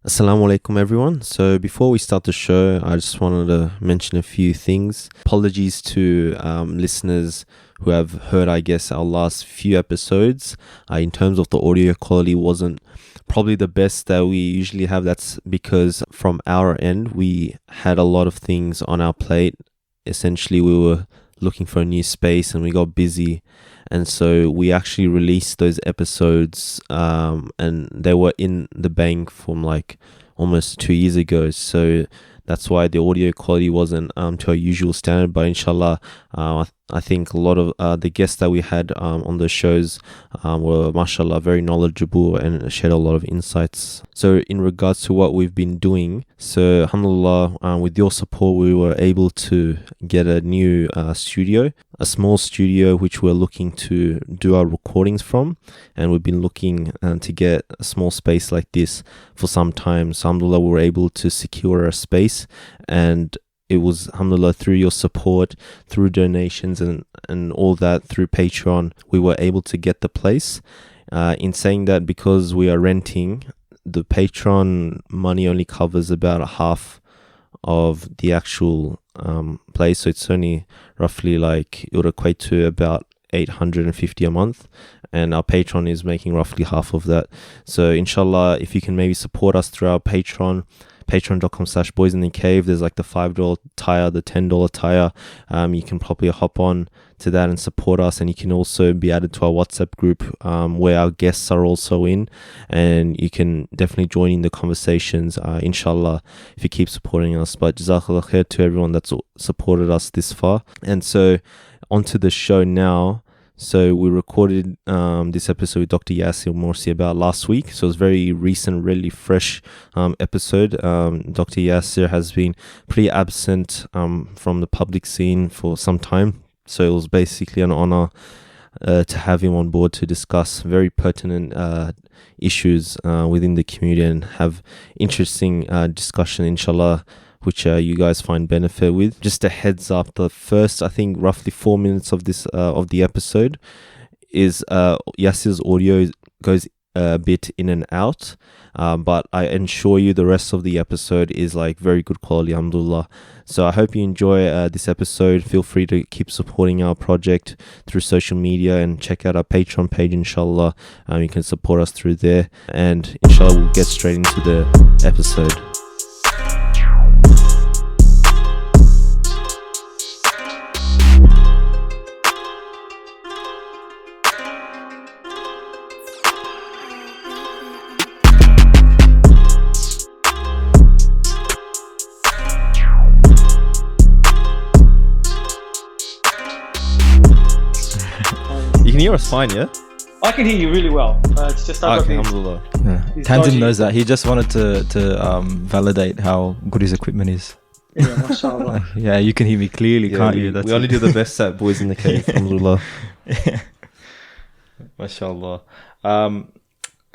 Assalamu alaikum everyone. So before we start the show, I just wanted to mention a few things. Apologies to listeners who have heard, I guess, our last few episodes. In terms of the audio quality wasn't probably the best that we usually have. That's because from our end, we had a lot of things on our plate. Essentially, we were looking for a new space and we got busy. And so we actually released those episodes and they were in the bank from like almost 2 years ago. So that's why the audio quality wasn't to our usual standard. But inshallah, I think a lot of the guests that we had on the shows were, mashallah, very knowledgeable and shared a lot of insights. So in regards to what we've been doing, so alhamdulillah, with your support, we were able to get a new studio, a small studio which we're looking to do our recordings from. And we've been looking to get a small space like this for some time. So alhamdulillah, we were able to secure a space, and it was, alhamdulillah, through your support, through donations and all that, through Patreon, we were able to get the place. In saying that, because we are renting, the Patreon money only covers about half of the actual place. So it's only roughly like, it would equate to about 850 a month, and our Patreon is making roughly half of that. So inshallah, if you can maybe support us through our patreon.com/boysinthecave, there's like the $5 tire, the $10 tire. You can probably hop on to that and support us, and you can also be added to our WhatsApp group where our guests are also in, and you can definitely join in the conversations, inshallah, if you keep supporting us. But jazakallah khair to everyone that's supported us this far. And so onto the show now. So we recorded this episode with Dr. Yassir Morsi about last week. So it's very recent, really fresh episode. Dr. Yassir has been pretty absent from the public scene for some time. So it was basically an honor to have him on board to discuss very pertinent issues within the community and have interesting discussion, inshallah, which you guys find benefit with. Just a heads up, the first, I think, roughly 4 minutes of this of the episode is Yassir's audio goes a bit in and out, but I ensure you the rest of the episode is like very good quality, alhamdulillah. So I hope you enjoy this episode. Feel free to keep supporting our project through social media and check out our Patreon page, inshallah. You can support us through there, and inshallah we'll get straight into the episode. You can hear us fine, yeah? I can hear you really well. It's just I've got alhamdulillah. Tanzim knows that. He just wanted to validate how good his equipment is. Yeah, mashallah. Yeah, you can hear me clearly, can't you? We only do the best at Boys in the Cave, alhamdulillah. Mashallah. How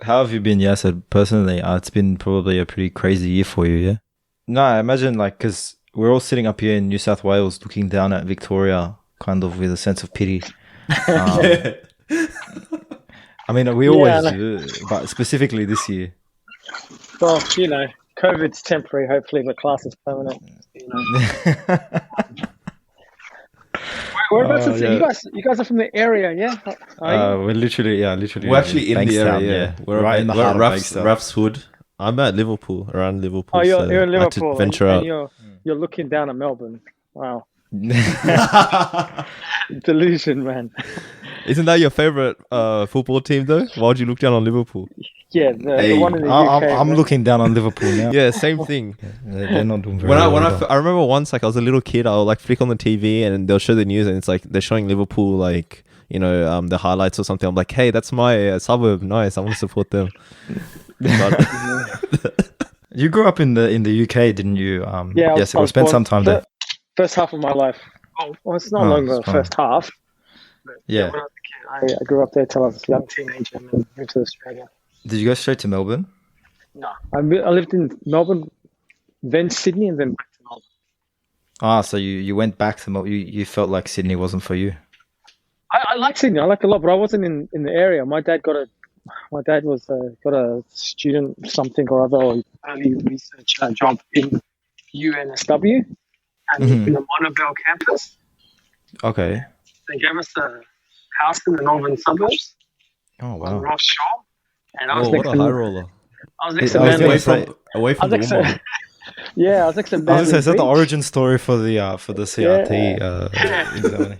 have you been, Yassir? Personally, it's been probably a pretty crazy year for you, yeah? No, I imagine, like, because we're all sitting up here in New South Wales looking down at Victoria, kind of with a sense of pity. I mean, we always do, but specifically this year. Well, COVID's temporary. Hopefully, the class is permanent. Whereabouts? You guys are from the area, yeah? We're literally. We're actually in the area. Yeah. We're right in the heart of Bankstown. Ruff's Hood. I'm at Liverpool, around Liverpool. Oh, you're in Liverpool. I had to venture out. You're looking down at Melbourne. Wow. Delusion, man. Isn't that your favorite football team though? Why would you look down on Liverpool? Yeah, the one in the UK. I'm looking down on Liverpool now. Yeah, same thing. They're not doing very well. I remember once, like I was a little kid, I'll like flick on the TV and they'll show the news and it's like they're showing Liverpool, like, you know, the highlights or something. I'm like, hey, that's my suburb. Nice, I want to support them. You grew up in the UK, didn't you? Yeah, yes, I spent some time there. First half of my life. Well, it's not long the first half. Yeah. When I was a kid, I grew up there till I was a young teenager and then moved to Australia. Did you go straight to Melbourne? No, I lived in Melbourne, then Sydney, and then back to Melbourne. So you went back to Melbourne. You felt like Sydney wasn't for you. I like Sydney. I like it a lot, but I wasn't in the area. My dad got a my dad was got a student something or other, or early research job in UNSW and in the Monavale campus. Okay. They gave us a house in the northern suburbs Oh on wow. Ross Shore, and I was Oh, next what a to high roller. I was next I to was Manly. gonna say- Away I from was the next woman. to yeah, I was next to I was Manly gonna say, is that the Beach. origin story for the CRT examination?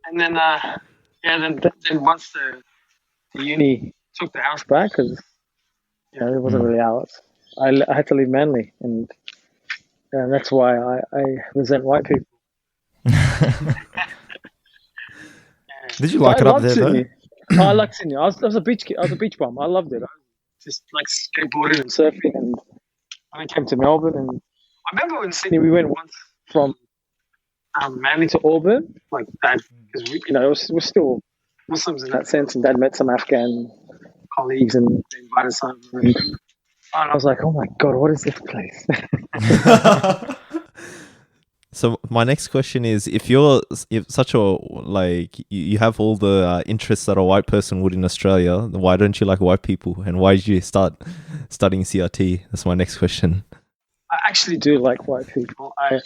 And then then once the uni took the house back, because it wasn't really ours, I had to leave Manly, and that's why I resent white people. Did you But like I it up loved there though? Sydney. I liked Sydney. I was a beach kid. I was a beach bum. I loved it. I just like skateboarding and surfing, and I came to Melbourne. And I remember in Sydney we went once from Manly to Auburn, like that, because we're still Muslims in that sense, and Dad met some Afghan colleagues and they invited some. And I was like, oh my God, what is this place? So my next question is, if such a you have all the interests that a white person would in Australia, why don't you like white people, and why did you start studying CRT? That's my next question. I actually do like white people. I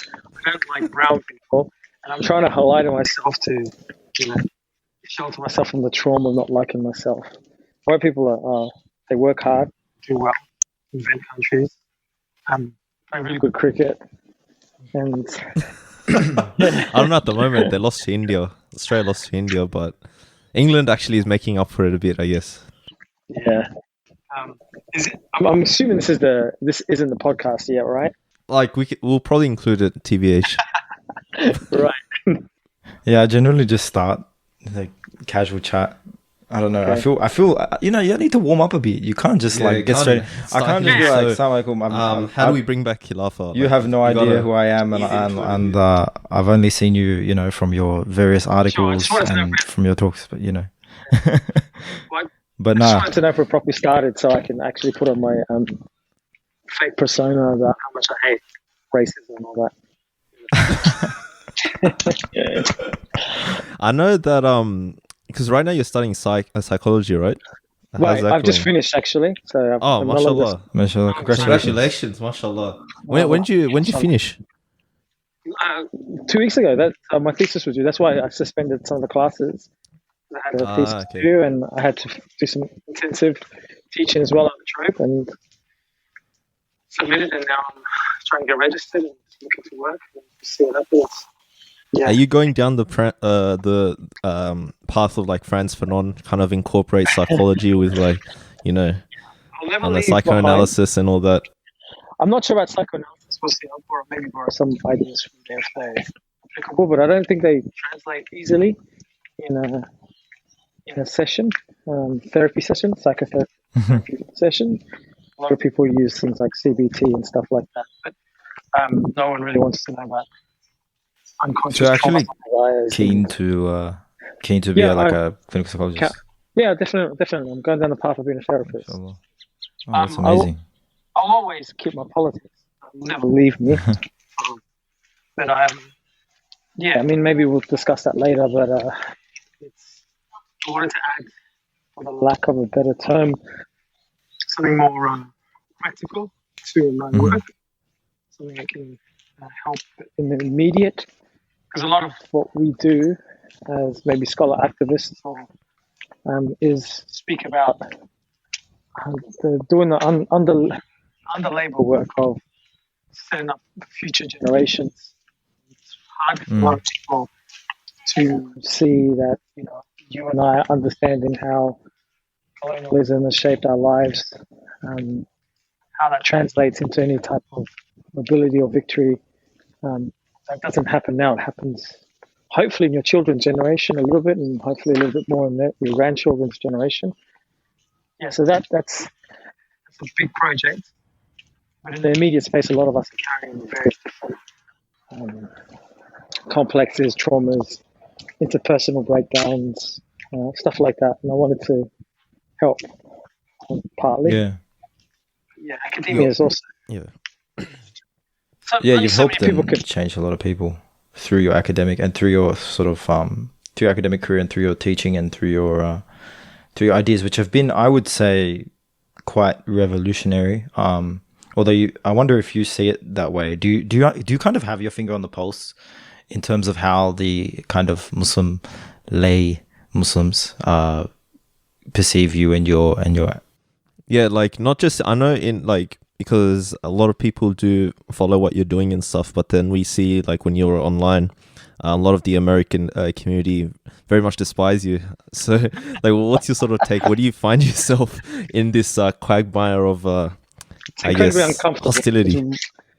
don't like brown people, and I'm trying to highlight myself to, shelter myself from the trauma of not liking myself. White people are they work hard, do well, invent countries, play really good cricket, and I don't know at the moment. They lost to India. Australia lost to India, but England actually is making up for it a bit, I guess. yeah. I'm assuming this isn't the podcast yet, right? Like we'll probably include it, TBH. Right. Yeah, I generally just start like casual chat. I don't know. Okay. I feel. You need to warm up a bit. You can't just get straight. I can't just be like, "Assalamu alaikum." How do we bring back Khilafa? You have no idea who I am, and I've only seen you, from your various articles and from your talks, but But I just nah. wanted to know if we're properly started, so I can actually put on my fake persona about how much I hate racism and all that. I know that because right now you're studying psychology, right? How's Right, that I've just going? finished actually. So Oh, I'm no longer- mashallah! Mashallah, congratulations. Mashallah! When did you finish? 2 weeks ago. That my thesis was due. That's why I suspended some of the classes. I had a thesis to do, and I had to do some intensive teaching as well at the Trobe, and submitted. And now I'm trying to get registered and looking to work and see what happens. Yeah. Are you going down the path of like Franz Fanon, kind of incorporate psychology with like, I'll never and the leave psychoanalysis and all that? I'm not sure about psychoanalysis. We'll see. Or maybe borrow some ideas from there if they're applicable, but I don't think they translate easily in a session, therapy session, psychotherapy session. A lot of people use things like CBT and stuff like that, but no one really wants to know about unconscious. So you're actually traumas keen to be a clinical psychologist. Yeah, definitely. I'm going down the path of being a therapist. Inshallah. Oh, that's amazing. I'll always keep my politics. It'll never leave me. But I mean, maybe we'll discuss that later. But I wanted to add, for the lack of a better term, something more practical to my work. Something that can help in the immediate. Because a lot of what we do as maybe scholar activists is speak about doing the under labor work of setting up future generations. It's hard for a lot of people to see that you and I understanding how colonialism has shaped our lives, how that translates into any type of mobility or victory. That doesn't happen now. It happens hopefully in your children's generation a little bit, and hopefully a little bit more in your grandchildren's generation. Yeah, so that's a big project. But in the immediate space, a lot of us are carrying various different complexes, traumas, interpersonal breakdowns, stuff like that. And I wanted to help partly. Yeah. Yeah, academia is also. Yeah. You've helped them change a lot of people through your academic and through your sort of through your academic career and through your teaching and through your through your ideas, which have been, I would say, quite revolutionary. Although I wonder if you see it that way. Do you kind of have your finger on the pulse in terms of how the kind of Muslim lay Muslims perceive you and your Yeah, like not just, I know in like, because a lot of people do follow what you're doing and stuff, but then we see like when you're online, a lot of the American community very much despise you. So like, what's your sort of take? Where do you find yourself in this quagmire of It's incredibly uncomfortable. hostility?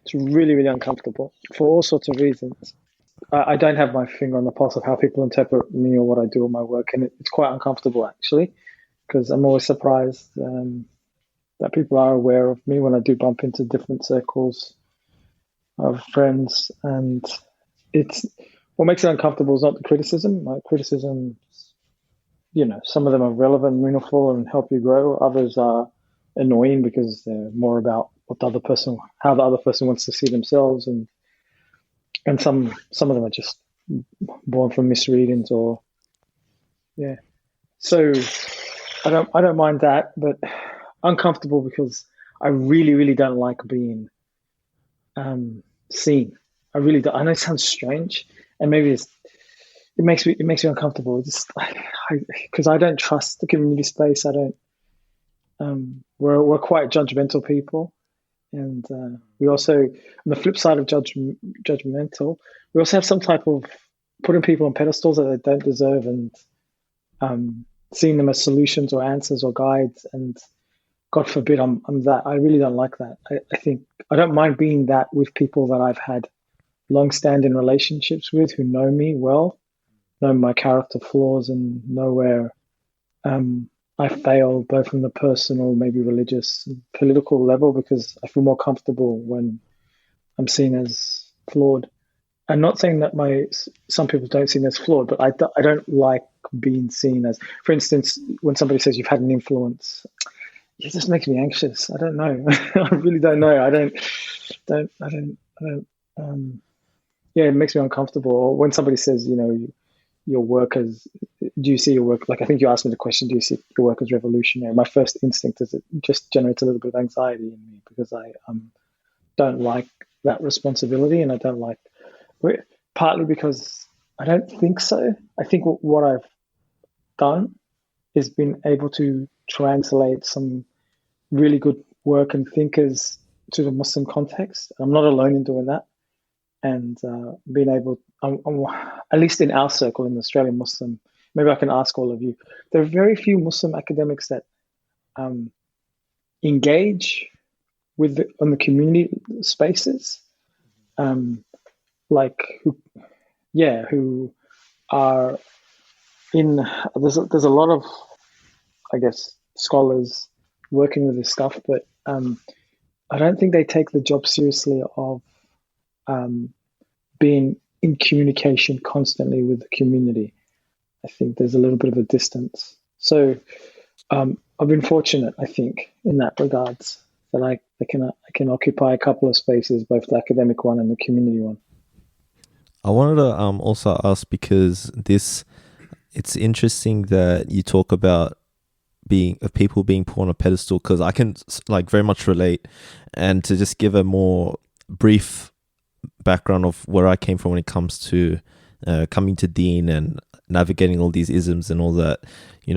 It's really, really uncomfortable for all sorts of reasons. I don't have my finger on the pulse of how people interpret me or what I do in my work, and it's quite uncomfortable actually, because I'm always surprised that people are aware of me when I do bump into different circles of friends. And it's what makes it uncomfortable is not the criticism. Like criticism, some of them are relevant, meaningful, and help you grow. Others are annoying because they're more about how the other person wants to see themselves, and some of them are just born from misreadings or So I don't mind that, but uncomfortable because I really, really don't like being seen. I really don't. I know it sounds strange, and maybe it makes me uncomfortable. Just because I don't trust the community space. I don't. We're quite judgmental people, and we also, on the flip side of judgmental, we also have some type of putting people on pedestals that they don't deserve, and seeing them as solutions or answers or guides. And God forbid I'm that. I really don't like that. I think I don't mind being that with people that I've had long-standing relationships with, who know me well, know my character flaws, and know where I fail, both from the personal, maybe religious, and political level, because I feel more comfortable when I'm seen as flawed. I'm not saying that some people don't see me as flawed, but I don't like being seen as, for instance, when somebody says you've had an influence, it just makes me anxious. I don't know. I really don't know. It makes me uncomfortable. Or when somebody says, your work do you see your work, like I think you asked me the question, do you see your work as revolutionary? My first instinct is it just generates a little bit of anxiety in me, because I don't like that responsibility, and I don't like, partly because I don't think so. I think what I've done is been able to translate some really good work and thinkers to the Muslim context. I'm not alone in doing that. And being able, at least in our circle, in the Australian Muslim, maybe I can ask all of you, there are very few Muslim academics that engage on the community spaces, who are in, there's a lot of, I guess, scholars working with this stuff, but I don't think they take the job seriously of being in communication constantly with the community. I think there's a little bit of a distance. So I've been fortunate, I think, in that regards, that I can occupy a couple of spaces, both the academic one and the community one. I wanted to also ask, because it's interesting that you talk about people being put on a pedestal, because I can like very much relate. And to just give a more brief background of where I came from when it comes to coming to Deen and navigating all these isms and all that, you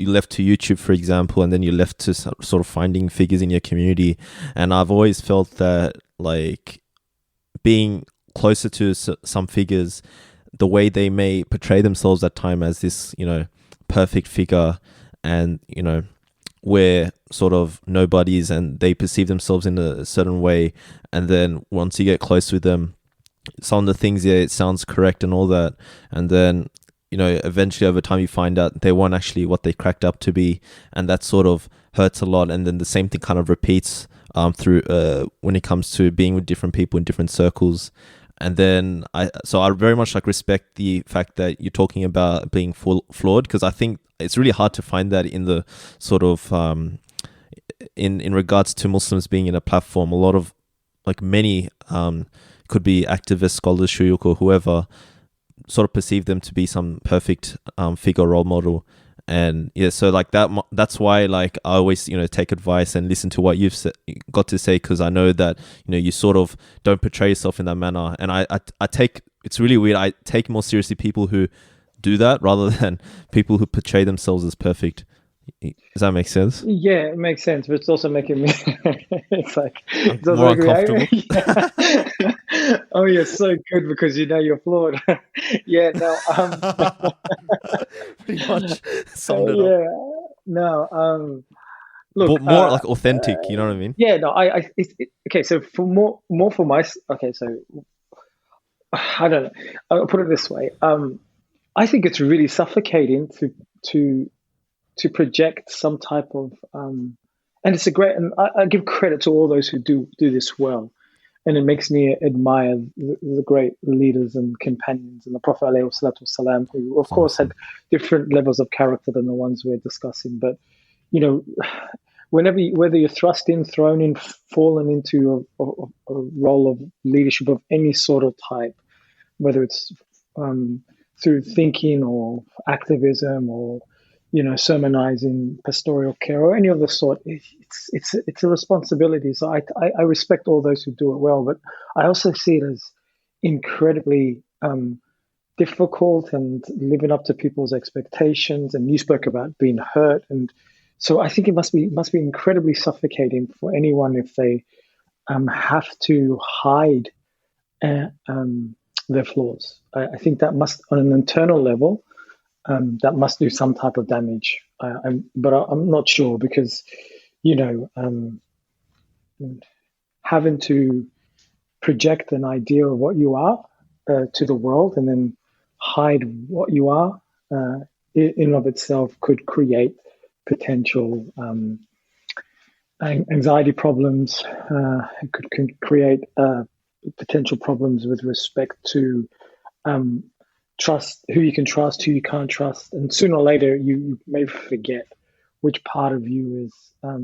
left to YouTube, for example, and then you left to sort of finding figures in your community. And I've always felt that, like, being closer to some figures, the way they may portray themselves at time as this, perfect figure, and, we're sort of nobodies, and they perceive themselves in a certain way. And then once you get close with them, some of the things, it sounds correct and all that. And then, eventually over time you find out they weren't actually what they cracked up to be. And that sort of hurts a lot. And then the same thing kind of repeats through when it comes to being with different people in different circles. And then I very much respect the fact that you're talking about being flawed, because I think it's really hard to find that in the sort of in regards to Muslims being in a platform. A lot of many could be activists, scholars, shuyukh, or whoever. sort of perceive them to be some perfect figure, role model. And yeah, so like that's why like I always, you know, take advice and listen to what you've got to say, because I know that, you know, you sort of don't portray yourself in that manner. And I take, it's really weird, I take more seriously people who do that rather than people who portray themselves as perfect. Does that make sense? Yeah, it makes sense, but it's also making me. It's like I'm it doesn't more make me. uncomfortable. Yeah. Oh, you're so good because you know you're flawed. Yeah, no. Pretty much summed it up. Yeah, no. Look. But more like authentic, you know what I mean? Yeah, no. Okay. So for more for my. Okay, so I don't know. I'll put it this way. I think it's really suffocating to to project some type of and it's a great, and I give credit to all those who do this well, and it makes me admire the great leaders and companions and the Prophet alayhi salatu wasalam, who of course had different levels of character than the ones we're discussing. But you know, whether you're thrust in, thrown in, fallen into a role of leadership of any sort of type, whether it's through thinking or activism or sermonizing, pastoral care, or any of the sort, it's a responsibility. So I respect all those who do it well, but I also see it as incredibly difficult and living up to people's expectations. And you spoke about being hurt, and so I think it must be incredibly suffocating for anyone if they have to hide their flaws. I think that must, on an internal level, that must do some type of damage. But I'm not sure, because having to project an idea of what you are to the world and then hide what you are in and of itself could create potential anxiety problems. It could create potential problems with respect to trust, who you can trust, who you can't trust, and sooner or later you may forget which part of you is. I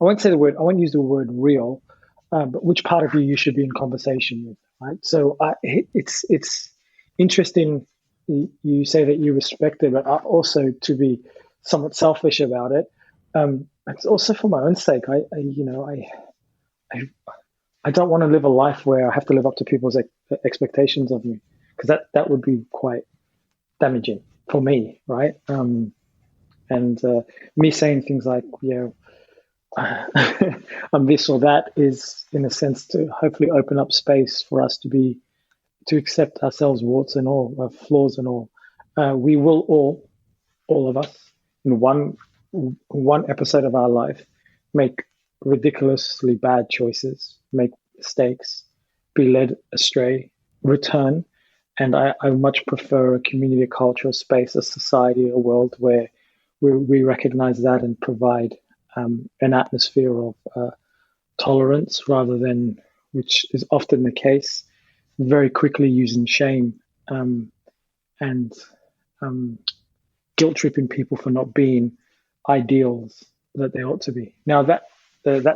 won't use the word real, but which part of you should be in conversation with, right? So it's interesting. You say that you respect it, but also to be somewhat selfish about it. It's also for my own sake. I don't want to live a life where I have to live up to people's expectations of me, because that would be quite damaging for me, right? And me saying things like, I'm this or that is, in a sense, to hopefully open up space for us to accept ourselves, warts and all, flaws and all. We will all of us, in one episode of our life, make ridiculously bad choices, make mistakes, be led astray, return. And I much prefer a community, a culture, a space, a society, a world where we recognize that and provide an atmosphere of tolerance, rather than, which is often the case, very quickly using shame and guilt tripping people for not being ideals that they ought to be. Now, that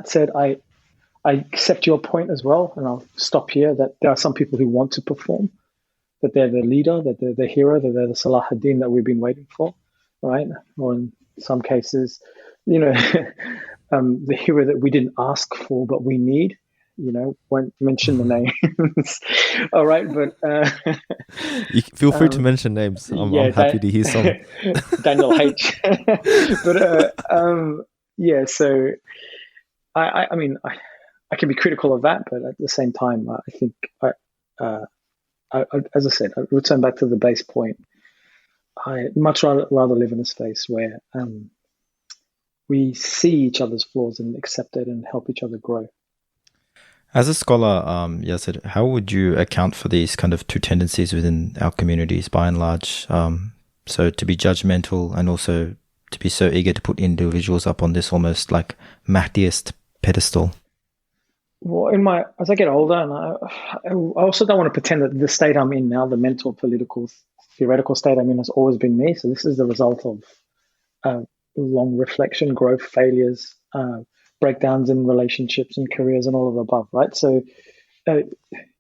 said, I accept your point as well, and I'll stop here, that there are some people who want to perform, that they're the leader, that they're the hero, that they're the Salah ad-Din that we've been waiting for, right? Or in some cases, the hero that we didn't ask for, but we need. Won't mention the names. All right, but you feel free to mention names. I'm happy to hear some. Daniel H. But yeah, so I mean, I can be critical of that, but at the same time, I think as I said, I return back to the base point. I much rather live in a space where we see each other's flaws and accept it and help each other grow. As a scholar, Yassir, how would you account for these kind of two tendencies within our communities, by and large? So to be judgmental and also to be so eager to put individuals up on this almost like Mahdiist pedestal. Well, as I get older, and I also don't want to pretend that the state I'm in now, the mental, political, theoretical state I'm in, has always been me. So this is the result of long reflection, growth, failures, breakdowns in relationships and careers and all of the above, right? So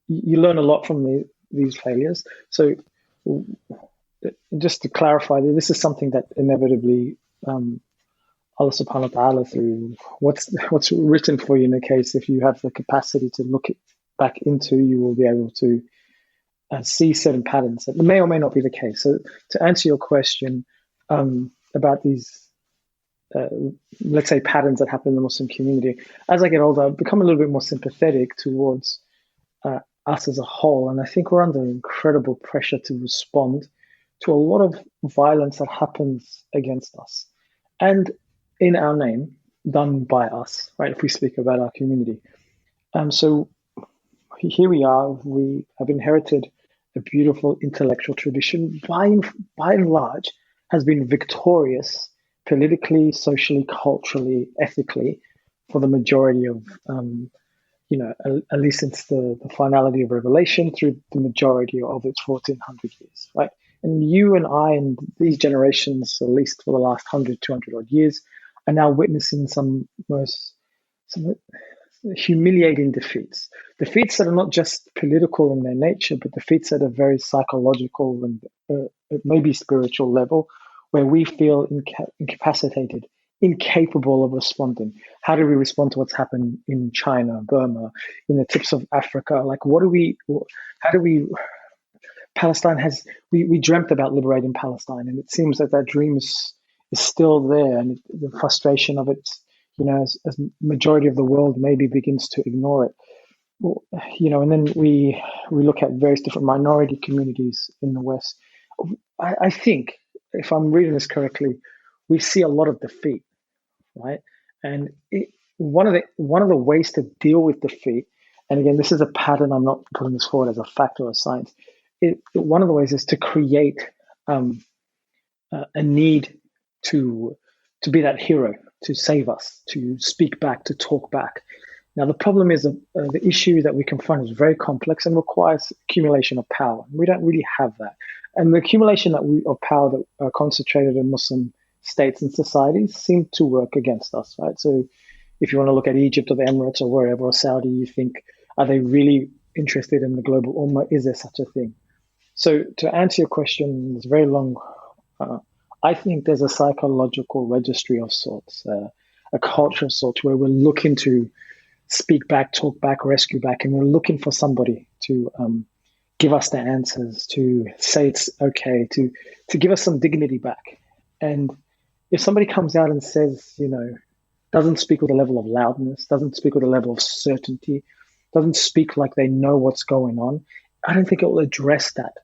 you learn a lot from these failures. So just to clarify, this is something that inevitably Allah subhanahu wa ta'ala, through what's written for you in the case, if you have the capacity to look it back into, you will be able to see certain patterns that may or may not be the case. So to answer your question about these, let's say, patterns that happen in the Muslim community, as I get older, I've become a little bit more sympathetic towards us as a whole. And I think we're under incredible pressure to respond to a lot of violence that happens against us and in our name, done by us, right? If we speak about our community. So here we are, we have inherited a beautiful intellectual tradition, by and large, has been victorious politically, socially, culturally, ethically, for the majority of, at least since the finality of Revelation, through the majority of its 1400 years, right? And you and I and these generations, at least for the last 100, 200 odd years, are now witnessing some humiliating defeats that are not just political in their nature, but defeats at a very psychological and maybe spiritual level, where we feel incapacitated, incapable of responding. How do we respond to what's happened in China, Burma, in the tips of Africa? Like, Palestine we dreamt about liberating Palestine, and it seems that dream is still there, and the frustration of it, as majority of the world maybe begins to ignore it. And then we look at various different minority communities in the West. I think, if I'm reading this correctly, we see a lot of defeat, right? And one of the ways to deal with defeat, and again, this is a pattern, I'm not putting this forward as a fact or a science, one of the ways is to create a need to be that hero, to save us, to speak back, to talk back. Now, the problem is the issue that we confront is very complex and requires accumulation of power. We don't really have that. And the accumulation of power that are concentrated in Muslim states and societies seem to work against us, right? So if you want to look at Egypt or the Emirates or wherever, or Saudi, you think, are they really interested in the global ummah? Is there such a thing? So to answer your question, it's very long. I think there's a psychological registry of sorts, a culture of sorts, where we're looking to speak back, talk back, rescue back, and we're looking for somebody to give us the answers, to say it's okay, to give us some dignity back. And if somebody comes out and says, doesn't speak with a level of loudness, doesn't speak with a level of certainty, doesn't speak like they know what's going on, I don't think it will address that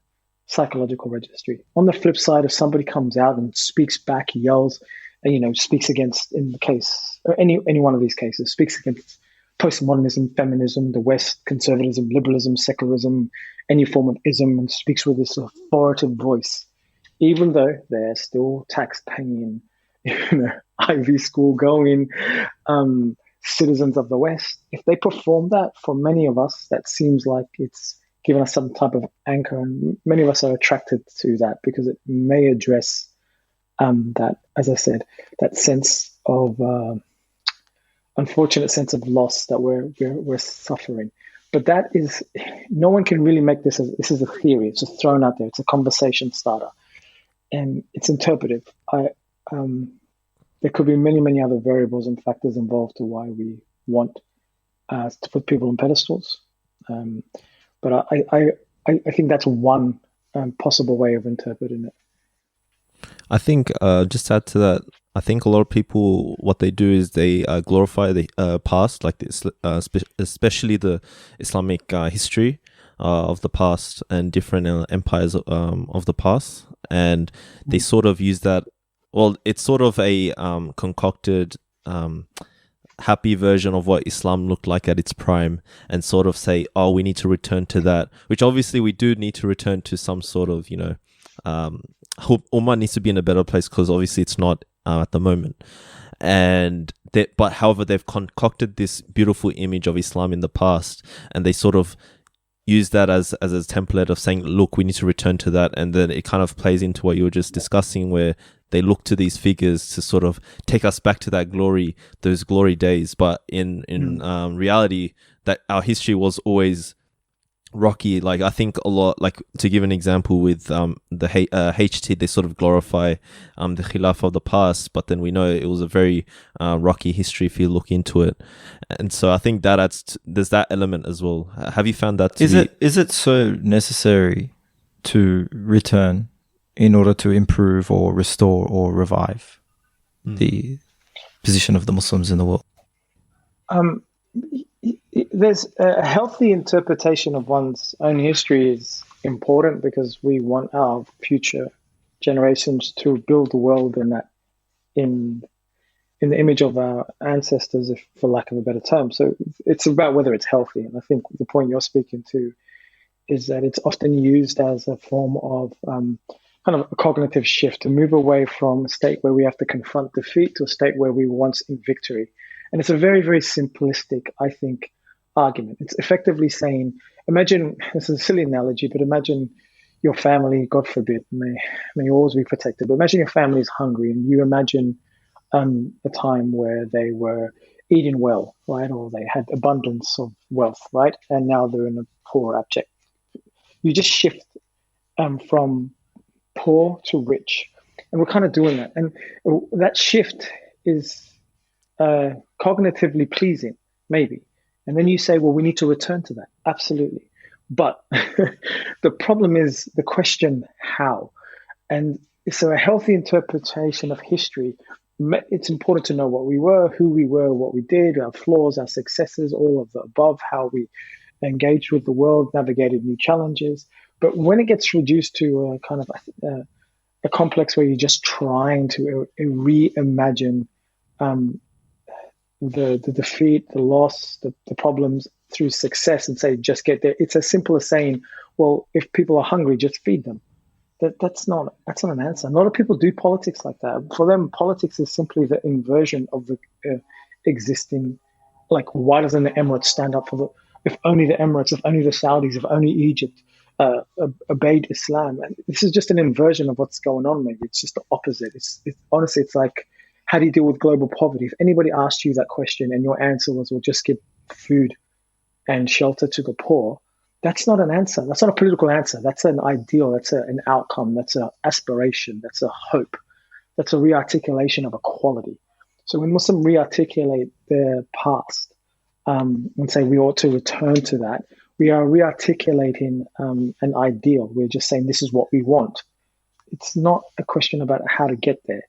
psychological registry. On the flip side, if somebody comes out and speaks back, yells, and speaks against, in the case, or any one of these cases, speaks against postmodernism, feminism, the West, conservatism, liberalism, secularism, any form of ism, and speaks with this authoritative voice, even though they're still tax-paying, Ivy school going citizens of the West, if they perform that, for many of us, that seems like it's given us some type of anchor, and many of us are attracted to that because it may address that, as I said, that sense of unfortunate sense of loss that we're suffering. But that is, no one can really make this is a theory. It's just thrown out there. It's a conversation starter, and it's interpretive. There could be many, many other variables and factors involved to why we want to put people on pedestals. But I think that's one possible way of interpreting it. I think, just to add to that, I think a lot of people, what they do is they glorify the past, like this, especially the Islamic history of the past and different empires of the past. And they sort of use that, well, it's sort of a concocted happy version of what Islam looked like at its prime, and sort of say, oh, we need to return to that, which obviously we do need to return to some sort of, Ummah needs to be in a better place, because obviously it's not at the moment. And but however, they've concocted this beautiful image of Islam in the past, and they sort of use that as a template of saying, look, we need to return to that. And then it kind of plays into what you were just discussing, where they look to these figures to sort of take us back to that glory, those glory days. But in reality, that our history was always rocky. Like I think a lot, like to give an example with the HT, they sort of glorify the Khilaf of the past, but then we know it was a very rocky history if you look into it. And so I think that there's that element as well. Have you found that is it so necessary to return in order to improve or restore or revive the position of the Muslims in the world? There's a healthy interpretation of one's own history is important because we want our future generations to build the world in the image of our ancestors, if for lack of a better term. So it's about whether it's healthy. And I think the point you're speaking to is that it's often used as a form of kind of a cognitive shift to move away from a state where we have to confront defeat to a state where we were once in victory. And it's a very, very simplistic, I think, argument. It's effectively saying, imagine, this is a silly analogy, but imagine your family, God forbid, may you always be protected, but imagine your family is hungry and you imagine a time where they were eating well, right? Or they had abundance of wealth, right? And now they're in a poor, abject. You just shift from poor to rich. And we're kind of doing that. And that shift is cognitively pleasing, maybe. And then you say, well, we need to return to that. Absolutely. But the problem is the question, how? And so a healthy interpretation of history, it's important to know what we were, who we were, what we did, our flaws, our successes, all of the above, how we engaged with the world, navigated new challenges. But when it gets reduced to a kind of a complex where you're just trying to reimagine the defeat, the loss, the problems through success and say, just get there. It's as simple as saying, well, if people are hungry, just feed them. That's not an answer. A lot of people do politics like that. For them, politics is simply the inversion of the existing, like, why doesn't the Emirates stand up for if only the Emirates, if only the Saudis, if only Egypt obeyed Islam. And this is just an inversion of what's going on, maybe. It's just the opposite. It's honestly, it's like, how do you deal with global poverty? If anybody asked you that question and your answer was, well, just give food and shelter to the poor, that's not an answer. That's not a political answer. That's an ideal. That's an outcome. That's an aspiration. That's a hope. That's a rearticulation of equality. So when Muslims rearticulate their past and say we ought to return to that, we are rearticulating an ideal. We're just saying this is what we want. It's not a question about how to get there.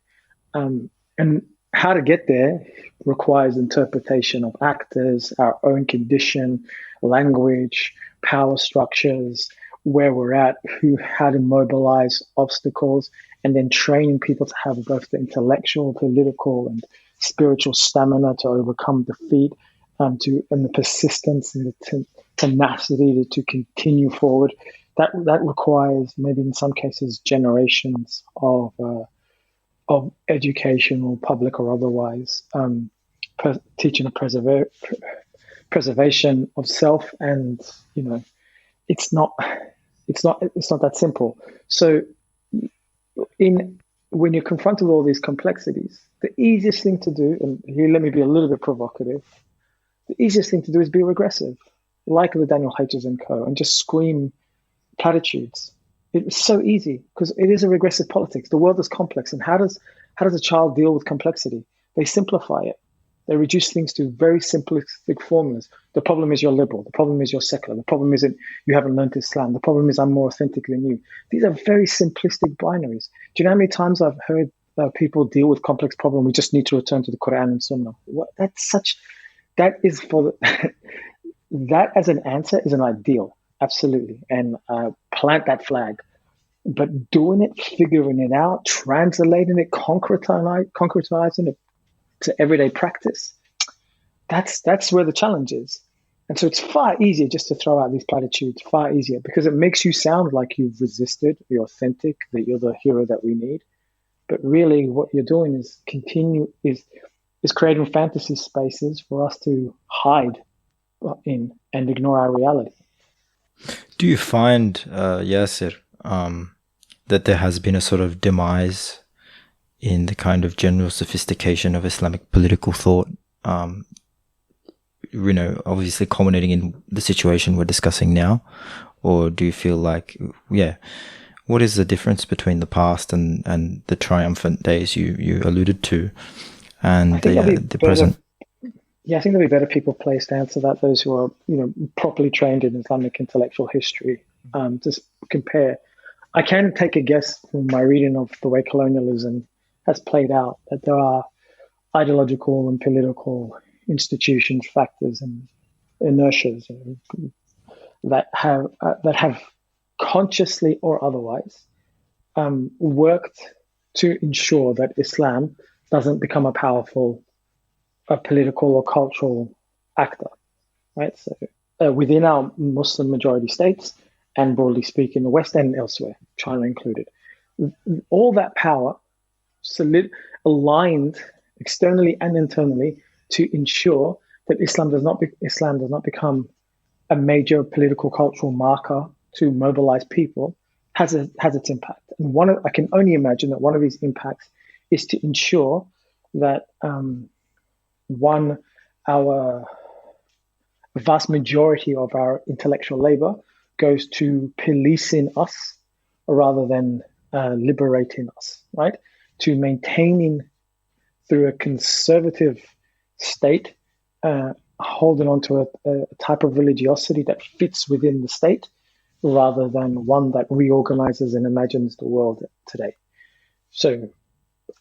And how to get there requires interpretation of actors, our own condition, language, power structures, where we're at, how to mobilize obstacles, and then training people to have both the intellectual, political, and spiritual stamina to overcome defeat, and the persistence and the tenacity to continue forward. That requires, maybe in some cases, generations of educational, public or otherwise, teaching a preservation of self, and it's not that simple. So, when you're confronted with all these complexities, the easiest thing to do, and here let me be a little bit provocative, the easiest thing to do is be regressive, like the Daniel H's and co, and just scream platitudes. It's so easy because it is a regressive politics. The world is complex, and how does a child deal with complexity? They simplify it. They reduce things to very simplistic formulas. The problem is you're liberal. The problem is you're secular. The problem isn't you haven't learned Islam. The problem is I'm more authentic than you. These are very simplistic binaries. Do you know how many times I've heard people deal with complex problems? We just need to return to the Quran and Sunnah. That as an answer is an ideal. Absolutely. And plant that flag. But doing it, figuring it out, translating it, concretizing it to everyday practice, that's where the challenge is. And so it's far easier just to throw out these platitudes, far easier, because it makes you sound like you've resisted, you're authentic, that you're the hero that we need. But really what you're doing is creating fantasy spaces for us to hide in and ignore our reality. Do you find, Yassir, that there has been a sort of demise in the kind of general sophistication of Islamic political thought? obviously culminating in the situation we're discussing now? Or do you feel like, what is the difference between the past and the triumphant days you alluded to, and the present? Yeah, I think there'll be better people placed to answer that. Those who are, properly trained in Islamic intellectual history. To compare, I can take a guess from my reading of the way colonialism has played out that there are ideological and political institutions, factors, and inertias that have consciously or otherwise worked to ensure that Islam doesn't become a political or cultural actor, right? So within our Muslim majority states, and broadly speaking, the West and elsewhere, China included, all that power aligned externally and internally to ensure that Islam does not become a major political cultural marker to mobilize people, has its impact. And I can only imagine that one of these impacts is to ensure that our vast majority of our intellectual labor goes to policing us rather than liberating us, right? To maintaining through a conservative state, holding on to a type of religiosity that fits within the state rather than one that reorganizes and imagines the world today. So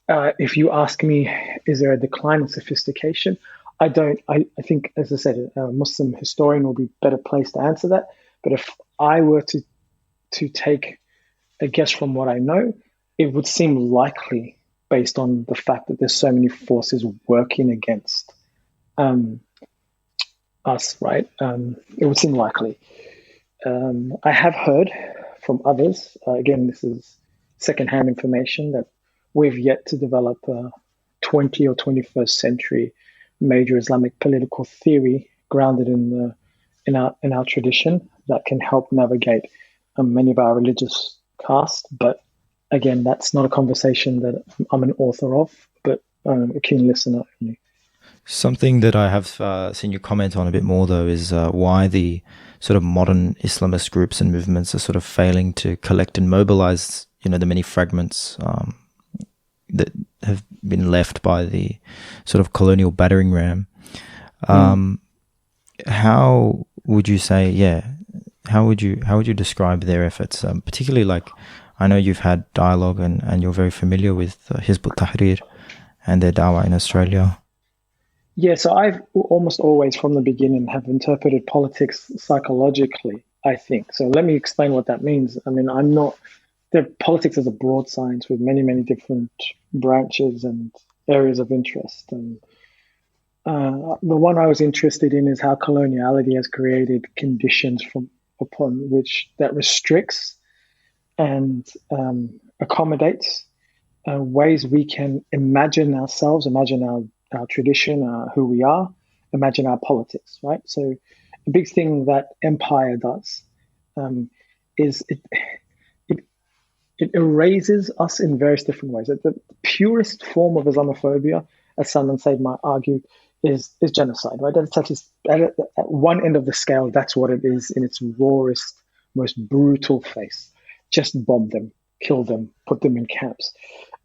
if you ask me, is there a decline in sophistication? I don't. I think, as I said, a Muslim historian will be better placed to answer that. But if I were to take a guess from what I know, it would seem likely, based on the fact that there's so many forces working against us, right? It would seem likely. I have heard from others, again, this is secondhand information, that we've yet to develop a 20th or 21st century major Islamic political theory grounded in our tradition that can help navigate many of our religious casts. But again, that's not a conversation that I'm an author of, but a keen listener only. Something that I have seen you comment on a bit more, though, is why the sort of modern Islamist groups and movements are sort of failing to collect and mobilize, the many fragments that have been left by the sort of colonial battering ram. How would you say, how would you describe their efforts? Particularly, like, I know you've had dialogue and you're very familiar with Hizb ut-Tahrir and their dawah in Australia. Yeah, so I've almost always from the beginning have interpreted politics psychologically, I think. So let me explain what that means. I mean, politics is a broad science with many, many different branches and areas of interest. And the one I was interested in is how coloniality has created conditions upon which that restricts and accommodates ways we can imagine ourselves, imagine our tradition, who we are, imagine our politics, right? So a big thing that empire does is it erases us in various different ways. The purest form of Islamophobia, as Salman Said might argue, is genocide, right? At one end of the scale, that's what it is in its rawest, most brutal face. Just bomb them, kill them, put them in camps.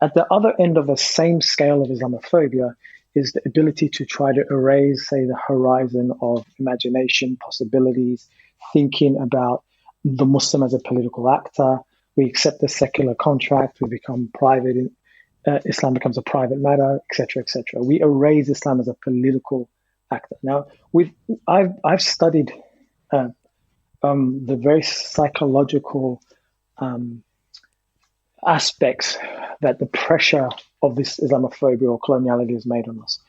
At the other end of the same scale of Islamophobia is the ability to try to erase, say, the horizon of imagination, possibilities, thinking about the Muslim as a political actor. We accept the secular contract, we become private, Islam becomes a private matter, etc., etc. We erase Islam as a political actor. Now, I've studied the very psychological aspects that the pressure of this Islamophobia or coloniality has made on us,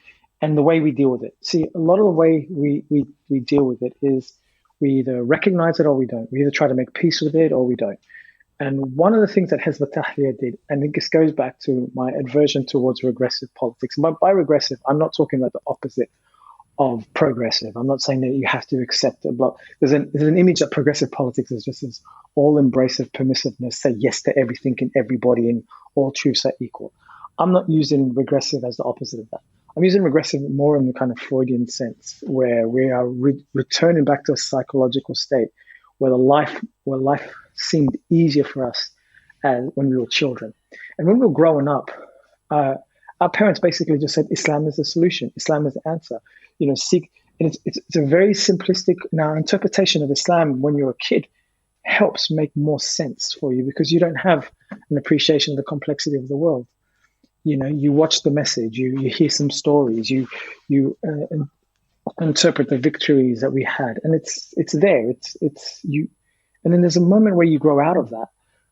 and the way we deal with it. See, a lot of the way we deal with it is we either recognize it or we don't. We either try to make peace with it or we don't. And one of the things that Hizb ut-Tahrir did, and this goes back to my aversion towards regressive politics. By regressive, I'm not talking about the opposite of progressive. I'm not saying that you have to accept it. But there's an image that progressive politics is just this all-embracive permissiveness, say yes to everything and everybody, and all truths are equal. I'm not using regressive as the opposite of that. I'm using regressive more in the kind of Freudian sense, where we are returning back to a psychological state where life seemed easier for us as when we were children. And when we were growing up, our parents basically just said Islam is the solution, Islam is the answer. Seek. And it's a very simplistic now interpretation of Islam when you're a kid helps make more sense for you because you don't have an appreciation of the complexity of the world. You watch the message, you hear some stories, you interpret the victories that we had, and it's there. It's you, and then there's a moment where you grow out of that,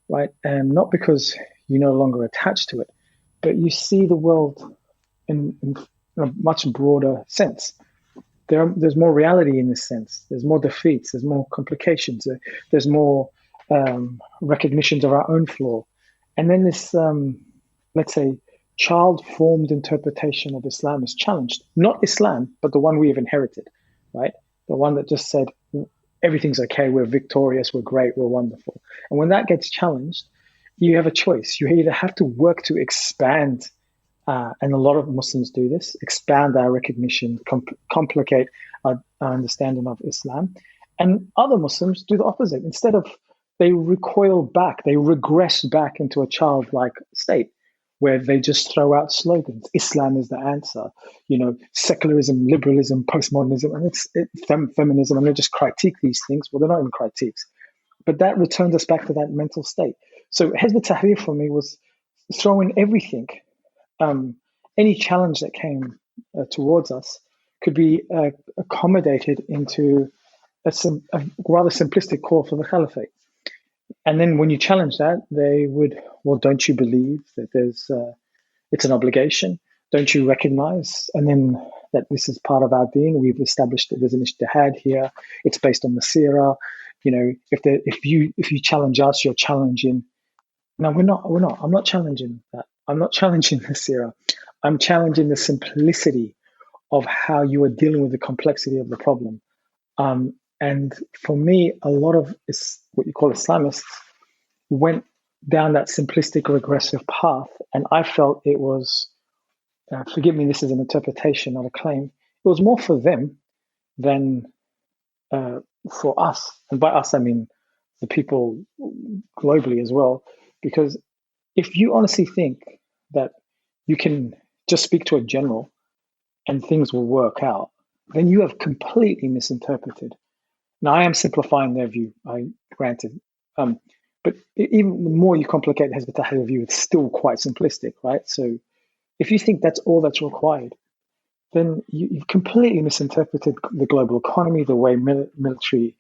right? And not because you're no longer attached to it, but you see the world in a much broader sense. There's more reality in this sense. There's more defeats. There's more complications. There's more recognitions of our own flaw, and then this, let's say, child-formed interpretation of Islam is challenged. Not Islam, but the one we have inherited, right? The one that just said everything's okay, we're victorious, we're great, we're wonderful. And when that gets challenged, you have a choice. You either have to work to expand, and a lot of Muslims do this, expand our recognition, complicate our understanding of Islam. And other Muslims do the opposite. Instead of, they recoil back, they regress back into a childlike state where they just throw out slogans. Islam is the answer. Secularism, liberalism, postmodernism, and it's feminism, and they just critique these things. Well, they're not even critiques. But that returns us back to that mental state. So Hizb ut-Tahrir for me was throwing everything. Any challenge that came towards us could be accommodated into a rather simplistic call for the caliphate. And then when you challenge that, they would, well, don't you believe that it's an obligation? Don't you recognize? And then that this is part of our deen. We've established that there's an ijtihad here. It's based on the seerah. If you challenge us, you're challenging. No, we're not. I'm not challenging that. I'm not challenging the seerah. I'm challenging the simplicity of how you are dealing with the complexity of the problem. And for me, a lot of what you call Islamists went down that simplistic regressive path. And I felt it was, forgive me, this is an interpretation, not a claim. It was more for them than for us. And by us, I mean the people globally as well. Because if you honestly think that you can just speak to a general and things will work out, then you have completely misinterpreted. Now, I am simplifying their view, granted. But even the more you complicate Hizb ut-Tahrir view, it's still quite simplistic, right? So if you think that's all that's required, then you've completely misinterpreted the global economy, the way military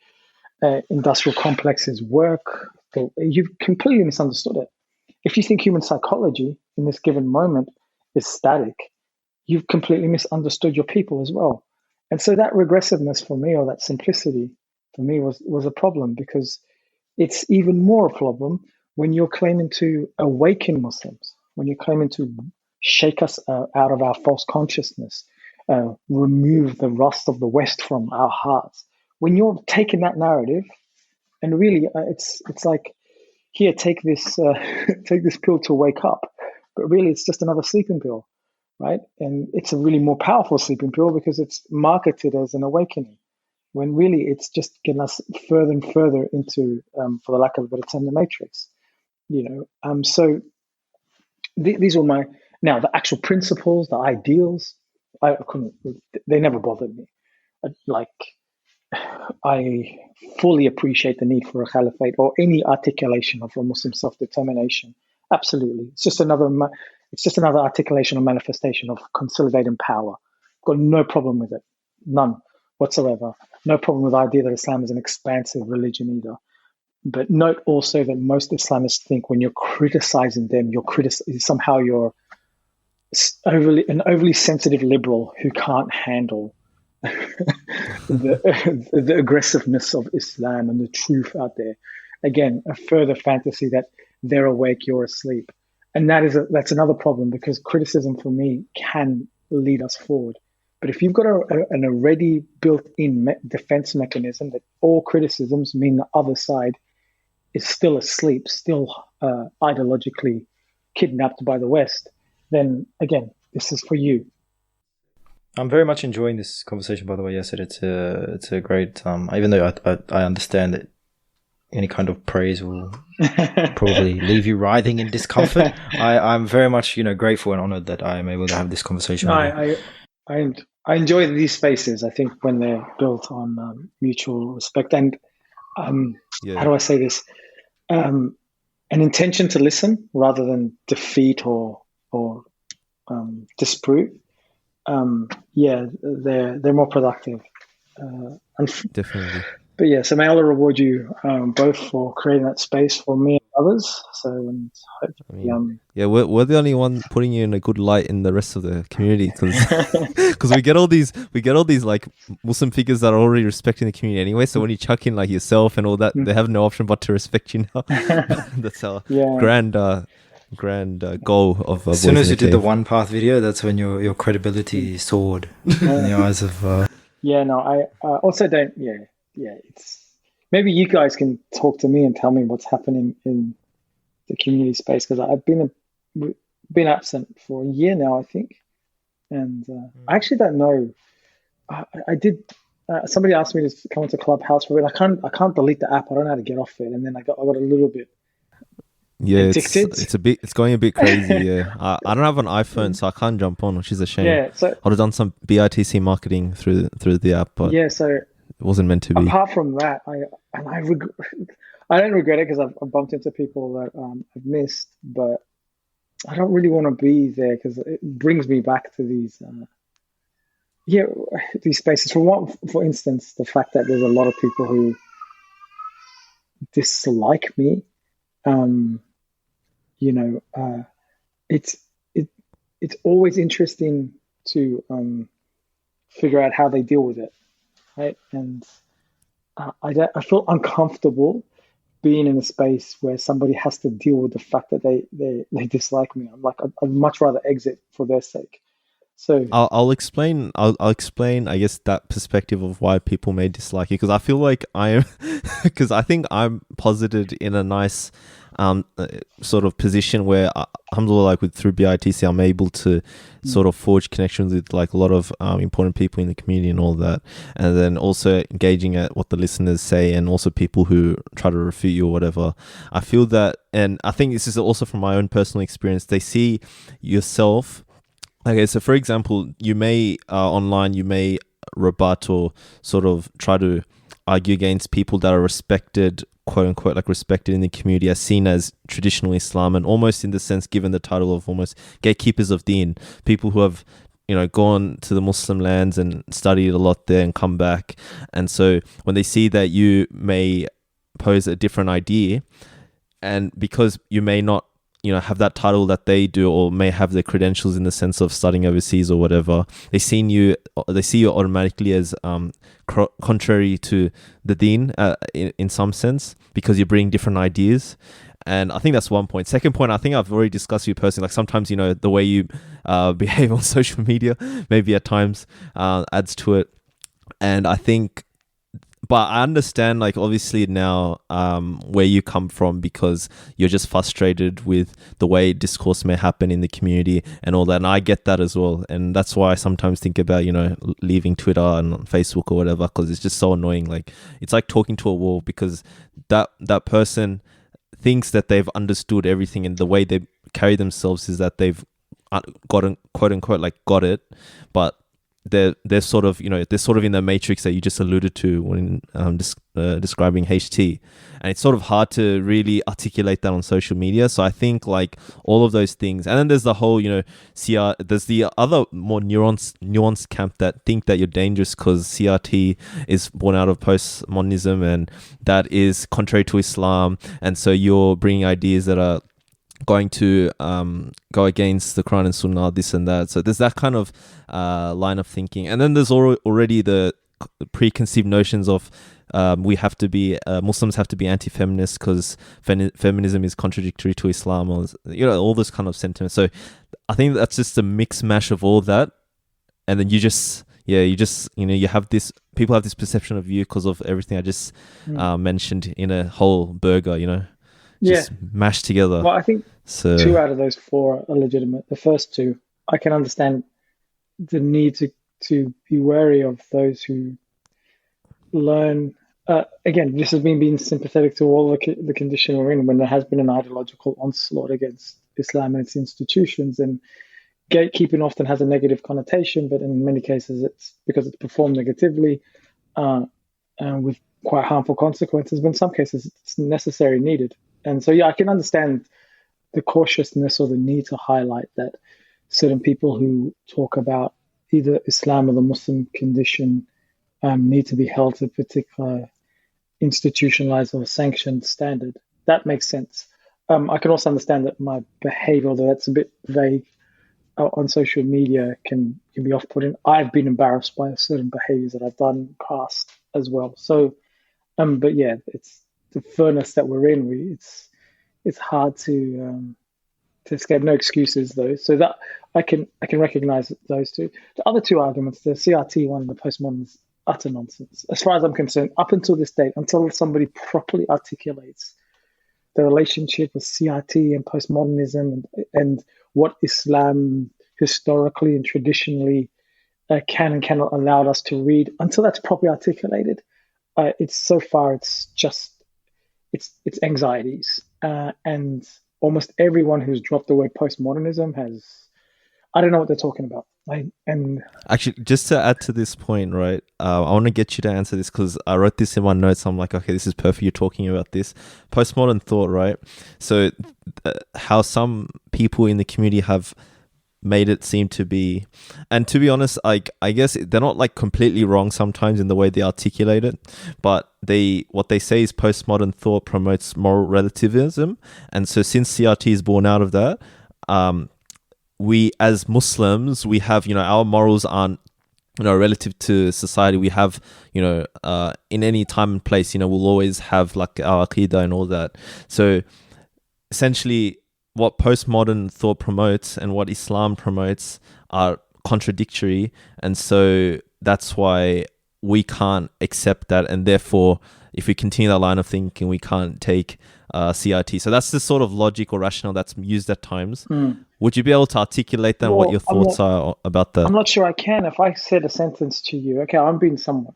industrial complexes work. You've completely misunderstood it. If you think human psychology in this given moment is static, you've completely misunderstood your people as well. And so that regressiveness for me, or that simplicity for me, was a problem, because it's even more a problem when you're claiming to awaken Muslims, when you're claiming to shake us out of our false consciousness, remove the rust of the West from our hearts. When you're taking that narrative, and really, it's like, here, take this pill to wake up, but really, it's just another sleeping pill, right? And it's a really more powerful sleeping pill because it's marketed as an awakening, when really it's just getting us further and further into, for the lack of a better term, the matrix. So these were now the actual principles, the ideals. They never bothered me. I fully appreciate the need for a caliphate or any articulation of a Muslim self-determination. Absolutely, it's just another articulation or manifestation of consolidating power. Got no problem with it, none whatsoever. No problem with the idea that Islam is an expansive religion either. But note also that most Islamists think when you're criticizing them, somehow you're an overly sensitive liberal who can't handle the aggressiveness of Islam and the truth out there. Again, a further fantasy that they're awake, you're asleep. And that's another problem, because criticism for me can lead us forward. But if you've got an already built-in defense mechanism that all criticisms mean the other side is still asleep, still ideologically kidnapped by the West, then again, this is for you. I'm very much enjoying this conversation, by the way. Yes, it's a great, even though I understand that any kind of praise will probably leave you writhing in discomfort. I'm very much, grateful and honored that I am able to have this conversation No, with you. I enjoy these spaces. I think when they're built on mutual respect and how do I say this? An intention to listen rather than defeat or disprove. They're more productive. Definitely. But yeah, so may Allah reward you both for creating that space for me and others. So, and hopefully, we're the only one putting you in a good light in the rest of the community, because we get all these like Muslim figures that are already respecting the community anyway. So when you chuck in like yourself and all that, they have no option but to respect you now. That's our grand goal of. As soon as you did the One Path video, that's when your credibility soared in the eyes of. I also don't. It's maybe you guys can talk to me and tell me what's happening in the community space, because I've been absent for a year now, I think, and I actually don't know. I did. Somebody asked me to come into Clubhouse for it. I can't delete the app. I don't know how to get off it, and then I got a little bit. Yeah, it's going a bit crazy. Yeah, I don't have an iPhone, so I can't jump on, which is a shame. Yeah, so I'd have done some BITC marketing through the app, but so. It wasn't meant to be. Apart from that, I don't regret it because I've bumped into people that I've missed, but I don't really want to be there because it brings me back to these spaces. For instance, the fact that there's a lot of people who dislike me. It's always interesting to figure out how they deal with it. Right, and I feel uncomfortable being in a space where somebody has to deal with the fact that they dislike me. I'm like, I'd much rather exit for their sake. So I'll explain. I'll explain. I guess that perspective of why people may dislike you, because I feel like because I think I'm posited in a nice sort of position where alhamdulillah, like through BITC, I'm able to sort of forge connections with like a lot of important people in the community and all that, and then also engaging at what the listeners say, and also people who try to refute you or whatever. I feel that, and I think this is also from my own personal experience, they see yourself. Okay, so for example, you may online, you may rebut or sort of try to argue against people that are respected, quote unquote, like respected in the community, as seen as traditional Islam, and almost in the sense given the title of almost gatekeepers of deen, people who have gone to the Muslim lands and studied a lot there and come back. And so when they see that you may pose a different idea, and because you may not have that title that they do, or may have the credentials in the sense of studying overseas or whatever, they see you automatically as contrary to the deen in some sense, because you bring different ideas. And I think that's one point. Second point, I think I've already discussed with you personally, like sometimes the way you behave on social media maybe at times adds to it. And I think, but I understand, like, obviously now where you come from, because you're just frustrated with the way discourse may happen in the community and all that. And I get that as well. And that's why I sometimes think about, leaving Twitter and Facebook or whatever, because it's just so annoying. Like, it's like talking to a wall, because that person thinks that they've understood everything, and the way they carry themselves is that they've gotten, quote unquote, like, got it. But they're sort of in the matrix that you just alluded to when describing HT, and it's sort of hard to really articulate that on social media. So I think like all of those things, and then there's the whole there's the other more nuanced camp that think that you're dangerous because CRT is born out of postmodernism and that is contrary to Islam, and so you're bringing ideas that are going to go against the Quran and Sunnah, this and that. So there's that kind of line of thinking, and then there's already the preconceived notions of we have to be Muslims have to be anti-feminist because feminism is contradictory to Islam, or all this kind of sentiments. So I think that's just a mix mash of all that, and then you have this, people have this perception of you because of everything I just mentioned in a whole burger, just mashed together. Well, I think 2 out of those 4 are legitimate. The first 2, I can understand the need to to be wary of those who learn. Again, this has been being sympathetic to all the condition we're in when there has been an ideological onslaught against Islam and its institutions. And gatekeeping often has a negative connotation, but in many cases it's because it's performed negatively and with quite harmful consequences. But in some cases it's necessary, needed. And so, yeah, I can understand the cautiousness or the need to highlight that certain people who talk about either Islam or the Muslim condition need to be held to a particular institutionalized or sanctioned standard. That makes sense. I can also understand that my behavior, although that's a bit vague, on social media can be off-putting. I've been embarrassed by certain behaviors that I've done in the past as well. So, but yeah, it's the furnace that we're in. It's hard to escape. No excuses though. So that I can recognize those two. The other two arguments, the CRT one and the postmodern, is utter nonsense. As far as I'm concerned, up until this date, until somebody properly articulates the relationship with CRT and postmodernism and what Islam historically and traditionally can and cannot allow us to read, until that's properly articulated, it's anxieties. And almost everyone who's dropped the word postmodernism I don't know what they're talking about. And actually, just to add to this point, right? I want to get you to answer this because I wrote this in my notes. I'm like, okay, this is perfect. You're talking about this postmodern thought, right? So, how some people in the community have made it seem to be, and to be honest, I guess they're not like completely wrong sometimes in the way they articulate it, but what they say is postmodern thought promotes moral relativism, and so since CRT is born out of that, we as Muslims, we have, our morals aren't, relative to society. We have, in any time and place, we'll always have like our aqidah and all that. So essentially what postmodern thought promotes and what Islam promotes are contradictory. And so that's why we can't accept that. And therefore, if we continue that line of thinking, we can't take CRT. So that's the sort of logic or rationale that's used at times. Would you be able to articulate then what your thoughts are about that? I'm not sure I can. If I said a sentence to you, okay, I'm being somewhat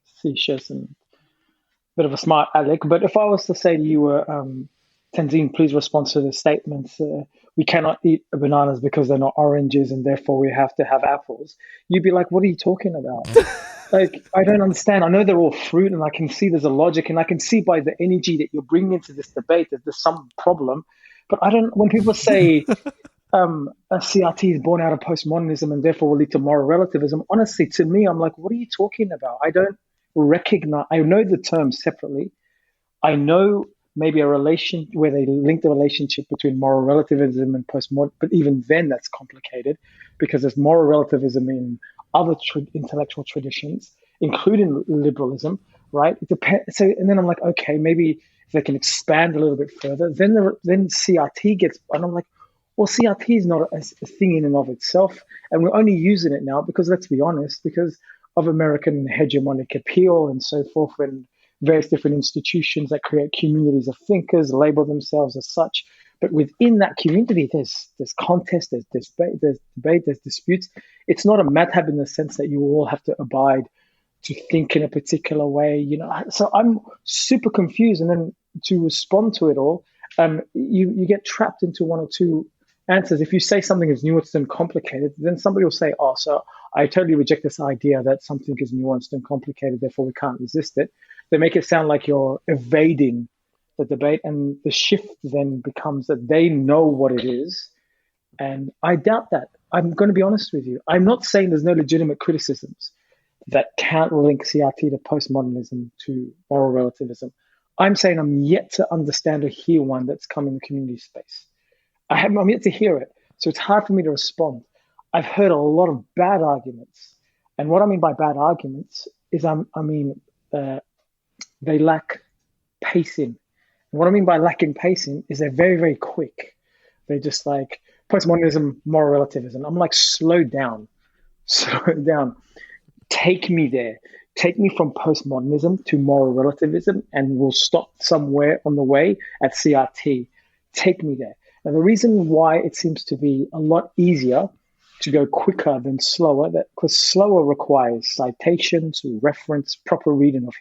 facetious and a bit of a smart aleck, but if I was to say to you, Tanzim, please respond to the statement, we cannot eat bananas because they're not oranges and therefore we have to have apples, you'd be like, what are you talking about? Like, I don't understand. I know they're all fruit and I can see there's a logic and I can see by the energy that you're bringing into this debate that there's some problem. But when people say a CRT is born out of postmodernism and therefore will lead to moral relativism, honestly, to me, I'm like, what are you talking about? I don't recognize, I know the terms separately. I know maybe a relation where they link the relationship between moral relativism and postmodern, but even then that's complicated because there's moral relativism in other intellectual traditions, including liberalism, right? It depends. So, and then I'm like, okay, maybe if they can expand a little bit further, then CRT gets, and I'm like, well, CRT is not a thing in and of itself, and we're only using it now because, let's be honest, because of American hegemonic appeal and so forth, and various different institutions that create communities of thinkers, label themselves as such. But within that community, there's contest, there's debate, there's disputes. It's not a madhab in the sense that you all have to abide to think in a particular way, So I'm super confused. And then to respond to it all, you get trapped into one or two answers. If you say something is nuanced and complicated, then somebody will say, oh, so I totally reject this idea that something is nuanced and complicated, therefore we can't resist it. They make it sound like you're evading the debate, and the shift then becomes that they know what it is. And I doubt that. I'm going to be honest with you. I'm not saying there's no legitimate criticisms that can't link CRT to postmodernism to moral relativism. I'm saying I'm yet to understand or hear one that's come in the community space. I'm yet to hear it. So it's hard for me to respond. I've heard a lot of bad arguments. And what I mean by bad arguments is they lack pacing. And what I mean by lacking pacing is they're very, very quick. They're just like postmodernism, moral relativism. I'm like, slow down. Take me there. Take me from postmodernism to moral relativism, and we'll stop somewhere on the way at CRT. Take me there. And the reason why it seems to be a lot easier to go quicker than slower, because slower requires citations, reference, proper reading of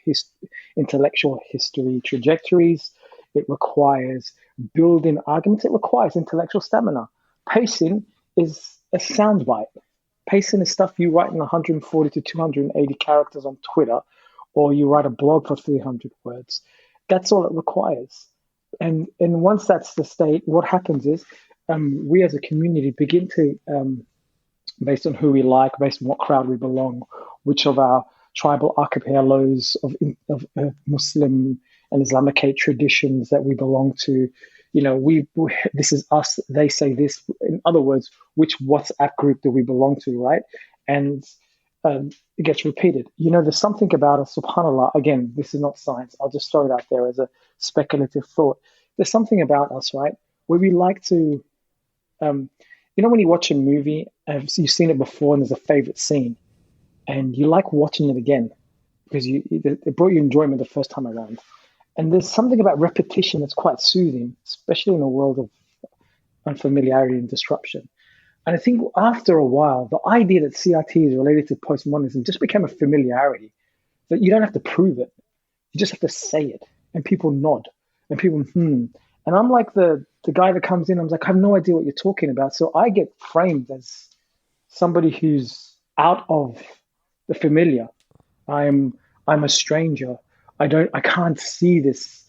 intellectual history trajectories. It requires building arguments. It requires intellectual stamina. Pacing is a soundbite. Pacing is stuff you write in 140 to 280 characters on Twitter, or you write a blog for 300 words. That's all it requires. And once that's the state, what happens is we as a community begin to, based on who we like, based on what crowd we belong, which of our tribal archipelagos of Muslim and Islamic traditions that we belong to, we this is us, they say this. In other words, which WhatsApp group do we belong to, right? And it gets repeated. There's something about us, subhanAllah, again, this is not science, I'll just throw it out there as a speculative thought. There's something about us, right, where we like to, when you watch a movie, you've seen it before and there's a favorite scene, and you like watching it again because it brought you enjoyment the first time around. And there's something about repetition that's quite soothing, especially in a world of unfamiliarity and disruption. And I think after a while, the idea that CRT is related to postmodernism just became a familiarity, that you don't have to prove it. You just have to say it. And people nod. And people, And I'm like the guy that comes in, I'm like, I have no idea what you're talking about. So I get framed as somebody who's out of the familiar. I'm a stranger. I can't see this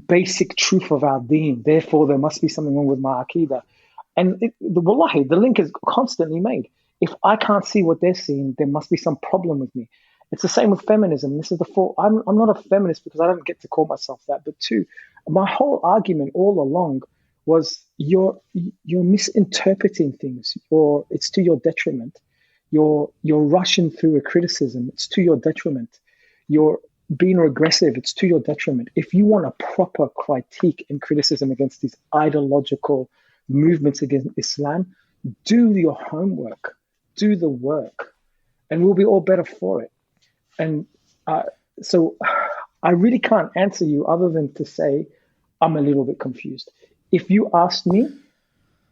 basic truth of our deen. Therefore, there must be something wrong with my aqidah. And wallahi, the link is constantly made. If I can't see what they're seeing, there must be some problem with me. It's the same with feminism. This is the fault. I'm not a feminist because I don't get to call myself that. But two, my whole argument all along was you're misinterpreting things, or it's to your detriment. You're rushing through a criticism. It's to your detriment. You're being regressive. It's to your detriment. If you want a proper critique and criticism against these ideological movements against Islam, do your homework, do the work, and we'll be all better for it. And so I really can't answer you other than to say I'm a little bit confused. If you asked me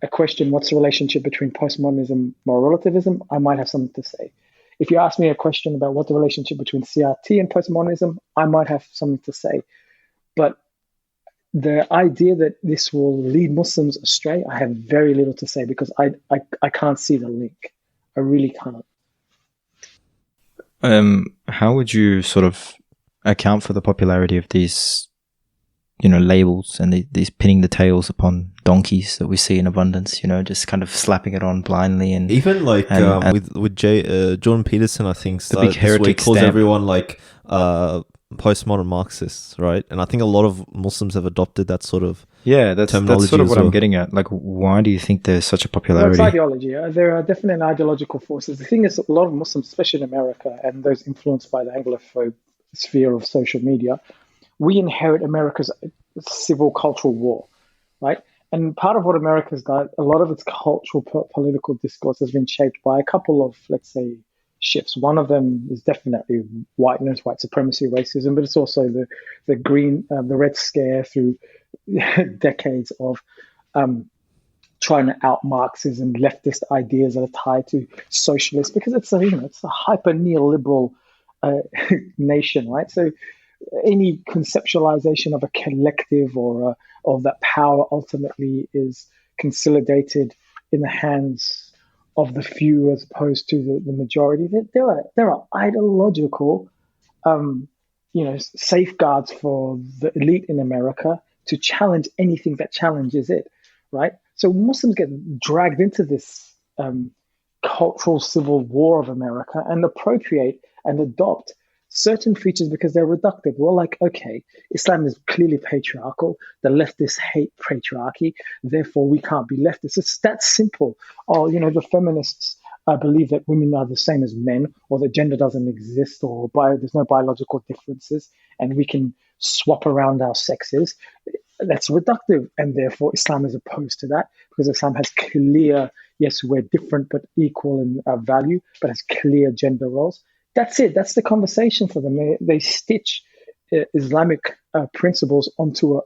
a question, what's the relationship between postmodernism and moral relativism, I might have something to say. If you ask me a question about what the relationship between CRT and postmodernism, I might have something to say. But the idea that this will lead Muslims astray, I have very little to say because I can't see the link. I really can't. How would you sort of account for the popularity of these, labels and these pinning the tails upon donkeys that we see in abundance? Just kind of slapping it on blindly, and even like with Jordan Peterson, I think the big heretic calls stamp. everyone like postmodern Marxists, right? And I think a lot of Muslims have adopted that sort of that's terminology sort of as what well. I'm getting at. Like, why do you think there's such a Well, popularity? it's ideology. There are definite ideological forces. The thing is, a lot of Muslims, especially in America, and those influenced by the Anglophobe sphere of social media, we inherit America's civil cultural war, right? And part of what America's done, a lot of its cultural political discourse has been shaped by a couple of, let's say, shifts. One of them is definitely whiteness, white supremacy, racism, but it's also the Red Scare through decades of trying to out Marxism, leftist ideas that are tied to socialists, because it's a hyper neoliberal nation, right? So any conceptualization of a collective or of that power ultimately is consolidated in the hands of the few as opposed to the majority. There are ideological safeguards for the elite in America to challenge anything that challenges it, right? So Muslims get dragged into this cultural civil war of America and appropriate and adopt certain features because they're reductive. We're like, okay, Islam is clearly patriarchal. The leftists hate patriarchy. Therefore, we can't be leftists. It's that simple. Oh, the feminists believe that women are the same as men, or that gender doesn't exist, or there's no biological differences, and we can swap around our sexes. That's reductive, and therefore Islam is opposed to that because Islam has clear, yes, we're different but equal in value, but has clear gender roles. That's it. That's the conversation for them. They stitch Islamic principles onto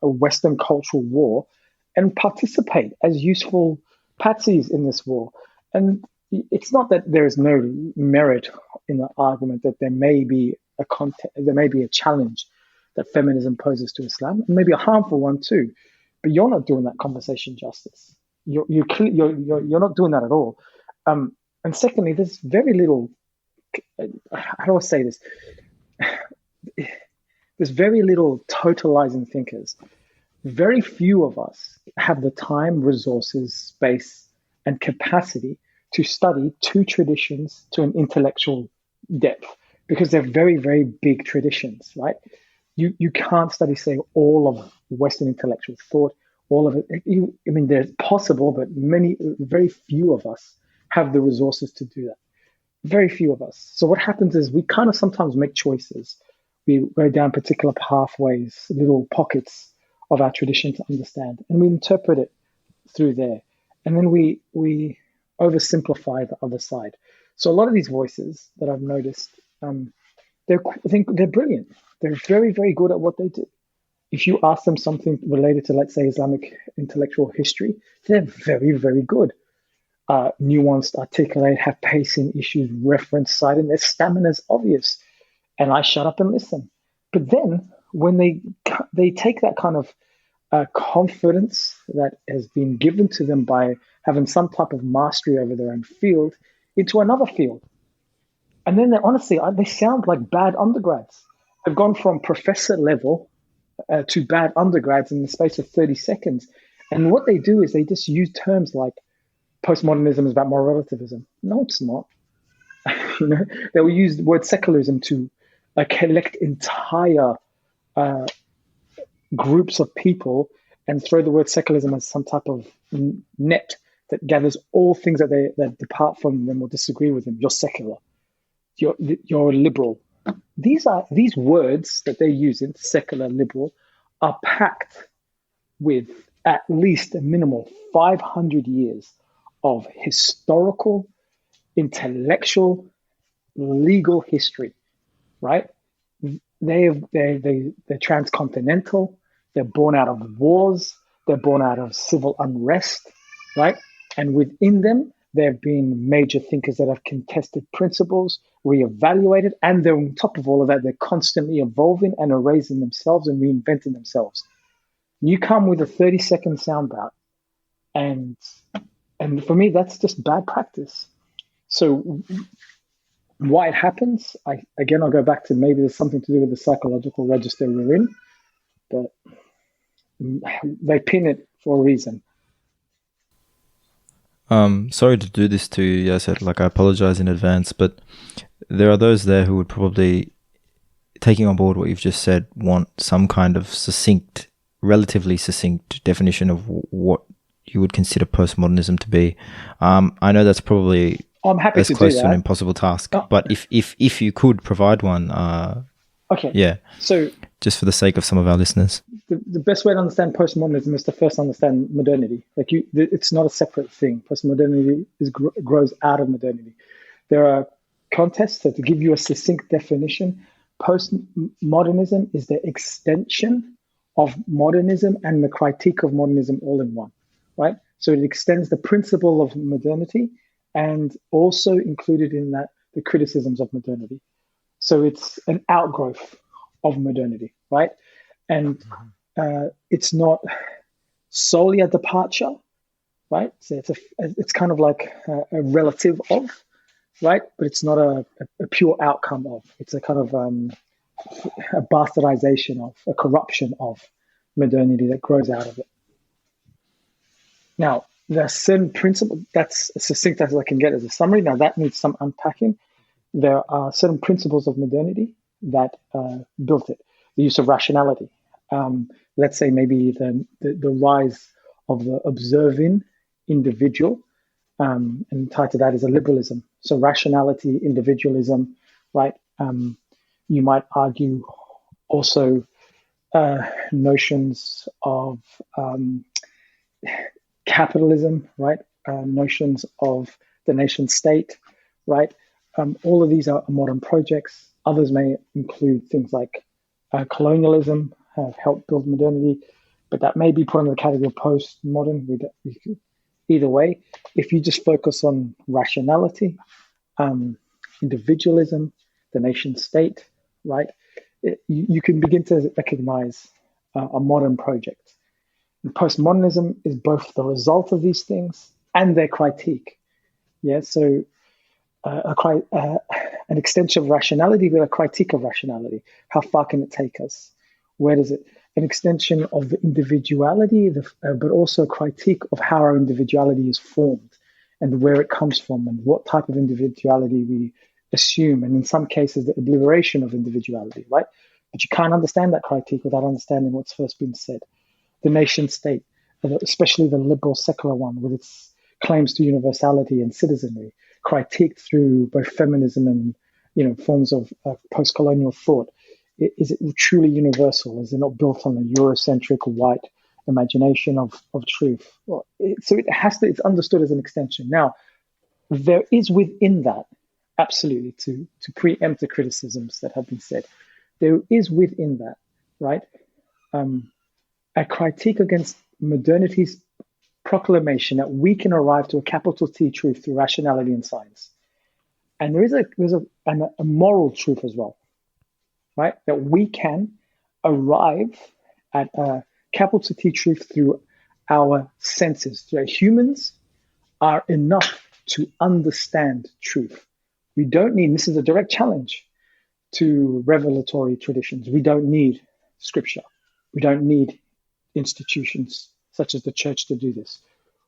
a Western cultural war and participate as useful patsies in this war. And it's not that there is no merit in the argument that there may be a challenge that feminism poses to Islam, and maybe a harmful one too. But you're not doing that conversation justice. You're not doing that at all. And secondly, there's very little. How do I say this? There's very little totalizing thinkers. Very few of us have the time, resources, space, and capacity to study two traditions to an intellectual depth, because they're very, very big traditions, right? You can't study, say, all of Western intellectual thought, all of it. I mean, they're possible, but very few of us have the resources to do that. Very few of us. So what happens is we kind of sometimes make choices. We go down particular pathways, little pockets of our tradition to understand, and we interpret it through there. And then we oversimplify the other side. So a lot of these voices that I've noticed, I think they're brilliant. They're very, very good at what they do. If you ask them something related to, let's say, Islamic intellectual history, they're very, very good. Nuanced, articulate, have pacing issues, reference citing, their stamina's obvious. And I shut up and listen. But then when they take that kind of confidence that has been given to them by having some type of mastery over their own field into another field, and then they sound like bad undergrads. They've gone from professor level to bad undergrads in the space of 30 seconds. And what they do is they just use terms like postmodernism is about moral relativism. No, it's not. They will use the word secularism to collect entire groups of people and throw the word secularism as some type of net that gathers all things that depart from them or disagree with them. You're secular. You're liberal. These words that they use in secular, liberal, are packed with at least a minimal 500 years of historical, intellectual, legal history, right? They're transcontinental. They're born out of wars. They're born out of civil unrest, right? And within them, there have been major thinkers that have contested principles, reevaluated, and they're on top of all of that, they're constantly evolving and erasing themselves and reinventing themselves. You come with a 30-second soundbite, and for me, that's just bad practice. So why it happens, I'll go back to maybe there's something to do with the psychological register we're in, but they pin it for a reason. Sorry to do this to you, Yassir. I apologize in advance, but there are those there who would probably, taking on board what you've just said, want some kind of relatively succinct definition of what you would consider postmodernism to be. I know that's probably I'm happy as to close do to that. an impossible task, but if you could provide one, okay, yeah. So just for the sake of some of our listeners, the best way to understand postmodernism is to first understand modernity. It's not a separate thing. Postmodernity grows out of modernity. There are contests. So to give you a succinct definition, postmodernism is the extension of modernism and the critique of modernism all in one, right? So it extends the principle of modernity and also included in that the criticisms of modernity. So it's an outgrowth of modernity, right? And it's not solely a departure, right? So it's kind of like a relative of, right? But it's not a pure outcome of. It's a kind of a bastardization of, a corruption of modernity that grows out of it. Now, there are certain principles, that's as succinct as I can get as a summary. Now, that needs some unpacking. There are certain principles of modernity that built it. The use of rationality. Let's say maybe the rise of the observing individual, and tied to that is a liberalism. So rationality, individualism, right? You might argue also notions of capitalism, right? Notions of the nation state, right? All of these are modern projects. Others may include things like colonialism have helped build modernity, but that may be put in the category of postmodern. either way. If you just focus on rationality, individualism, the nation state, right, you can begin to recognize a modern project. And postmodernism is both the result of these things and their critique. Yeah, so an extension of rationality, but a critique of rationality. How far can it take us? Where does it? An extension of the individuality, but also a critique of how our individuality is formed and where it comes from and what type of individuality we assume. And in some cases, the obliteration of individuality, right? But you can't understand that critique without understanding what's first been said. The nation state, especially the liberal secular one with its claims to universality and citizenry, critiqued through both feminism and forms of post-colonial thought. Is it truly universal? Is it not built on a Eurocentric white imagination of truth? So it's understood as an extension. Now, there is within that, absolutely, to preempt the criticisms that have been said, there is within that, right, a critique against modernity's proclamation that we can arrive to a capital T truth through rationality and science. And there's a moral truth as well, right? That we can arrive at a capital T truth through our senses. So humans are enough to understand truth. We don't need, this is a direct challenge to revelatory traditions. We don't need scripture. We don't need institutions such as the church to do this.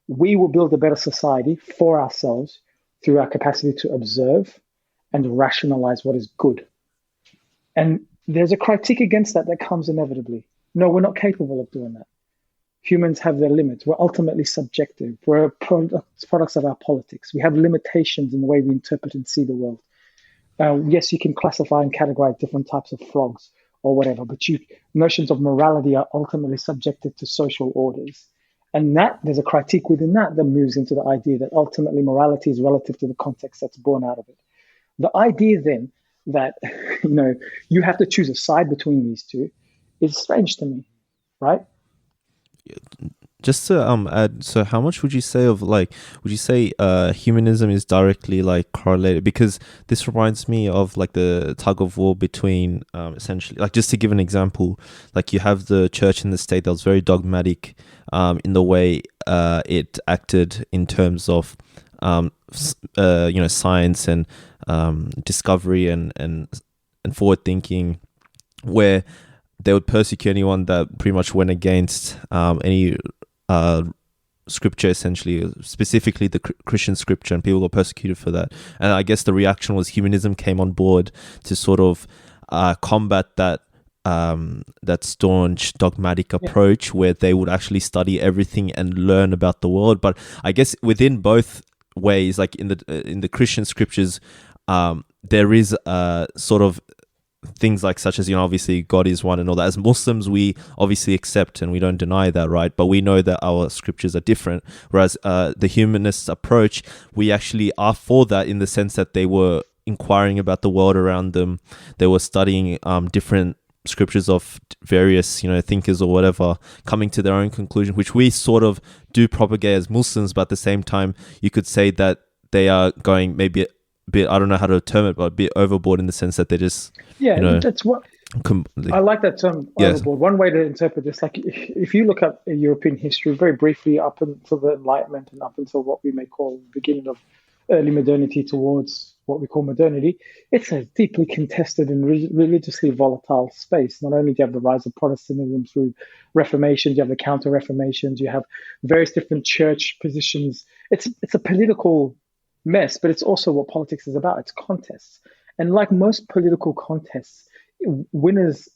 We will build a better society for ourselves through our capacity to observe and rationalize what is good. And there's a critique against that comes inevitably. No, we're not capable of doing that. Humans have their limits. We're ultimately subjective. We're products of our politics. We have limitations in the way we interpret and see the world. Yes, you can classify and categorize different types of frogs or whatever, but notions of morality are ultimately subjected to social orders. And that there's a critique within that moves into the idea that ultimately morality is relative to the context that's born out of it. The idea then that you have to choose a side between these two is strange to me, right? Just to add, so how much would you say humanism is directly correlated? Because this reminds me of the tug of war between essentially, just to give an example, you have the church and the state that was very dogmatic in the way it acted in terms of science and discovery and forward thinking, where they would persecute anyone that pretty much went against any scripture, essentially, specifically the Christian scripture, and people got persecuted for that. And I guess the reaction was humanism came on board to sort of combat that staunch dogmatic approach, where they would actually study everything and learn about the world. But I guess within both ways, in the Christian scriptures, there is sort of things such as obviously God is one and all that. As Muslims, we obviously accept and we don't deny that, right? But we know that our scriptures are different. Whereas the humanist approach, we actually are for that, in the sense that they were inquiring about the world around them. They were studying different scriptures of various thinkers or whatever, coming to their own conclusion, which we sort of do propagate as Muslims. But at the same time, you could say that they are going maybe bit, I don't know how to term it, but a bit overboard, in the sense that they're just that's what I like that term, overboard. One way to interpret this, if you look at European history very briefly up until the Enlightenment and up until what we may call the beginning of early modernity towards what we call modernity, it's a deeply contested and religiously volatile space. Not only do you have the rise of Protestantism through Reformations, you have the Counter-Reformations, you have various different church positions. It's a political mess, but it's also what politics is about. It's contests. And like most political contests, winners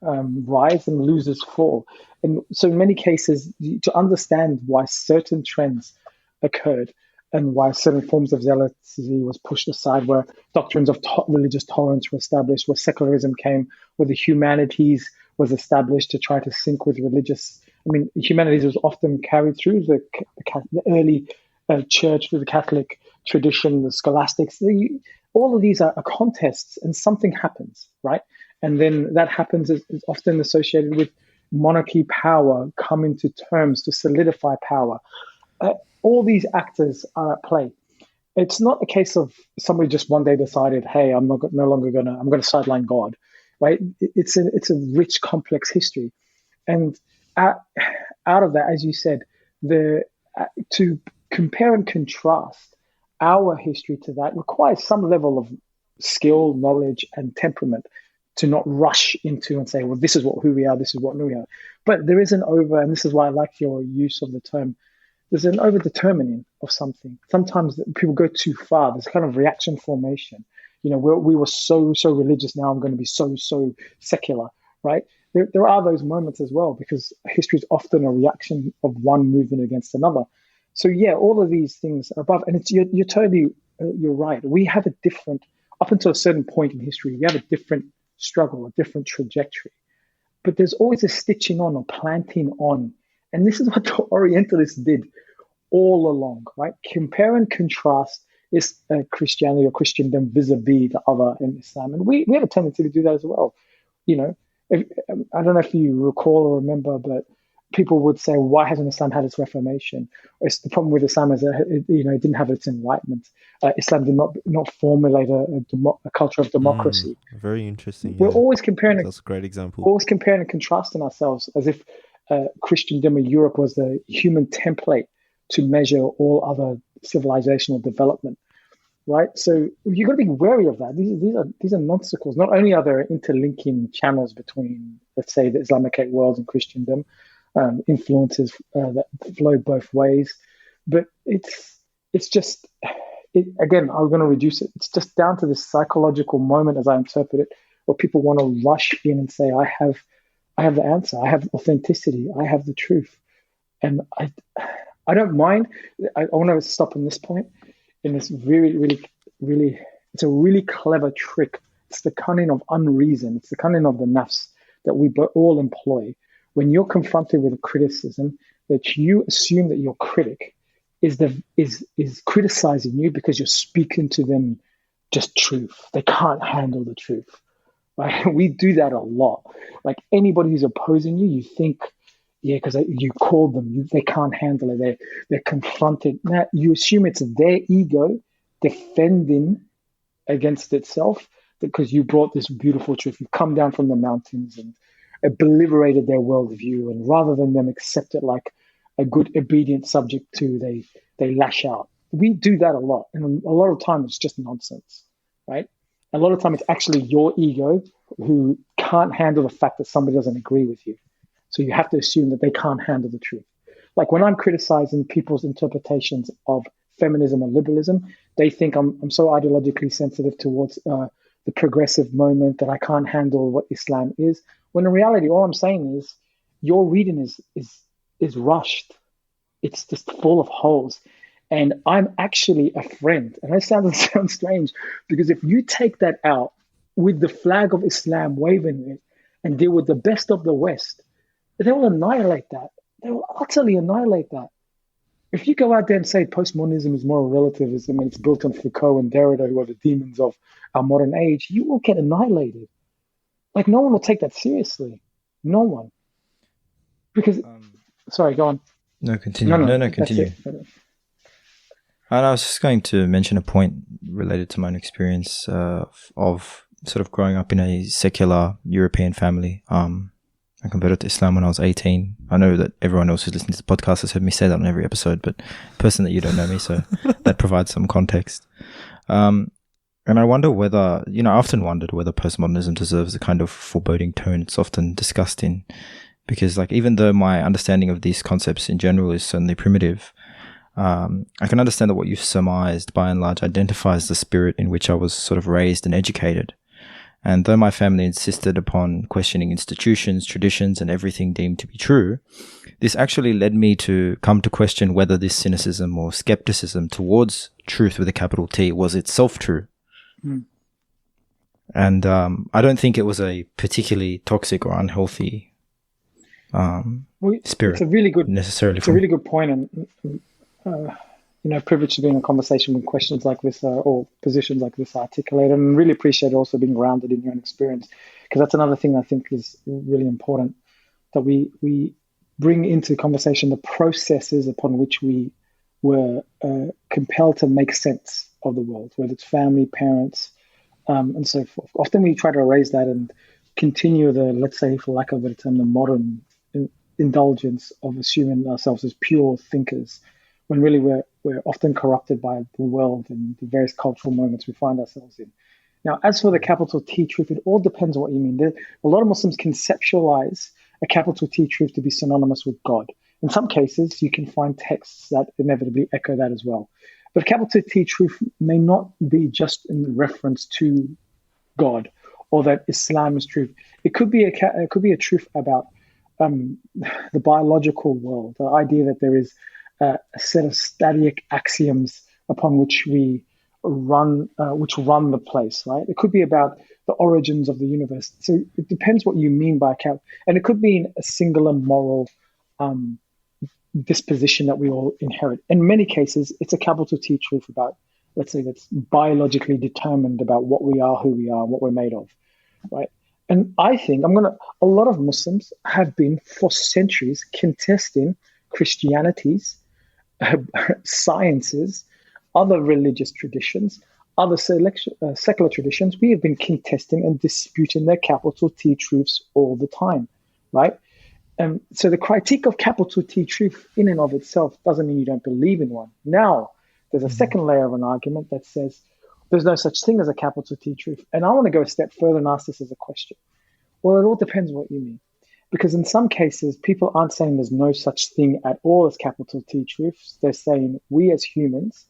rise and losers fall. And so in many cases, to understand why certain trends occurred and why certain forms of zealousy was pushed aside, where doctrines of religious tolerance were established, where secularism came, where the humanities was established to try to sync with religious. Humanities was often carried through the early church, through the Catholic tradition, the scholastics. All of these are contests, and something happens, right? And then that happens is often associated with monarchy power coming to terms to solidify power. all these actors are at play. It's not a case of somebody just one day decided, "Hey, I'm no longer I'm going to sideline God," right? It's a rich, complex history, and out, out of that, as you said, to compare and contrast our history to that requires some level of skill, knowledge, and temperament to not rush into and say, well, this is who we are, this is what we are. But there is and this is why I like your use of the term, there's an over-determining of something. Sometimes people go too far. There's a kind of reaction formation. We were so religious, now I'm going to be so secular, right? There are those moments as well, because history is often a reaction of one movement against another. So yeah, all of these things are above, and you're totally you're right. We have a different, up until a certain point in history, we have a different struggle, a different trajectory. But there's always a stitching on or planting on, and this is what the Orientalists did all along, right? Compare and contrast is Christianity or Christendom vis-a-vis the other in Islam, and we have a tendency to do that as well. I don't know if you recall or remember, but people would say, why hasn't Islam had its reformation? It's the problem with Islam is that it didn't have its enlightenment. Islam did not formulate a culture of democracy. Very interesting. We're always comparing. That's a great example. Always comparing and contrasting ourselves as if Christendom in Europe was the human template to measure all other civilizational development. Right, so you've got to be wary of that. These are non-sequels. Not only are there interlinking channels between, let's say, the Islamic world and Christendom, influences that flow both ways, but it's just again, I'm going to reduce it. It's just down to this psychological moment, as I interpret it, where people want to rush in and say, "I have the answer. I have authenticity. I have the truth," and I don't mind. I want to stop on this point. And it's really, it's a really clever trick. It's the cunning of unreason. It's the cunning of the nafs that we all employ. When you're confronted with a criticism, that you assume that your critic is criticizing you because you're speaking to them just truth. They can't handle the truth. Right? We do that a lot. Like anybody who's opposing you, you think, yeah, because you called them, they can't handle it. They're confronted. Now you assume it's their ego defending against itself because you brought this beautiful truth. You've come down from the mountains and obliterated their worldview, and rather than them accept it like a good obedient subject to, they lash out. We do that a lot, and a lot of time it's just nonsense, right? A lot of time it's actually your ego who can't handle the fact that somebody doesn't agree with you. So you have to assume that they can't handle the truth. Like when I'm criticizing people's interpretations of feminism or liberalism, they think I'm so ideologically sensitive towards the progressive moment that I can't handle what Islam is. When in reality, all I'm saying is your reading is rushed. It's just full of holes. And I'm actually a friend. And that sounds strange, because if you take that out with the flag of Islam waving it and deal with the best of the West, they will annihilate that. They will utterly annihilate that. If you go out there and say postmodernism is moral relativism and it's built on Foucault and Derrida, who are the demons of our modern age, you will get annihilated. Like no one will take that seriously. No one. Because, sorry, go on. No, continue. No, continue. And I was just going to mention a point related to my own experience of sort of growing up in a secular European family. I converted to Islam when I was 18. I know that everyone else who's listening to the podcast has heard me say that on every episode, but personally, you don't know me, so that provides some context. And I wonder whether, I often wondered whether postmodernism deserves a kind of foreboding tone it's often discussed in, because like even though my understanding of these concepts in general is certainly primitive, I can understand that what you've surmised by and large identifies the spirit in which I was sort of raised and educated. And though my family insisted upon questioning institutions, traditions, and everything deemed to be true, this actually led me to come to question whether this cynicism or skepticism towards truth with a capital T was itself true. Mm. And I don't think it was a particularly toxic or unhealthy spirit. It's a really good, necessarily. It's a really good point, and privileged to be in a conversation when questions like this or positions like this are articulated, and really appreciate also being grounded in your own experience, because that's another thing I think is really important, that we bring into conversation the processes upon which we were compelled to make sense of the world, whether it's family, parents, and so forth. Often we try to erase that and continue the, let's say, for lack of a better term, the modern indulgence of assuming ourselves as pure thinkers, when really we're often corrupted by the world and the various cultural moments we find ourselves in. Now, as for the capital T truth, it all depends on what you mean. A lot of Muslims conceptualize a capital T truth to be synonymous with God. In some cases, you can find texts that inevitably echo that as well. But capital T truth may not be just in reference to God or that Islam is truth. It could be a truth about the biological world, the idea that there is a set of static axioms upon which we run the place, right? It could be about the origins of the universe. So it depends what you mean by and it could be a singular moral disposition that we all inherit. In many cases, it's a capital T truth about, let's say, that's biologically determined about what we are, who we are, what we're made of, right? And I think a lot of Muslims have been for centuries contesting Christianity's sciences, other religious traditions, other secular traditions. We have been contesting and disputing their capital T truths all the time, right? So the critique of capital T truth in and of itself doesn't mean you don't believe in one. Now, there's a second layer of an argument that says there's no such thing as a capital T truth. And I want to go a step further and ask this as a question. Well, it all depends what you mean. Because in some cases, people aren't saying there's no such thing at all as capital T truths. They're saying we as humans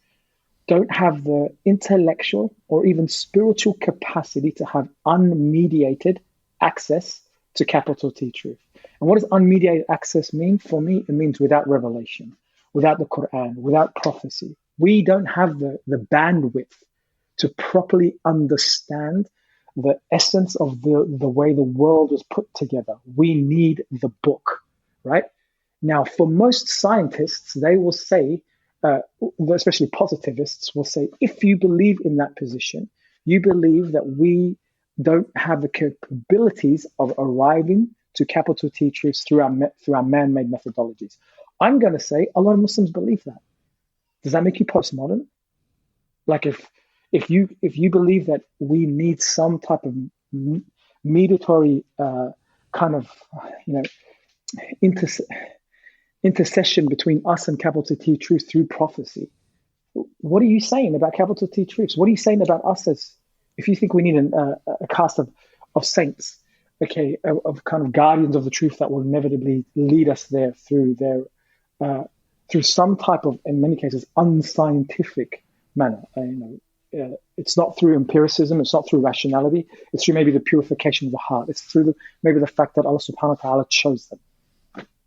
don't have the intellectual or even spiritual capacity to have unmediated access to capital T truth. And what does unmediated access mean? For me, it means without revelation, without the Quran, without prophecy. We don't have the bandwidth to properly understand the essence of the way the world was put together. We need the book, right? Now, for most scientists, they will say, especially positivists will say, if you believe in that position, you believe that we don't have the capabilities of arriving to capital T truths through our man-made methodologies. I'm going to say a lot of Muslims believe that. Does that make you postmodern? Like if you believe that we need some type of mediatory kind of intercession between us and capital T truth through prophecy, what are you saying about capital T truths? What are you saying about us as, if you think we need a cast of saints, okay, of kind of guardians of the truth that will inevitably lead us there through some type of, in many cases, unscientific manner. It's not through empiricism, it's not through rationality, it's through maybe the purification of the heart, it's through maybe the fact that Allah subhanahu wa ta'ala chose them.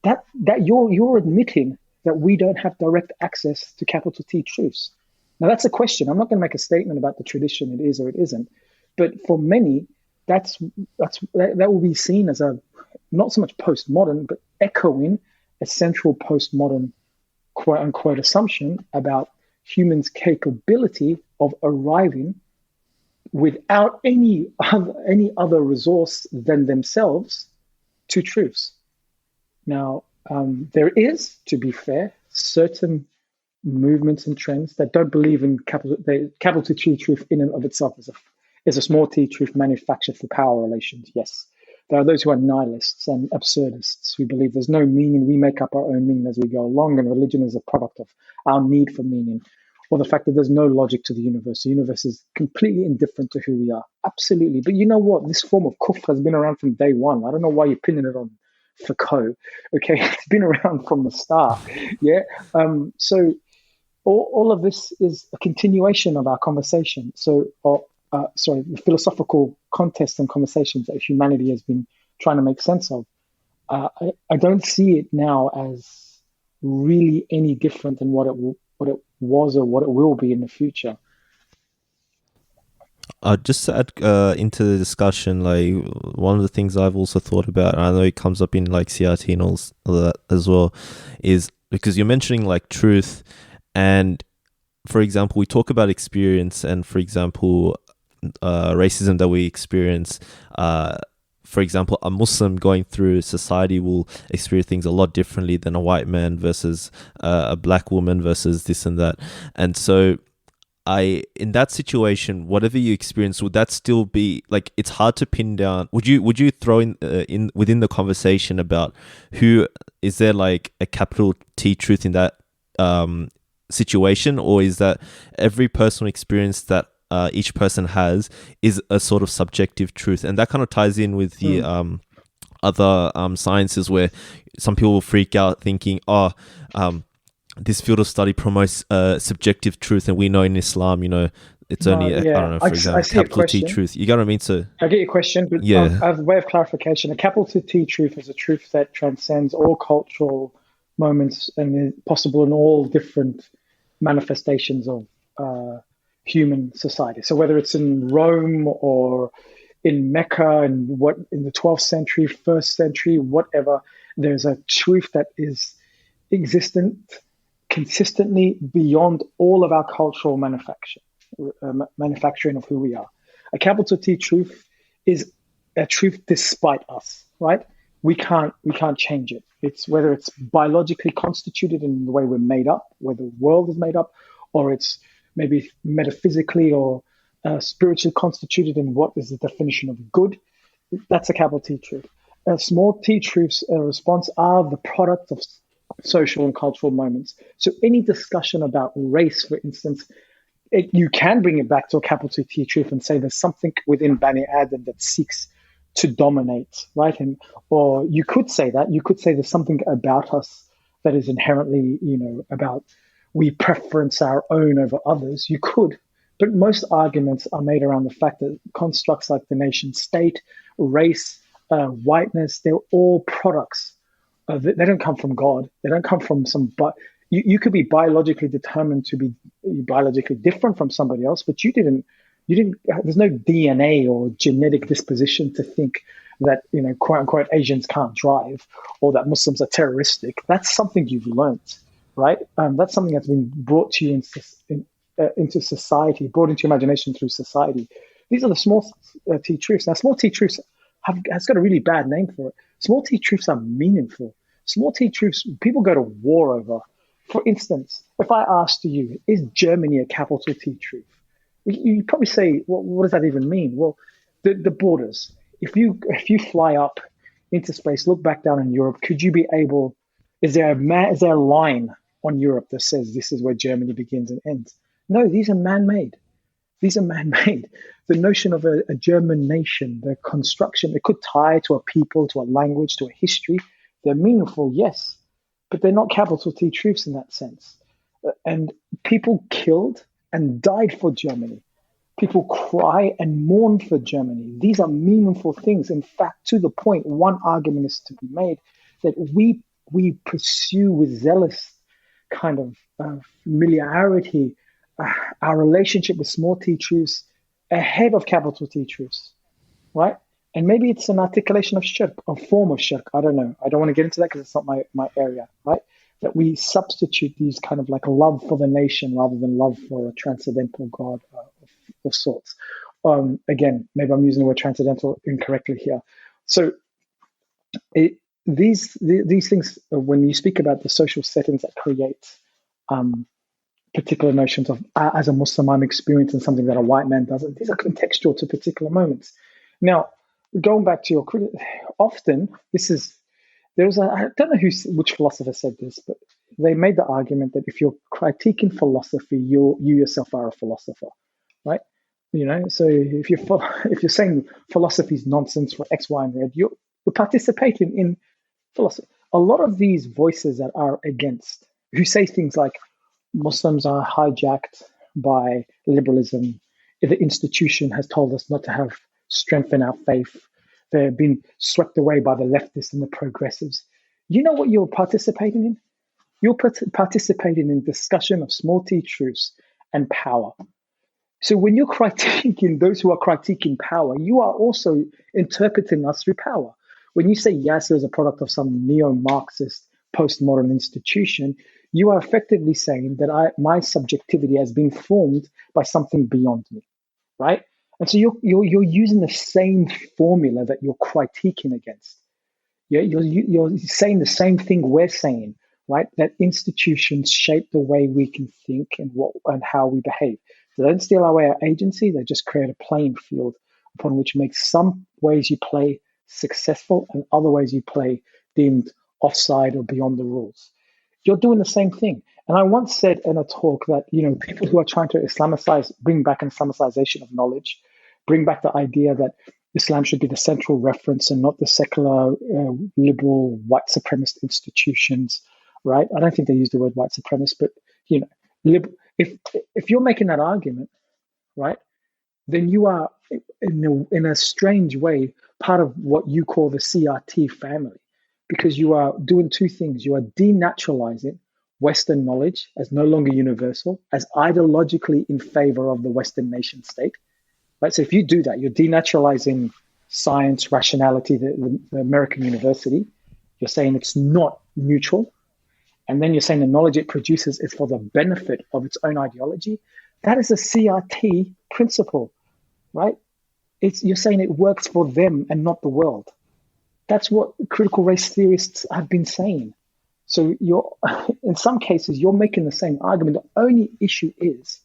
That you're admitting that we don't have direct access to capital T truths. Now that's a question. I'm not going to make a statement about the tradition, it is or it isn't. But for many, that will be seen as a not so much postmodern, but echoing a central postmodern quote unquote assumption about humans' capability of arriving without any other resource than themselves to truths. Now, there is, to be fair, certain movements and trends that don't believe in capital T truth in and of itself is a small T truth manufactured for power relations. Yes, there are those who are nihilists and absurdists who believe there's no meaning. We make up our own meaning as we go along, and religion is a product of our need for meaning, or the fact that there's no logic to the universe. The universe is completely indifferent to who we are. Absolutely. But you know what? This form of kufr has been around from day one. I don't know why you're pinning it on Foucault. Okay, it's been around from the start. Yeah. So all of this is a continuation of our conversation. So, the philosophical contests and conversations that humanity has been trying to make sense of. I don't see it now as really any different than what it was or what it will be in the future. Just to add into the discussion, like one of the things I've also thought about, and I know it comes up in like CRT and all that as well, is because you're mentioning like truth, and for example, we talk about experience, and for example, racism that we experience for example, a Muslim going through society will experience things a lot differently than a white man versus a black woman versus this and that. And so in that situation, whatever you experience, would that still be like, it's hard to pin down? Would you throw in within the conversation about who is there, like a capital T truth in that situation, or is that every personal experience that each person has is a sort of subjective truth? And that kind of ties in with the other sciences, where some people will freak out thinking, this field of study promotes subjective truth, and we know in Islam, it's only I don't know, for example, capital T truth. You get what I mean? So I get your question, but yeah, I have a way of clarification. A capital T truth is a truth that transcends all cultural moments and is possible in all different manifestations of human society. So whether it's in Rome or in Mecca and in the 12th century, 1st century, whatever, there's a truth that is existent consistently beyond all of our cultural manufacturing of who we are. A capital T truth is a truth despite us, right? We can't change it. It's whether it's biologically constituted in the way we're made up, where the world is made up, or it's maybe metaphysically or spiritually constituted in what is the definition of good. That's a capital T truth. Small T truths, response, are the product of social and cultural moments. So any discussion about race, for instance, you can bring it back to a capital T truth and say there's something within Bani Adam that seeks to dominate, right? Or you could say there's something about us that is inherently, about we preference our own over others. You could, but most arguments are made around the fact that constructs like the nation state, race, whiteness, they're all products. They don't come from God. They don't come from but you could be biologically determined to be biologically different from somebody else, but you didn't, there's no DNA or genetic disposition to think that, quote unquote, Asians can't drive or that Muslims are terroristic. That's something you've learnt, right? That's something that's been brought to you into society, brought into your imagination through society. These are the small T truths. Now, small T truths has got a really bad name for it. Small T truths are meaningful. Small T truths, people go to war over. For instance, if I asked you, is Germany a capital T truth? You'd probably say, well, what does that even mean? Well, the borders. If you fly up into space, look back down in Europe, could you be able? Is there a line on Europe that says this is where Germany begins and ends? No, these are man-made. These are man-made. The notion of a German nation, the construction, it could tie to a people, to a language, to a history. They're meaningful, yes, but they're not capital T truths in that sense. And people killed and died for Germany. People cry and mourn for Germany. These are meaningful things. In fact, to the point, one argument is to be made that we pursue with zealous kind of familiarity our relationship with small T truths ahead of capital T truths, right? And maybe it's an articulation of shirk, a form of shirk. I don't know. I don't want to get into that because it's not my area, right? That we substitute these kind of like love for the nation rather than love for a transcendental God of sorts. Again, maybe I'm using the word transcendental incorrectly here. So these things, when you speak about the social settings that create particular notions of, as a Muslim, I'm experiencing something that a white man doesn't. These are contextual to particular moments. Now, going back to your often I don't know which philosopher said this, but they made the argument that if you're critiquing philosophy, you yourself are a philosopher, right? So if you're saying philosophy is nonsense for X, Y, and Z, you're participating in philosophy. A lot of these voices that are against, who say things like Muslims are hijacked by liberalism, the institution has told us not to have strength in our faith, they've been swept away by the leftists and the progressives. You know what you're participating in? You're participating in discussion of small T truths and power. So when you're critiquing those who are critiquing power, you are also interpreting us through power. When you say Yassir is a product of some neo-Marxist postmodern institution, you are effectively saying that my subjectivity has been formed by something beyond me, right? And so you're using the same formula that you're critiquing against. You're saying the same thing we're saying, right? That institutions shape the way we can think and how we behave. So they don't steal away our agency. They just create a playing field upon which makes some ways you play successful and other ways you play deemed offside or beyond the rules. You're doing the same thing. And I once said in a talk that, people who are trying to Islamicize, bring back an Islamicization of knowledge, bring back the idea that Islam should be the central reference and not the secular, liberal, white supremacist institutions, right? I don't think they use the word white supremacist, but, if you're making that argument, right, then you are, in a strange way, part of what you call the CRT family, because you are doing two things. You are denaturalizing Western knowledge as no longer universal, as ideologically in favor of the Western nation state. Right? So if you do that, you're denaturalizing science, rationality, the American university. You're saying it's not neutral. And then you're saying the knowledge it produces is for the benefit of its own ideology. That is a CRT principle, right? You're saying it works for them and not the world. That's what critical race theorists have been saying. So in some cases, you're making the same argument. The only issue is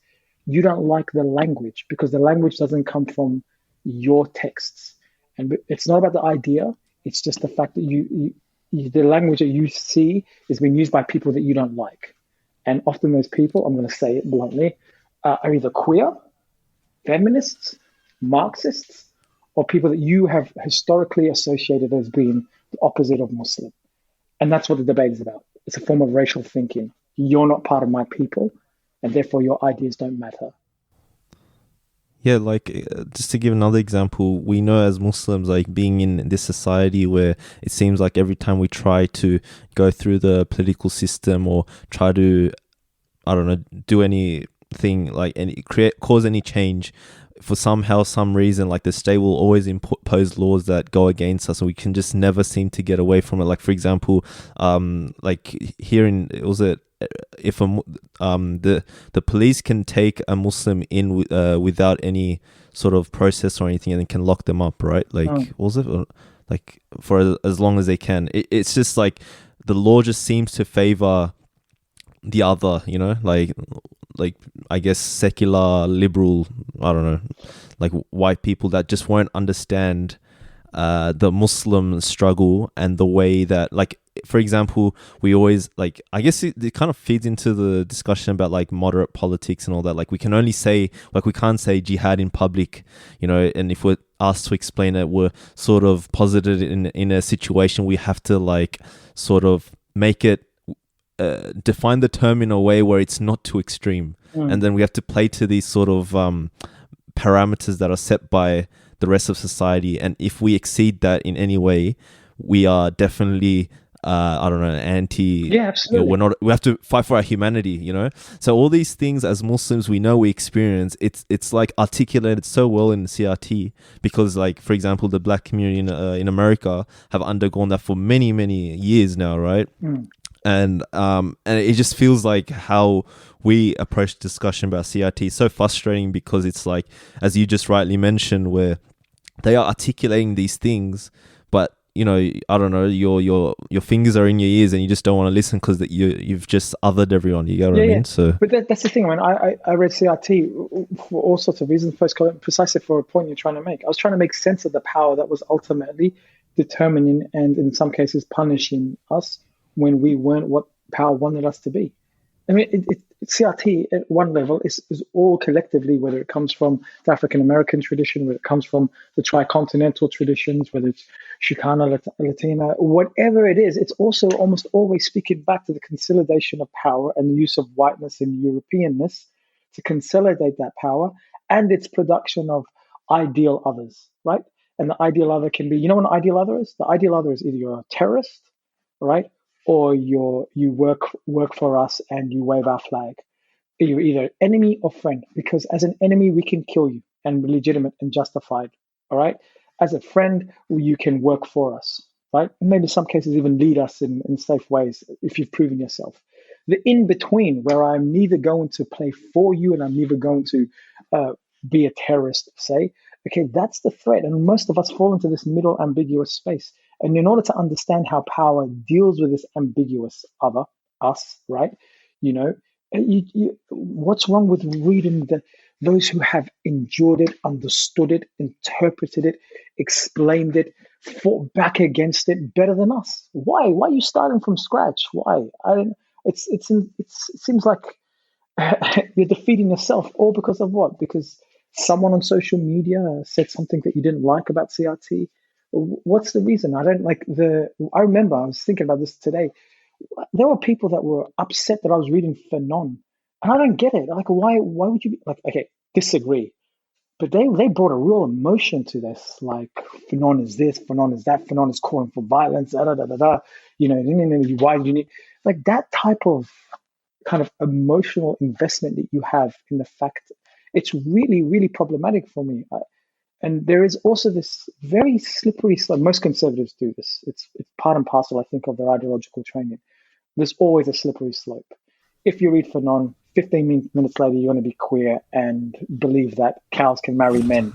you don't like the language because the language doesn't come from your texts. And it's not about the idea. It's just the fact that the language that you see is being used by people that you don't like. And often those people, I'm going to say it bluntly, are either queer, feminists, Marxists, or people that you have historically associated as being the opposite of Muslim. And that's what the debate is about. It's a form of racial thinking. You're not part of my people, and therefore your ideas don't matter. Yeah, just to give another example, we know as Muslims, being in this society where it seems like every time we try to go through the political system or try to, I don't know, do anything cause any change, for some reason, the state will always impose laws that go against us, and we can just never seem to get away from it. For example, here in if the police can take a Muslim in without any sort of process or anything, and then can lock them up, right? For as long as they can. It's just the law just seems to favor the other, I guess secular, liberal, I don't know, white people that just won't understand the Muslim struggle and the way that, for example, we always, I guess it kind of feeds into the discussion about moderate politics and all that. We can only say, we can't say jihad in public, and if we're asked to explain it, we're sort of posited in a situation we have to sort of make it, define the term in a way where it's not too extreme. And then we have to play to these sort of parameters that are set by the rest of society. And if we exceed that in any way, we are definitely, I don't know, anti. Yeah, absolutely. We have to fight for our humanity, So all these things as Muslims, we know we experience. It's articulated so well in CRT because, for example, the black community in America have undergone that for many, many years now, right? And it just feels like how we approach discussion about CRT is so frustrating because it's as you just rightly mentioned, where they are articulating these things, but I don't know, your fingers are in your ears and you just don't want to listen because you've just othered everyone. You get what I mean? So, but that's the thing. I read CRT for all sorts of reasons, precisely for a point you're trying to make. I was trying to make sense of the power that was ultimately determining and in some cases punishing us when we weren't what power wanted us to be. I mean, CRT at one level is all collectively, whether it comes from the African American tradition, whether it comes from the tricontinental traditions, whether it's Chicana, Latina, whatever it is, it's also almost always speaking back to the consolidation of power and the use of whiteness and Europeanness to consolidate that power and its production of ideal others, right? And the ideal other can be, what an ideal other is? The ideal other is either you're a terrorist, right? Or you work for us and you wave our flag. You're either enemy or friend, because as an enemy, we can kill you and be legitimate and justified, all right? As a friend, you can work for us, right? And maybe in some cases even lead us in safe ways if you've proven yourself. The in-between, where I'm neither going to play for you and I'm neither going to be a terrorist, say. Okay, that's the threat. And most of us fall into this middle ambiguous space. And in order to understand how power deals with this ambiguous other, us, right? You know, what's wrong with reading those who have endured it, understood it, interpreted it, explained it, fought back against it better than us? Why? Why are you starting from scratch? Why? I don't. It seems like you're defeating yourself, all because of what? Because someone on social media said something that you didn't like about CRT. What's the reason? I don't like the. I remember I was thinking about this today. There were people that were upset that I was reading Fanon, and I don't get it. Like, why? Why would you be like? Okay, disagree, but they brought a real emotion to this. Like, Fanon is this, Fanon is that, Fanon is calling for violence. Da da da da da. You know, why do you need like that type of kind of emotional investment that you have in the fact? It's really, really problematic for me. And there is also this very slippery slope. Most conservatives do this. It's part and parcel, I think, of their ideological training. There's always a slippery slope. If you read Fanon, 15 minutes later, you want to be queer and believe that cows can marry men.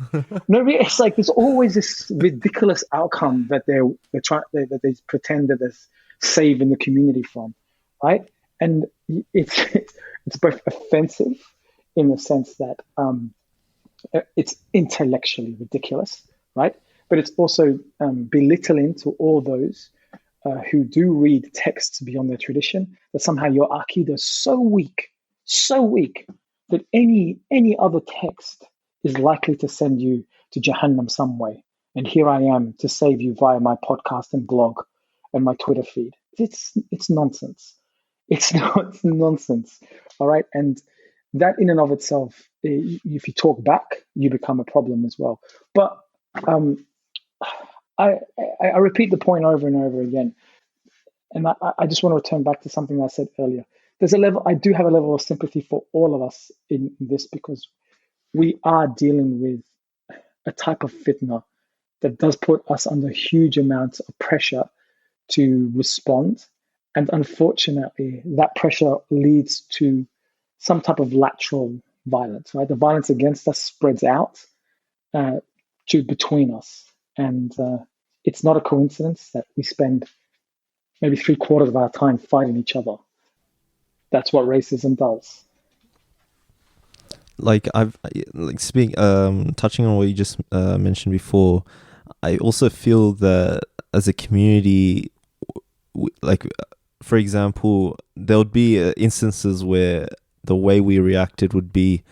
No, it's like there's always this ridiculous outcome that that they pretend that they're saving the community from, right? And it's both offensive in the sense that it's intellectually ridiculous, right? But it's also belittling to all those who do read texts beyond their tradition, that somehow your Aqidah is so weak that any other text is likely to send you to Jahannam some way. And here I am to save you via my podcast and blog and my Twitter feed. It's nonsense. It's nonsense. All right. And that in and of itself, if you talk back, you become a problem as well. But I repeat the point over and over again. And I just want to return back to something that I said earlier. I do have a level of sympathy for all of us in this, because we are dealing with a type of fitna that does put us under huge amounts of pressure to respond. And unfortunately, that pressure leads to some type of lateral violence, right? The violence against us spreads out to between us. And it's not a coincidence that we spend maybe 3/4 of our time fighting each other. That's what racism does. Like touching on what you just mentioned before, I also feel that as a community, like, for example, there would be instances where the way we reacted would be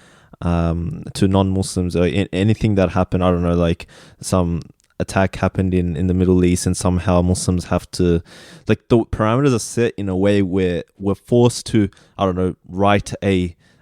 to non-Muslims, or anything that happened. I don't know, like some attack happened in the Middle East, and somehow Muslims have to, like, the parameters are set in a way where we're forced to, I don't know, write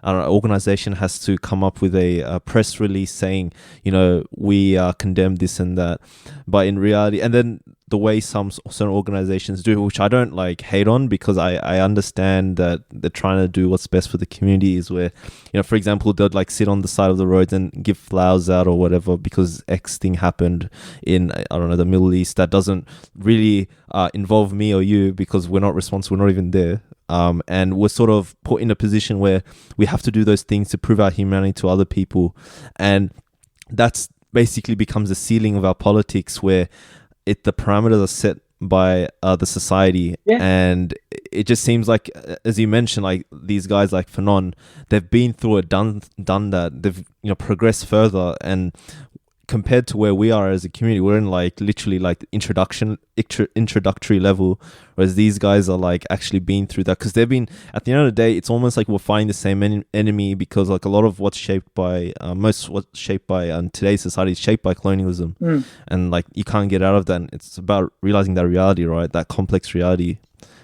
organization has to come up with a press release saying, you know, we condemn this and that. But in reality, and then the way some certain organizations do, which I don't like hate on, because I understand that they're trying to do what's best for the community, is where, you know, for example, they'd like sit on the side of the roads and give flowers out or whatever because X thing happened in, I don't know, the Middle East that doesn't really involve me or you, because we're not responsible, we're not even there. And we're sort of put in a position where we have to do those things to prove our humanity to other people. And that's basically becomes the ceiling of our politics, where the parameters are set by the society. Yeah. And it just seems like, as you mentioned, like these guys like Fanon, they've been through it, done that, they've, you know, progressed further. And compared to where we are as a community, we're in like literally like introductory level, whereas these guys are like actually been through that, because they've been, at the end of the day, it's almost like we're fighting the same enemy, because like a lot of what's shaped by today's society is shaped by colonialism. And like you can't get out of that. And it's about realizing that reality, right? That complex reality.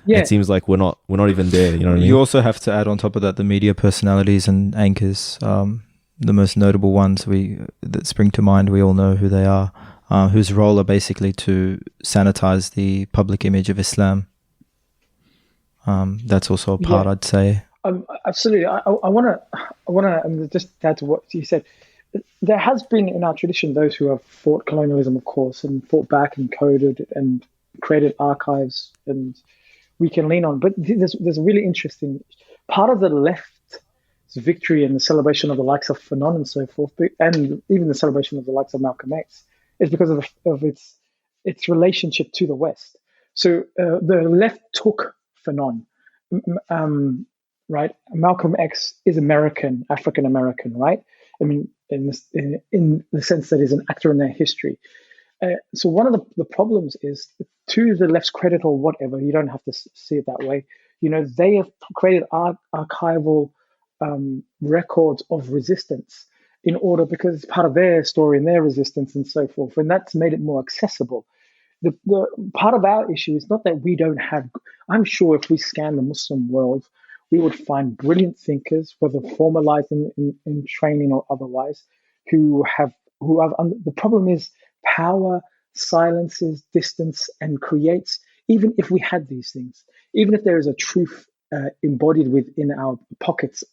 Yeah. It seems like we're not even there. You know what I mean? You also have to add on top of that the media personalities and anchors. The most notable ones that spring to mind, we all know who they are, whose role are basically to sanitize the public image of Islam. That's also a part, I'd say. Absolutely. I want to just add to what you said. There has been in our tradition those who have fought colonialism, of course, and fought back and coded and created archives, and we can lean on. But there's a really interesting part of the left victory and the celebration of the likes of Fanon and so forth, and even the celebration of the likes of Malcolm X, is because of its relationship to the West. So the left took Fanon, right? Malcolm X is American, African American, right? I mean, in the sense that he's an actor in their history. So one of the problems is, to the left's credit or whatever, you don't have to see it that way. They have created archival records of resistance in order, because it's part of their story and their resistance and so forth, and that's made it more accessible. The part of our issue is not that we don't have. I'm sure if we scan the Muslim world, we would find brilliant thinkers, whether formalized in training or otherwise, who have. The problem is power silences, distance, and creates. Even if we had these things, even if there is a truth embodied within our pockets,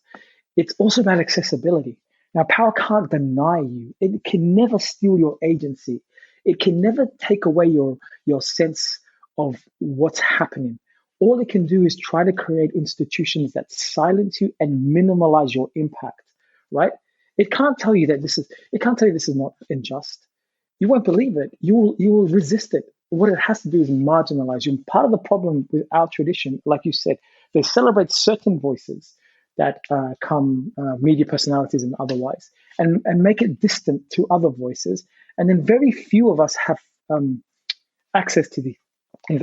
it's also about accessibility. Now, power can't deny you. It can never steal your agency. It can never take away your sense of what's happening. All it can do is try to create institutions that silence you and minimalize your impact, right? It can't tell you this is not unjust. You won't believe it. You will resist it. What it has to do is marginalize you. And part of the problem with our tradition, like you said, they celebrate certain voices that come media personalities and otherwise, and make it distant to other voices. And then very few of us have access to these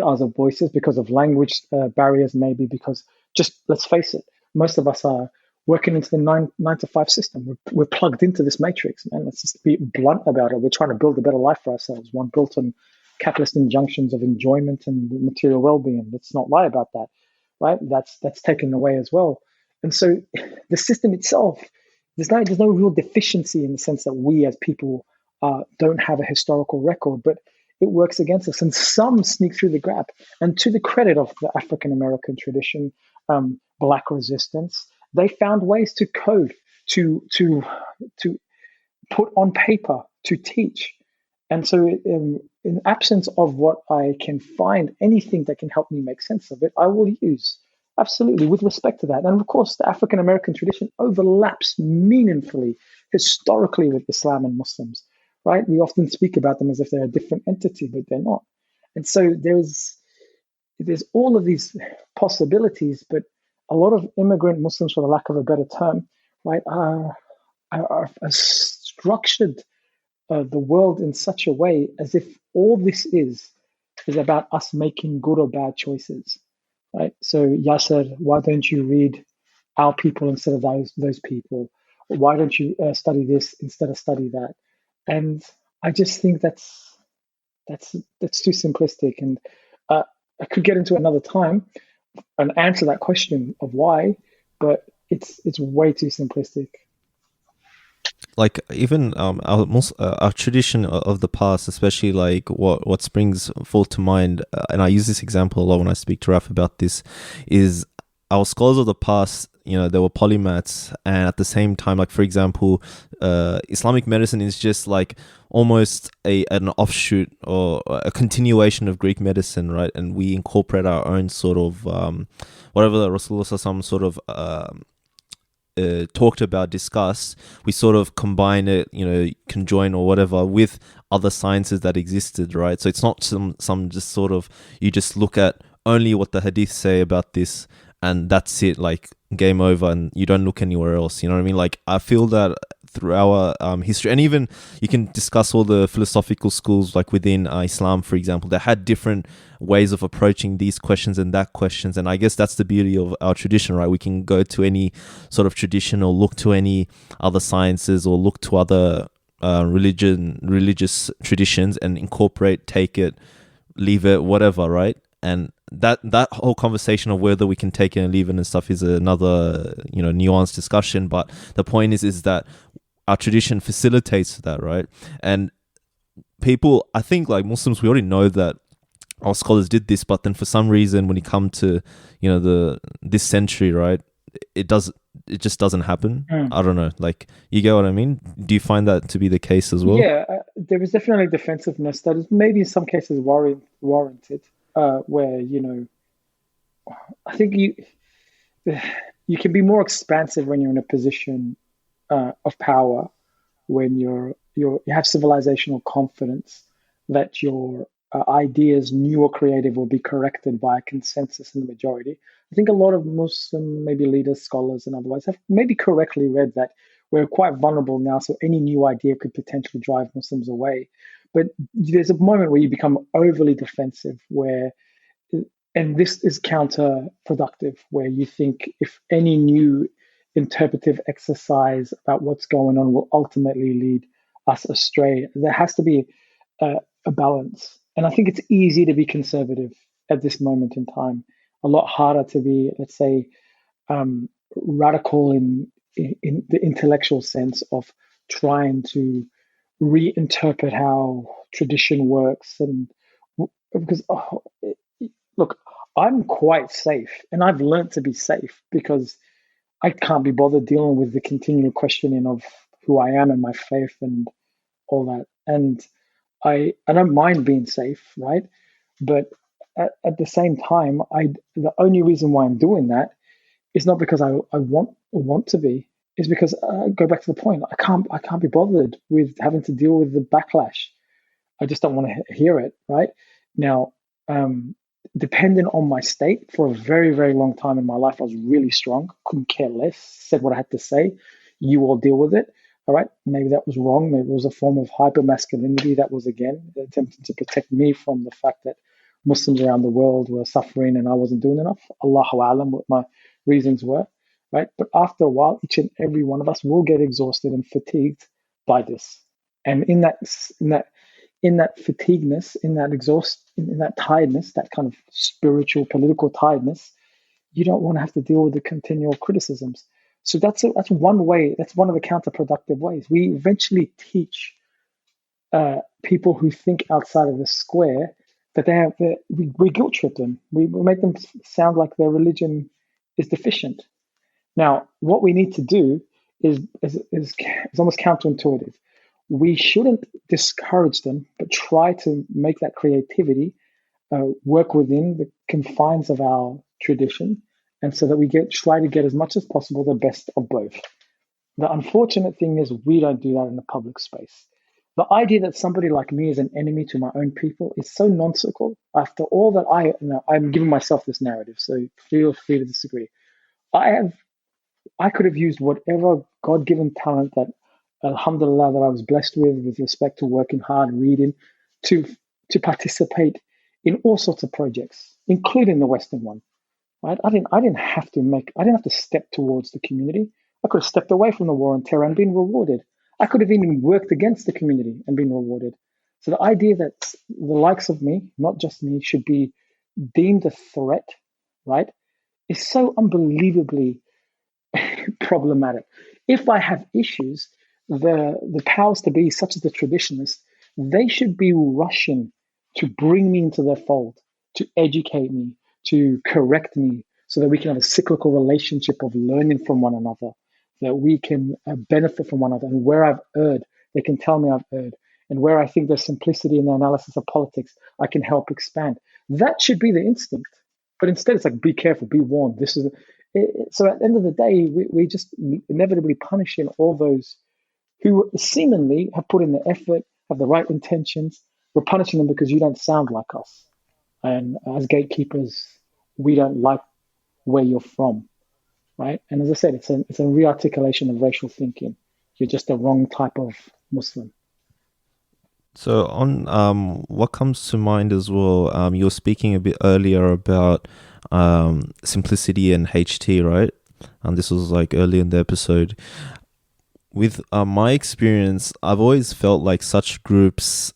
other voices because of language barriers, maybe because, just let's face it, most of us are working into the 9-to-5 system. We're plugged into this matrix, man. Let's just be blunt about it. We're trying to build a better life for ourselves, one built on capitalist injunctions of enjoyment and material well-being. Let's not lie about that, right? That's taken away as well. And so the system itself, there's no real deficiency in the sense that we as people don't have a historical record, but it works against us. And some sneak through the gap. And to the credit of the African American tradition, Black resistance, they found ways to code, to put on paper, to teach. And so in absence of what I can find, anything that can help me make sense of it, I will use. Absolutely, with respect to that. And of course, the African American tradition overlaps meaningfully, historically, with Islam and Muslims, right? We often speak about them as if they're a different entity, but they're not. And so there's all of these possibilities, but a lot of immigrant Muslims, for the lack of a better term, right, are structured the world in such a way as if all this is about us making good or bad choices. Right. So Yassir, why don't you read our people instead of those people? Why don't you study this instead of study that? And I just think that's too simplistic. And I could get into another time and answer that question of why, but it's way too simplistic. Like even our tradition of the past, especially like what springs forth to mind, and I use this example a lot when I speak to Raf about this, is our scholars of the past. They were polymaths, and at the same time, like for example, Islamic medicine is just like almost an offshoot or a continuation of Greek medicine, right? And we incorporate our own sort of whatever the Rasulullah sort of talked about, discussed, we sort of combine it, conjoin or whatever with other sciences that existed, right? So it's not some just sort of, you just look at only what the hadith say about this and that's it, like game over, and you don't look anywhere else. You know what I mean? Like I feel that through our history, and even you can discuss all the philosophical schools, like within Islam, for example, they had different ways of approaching these questions and that questions. And I guess that's the beauty of our tradition, right? We can go to any sort of tradition or look to any other sciences or look to other religious traditions and incorporate, take it, leave it, whatever, right? And that whole conversation of whether we can take it and leave it and stuff is another nuanced discussion. But the point is that our tradition facilitates that, right? And people, I think, like Muslims, we already know that our scholars did this, but then for some reason, when you come to this century, right, it just doesn't happen. I don't know, like, you get what I mean? Do you find that to be the case as well? Yeah, there is definitely defensiveness that is maybe in some cases warranted, where I think you can be more expansive when you're in a position of power, when you have civilizational confidence that your ideas, new or creative, will be corrected by a consensus in the majority. I think a lot of Muslim, maybe leaders, scholars, and otherwise have maybe correctly read that we're quite vulnerable now, so any new idea could potentially drive Muslims away. But there's a moment where you become overly defensive, and this is counterproductive, where you think if any new interpretive exercise about what's going on will ultimately lead us astray. There has to be a balance. And I think it's easy to be conservative at this moment in time, a lot harder to be, let's say, radical in the intellectual sense of trying to reinterpret how tradition works. And because, look, I'm quite safe, and I've learned to be safe because I can't be bothered dealing with the continual questioning of who I am and my faith and all that. And I don't mind being safe, right? But at the same time, the only reason why I'm doing that is not because I want to be. Is because I go back to the point. I can't be bothered with having to deal with the backlash. I just don't want to hear it, right? Now, depending on my state, for a very, very long time in my life, I was really strong, couldn't care less, said what I had to say. You all deal with it. All right, maybe that was wrong. Maybe it was a form of hyper-masculinity that was, again, attempting to protect me from the fact that Muslims around the world were suffering and I wasn't doing enough. Allahu Alam, what my reasons were, right? But after a while, each and every one of us will get exhausted and fatigued by this. And in that fatigueness, in that tiredness, that kind of spiritual, political tiredness, you don't want to have to deal with the continual criticisms. So that's one way. That's one of the counterproductive ways. We eventually teach people who think outside of the square that we guilt trip them. We make them sound like their religion is deficient. Now, what we need to do is almost counterintuitive. We shouldn't discourage them, but try to make that creativity work within the confines of our tradition, and so that we try to get as much as possible the best of both. The unfortunate thing is we don't do that in the public space. The idea that somebody like me is an enemy to my own people is so nonsensical. After all that I'm giving myself this narrative, so feel free to disagree. I could have used whatever God-given talent that, alhamdulillah, that I was blessed with respect to working hard, reading, to participate in all sorts of projects, including the Western one. Right? I didn't have to step towards the community. I could have stepped away from the war on terror and been rewarded. I could have even worked against the community and been rewarded. So the idea that the likes of me, not just me, should be deemed a threat, right, is so unbelievably problematic. If I have issues, the powers to be, such as the traditionalists, they should be rushing to bring me into their fold, to educate me, to correct me, so that we can have a cyclical relationship of learning from one another, that we can benefit from one another. And where I've erred, they can tell me I've erred. And where I think there's simplicity in the analysis of politics, I can help expand. That should be the instinct. But instead, it's like, be careful, be warned. So at the end of the day, we just inevitably punishing all those who seemingly have put in the effort, have the right intentions. We're punishing them because you don't sound like us. And as gatekeepers, we don't like where you're from, right? And as I said, it's a rearticulation of racial thinking. You're just the wrong type of Muslim. So on what comes to mind as well, you were speaking a bit earlier about simplicity and HT, right? And this was like early in the episode. With my experience, I've always felt like such groups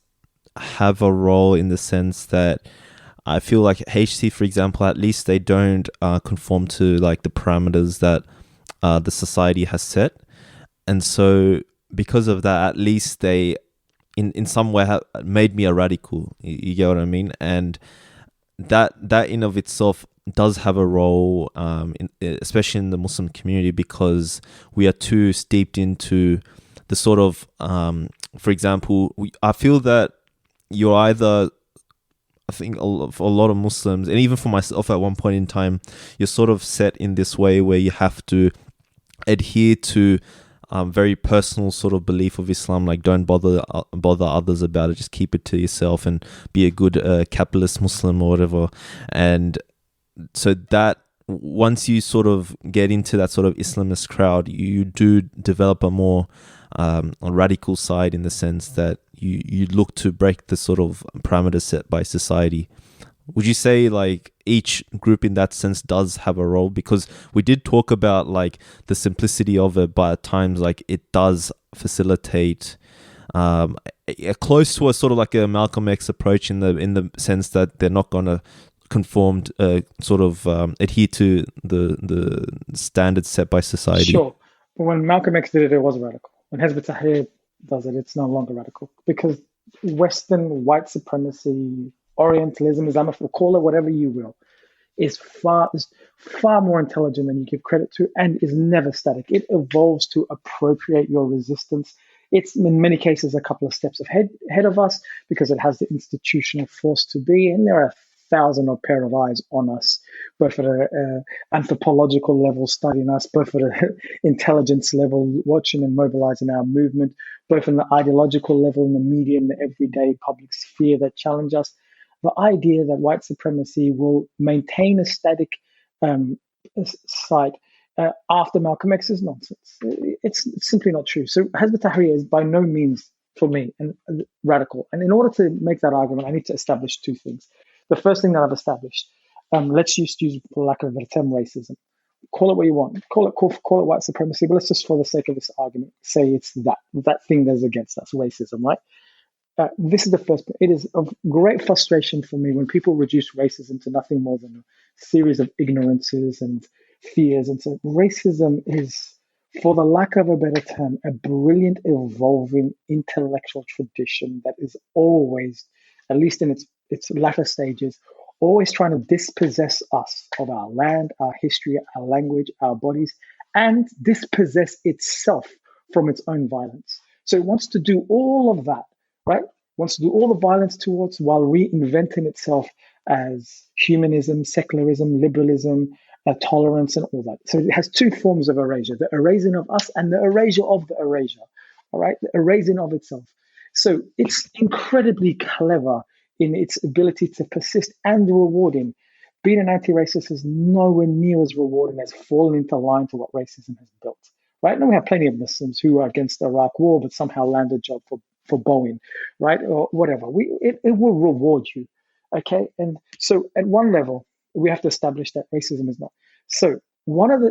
have a role in the sense that I feel like HT, for example, at least they don't conform to like the parameters that the society has set. And so because of that, at least they in some way made me a radical. You get what I mean? And that in of itself does have a role, especially in the Muslim community, because we are too steeped into the sort of, for example, I feel that you're either I think for a lot of Muslims, and even for myself at one point in time, you're sort of set in this way where you have to adhere to very personal sort of belief of Islam, like don't bother others about it, just keep it to yourself and be a good capitalist Muslim or whatever. And so that once you sort of get into that sort of Islamist crowd, you do develop a more radical side, in the sense that you look to break the sort of parameters set by society. Would you say like each group in that sense does have a role? Because we did talk about like the simplicity of it, but at times like it does facilitate close to a sort of like a Malcolm X approach in the sense that they're not going to conformed sort of adhere to the standards set by society. Sure. But when Malcolm X did it, it was radical. When Hizb ut-Tahrir does it, it's no longer radical, because Western white supremacy, Orientalism, Islamophobia, call it whatever you will, is far more intelligent than you give credit to, and is never static. It evolves to appropriate your resistance. It's in many cases a couple of steps ahead of us, because it has the institutional force to be, and there are 1,000 or pair of eyes on us, both at an anthropological level studying us, both at an intelligence level watching and mobilizing our movement, both on the ideological level in the media and the everyday public sphere that challenge us. The idea that white supremacy will maintain a static site after Malcolm X is nonsense. It's simply not true. So Hizb ut-Tahrir is by no means, for me, radical. And in order to make that argument, I need to establish two things. The first thing that I've established, let's just use, for lack of a better term, racism. Call it what you want. Call it white supremacy, but let's just, for the sake of this argument, say it's that thing that's against us, racism, right? This is the first point. It is of great frustration for me when people reduce racism to nothing more than a series of ignorances and fears. And so racism is, for the lack of a better term, a brilliant, evolving intellectual tradition that is always, at least in its latter stages, always trying to dispossess us of our land, our history, our language, our bodies, and dispossess itself from its own violence. So it wants to do all of that, right? Wants to do all the violence towards, while reinventing itself as humanism, secularism, liberalism, tolerance, and all that. So it has two forms of erasure: the erasing of us and the erasure of the erasure. All right, the erasing of itself. So it's incredibly clever in its ability to persist and rewarding. Being an anti-racist is nowhere near as rewarding as falling into line to what racism has built. Right now, we have plenty of Muslims who are against the Iraq War, but somehow land a job for Boeing, right, or whatever. It will reward you, okay? And so, at one level, we have to establish that racism is not. So,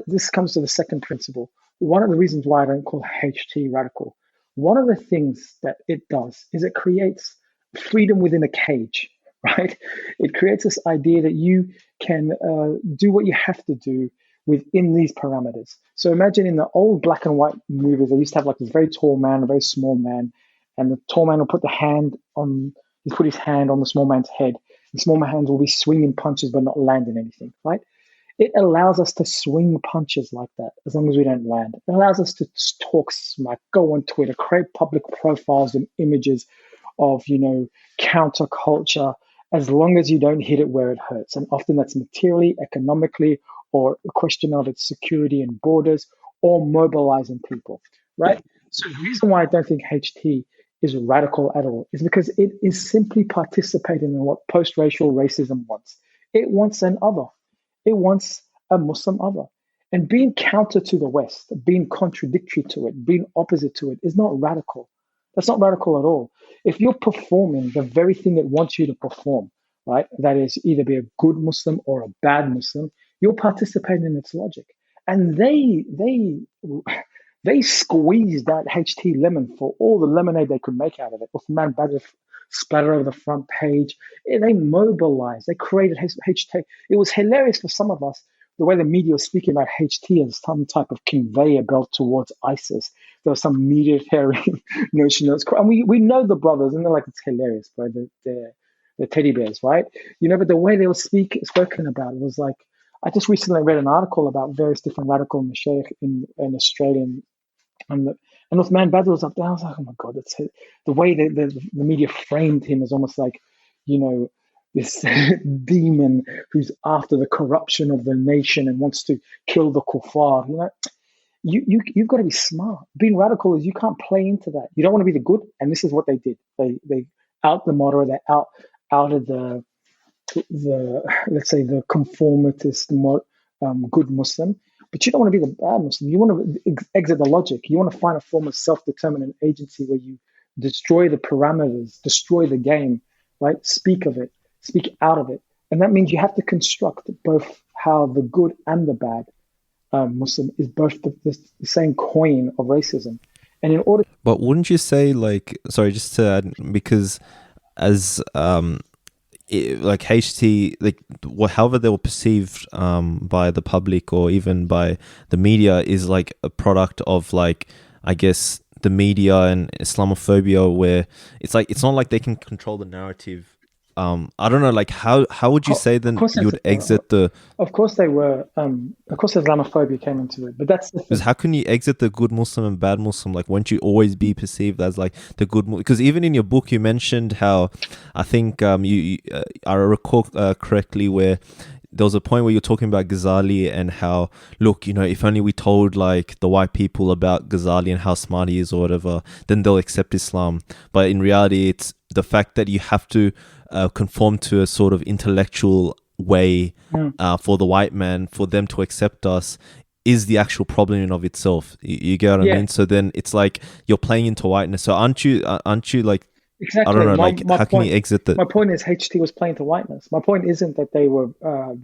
this comes to the second principle. One of the reasons why I don't call HT radical. One of the things that it does is it creates freedom within a cage, right? It creates this idea that you can do what you have to do within these parameters. So imagine in the old black and white movies, they used to have like this very tall man, a very small man, and the tall man will put his hand on the small man's head. The small man's will be swinging punches but not landing anything, right? It allows us to swing punches like that as long as we don't land. It allows us to talk smack, go on Twitter, create public profiles and images of, counterculture, as long as you don't hit it where it hurts. And often that's materially, economically, or a question of its security and borders, or mobilizing people, right? So the reason why I don't think HT is radical at all is because it is simply participating in what post-racial racism wants. It wants an other. It wants a Muslim other. And being counter to the West, being contradictory to it, being opposite to it is not radical. That's not radical at all. If you're performing the very thing it wants you to perform, right, that is either be a good Muslim or a bad Muslim, you're participating in its logic. And they squeezed that HT lemon for all the lemonade they could make out of it. Uthman Badr splattered over the front page. They mobilized. They created HT. It was hilarious for some of us, the way the media was speaking about HT as some type of conveyor belt towards ISIS. There was some military notion. And we know the brothers, and they're like, it's hilarious, bro. The teddy bears, right? But the way they were spoken about was like, I just recently read an article about various different radical mashaykh in Australia, and Uthman Badr was up there. I was like, oh my God, that's it. The way the media framed him as almost like, this demon who's after the corruption of the nation and wants to kill the kuffar. You've got to be smart. Being radical is you can't play into that. You don't want to be the good, and this is what they did. They out the moderate, they outed the let's say the conformist good Muslim, but you don't want to be the bad Muslim. You want to exit the logic. You want to find a form of self-determinant agency where you destroy the parameters, destroy the game, right? Speak of it, speak out of it, and that means you have to construct both how the good and the bad Muslim is both the same coin of racism. And in order, but wouldn't you say, like, sorry, just to add, because as like HT, like however they were perceived by the public or even by the media is like a product of, like, I guess the media and Islamophobia, where it's like it's not like they can control the narrative. I don't know, like how would you say then you would exit the? Of course they were. Of course, Islamophobia came into it, but that's the thing. Because how can you exit the good Muslim and bad Muslim? Like, won't you always be perceived as like the good? Because even in your book, you mentioned how, I think I recall correctly, where there was a point where you're talking about Ghazali and how, look, if only we told like the white people about Ghazali and how smart he is or whatever, then they'll accept Islam. But in reality, it's the fact that you have to conform to a sort of intellectual way for the white man, for them to accept us, is the actual problem in of itself. You get what I mean? So then it's like you're playing into whiteness. So aren't you like, exactly. I don't know, how can you exit that? My point is HT was playing to whiteness. My point isn't that they were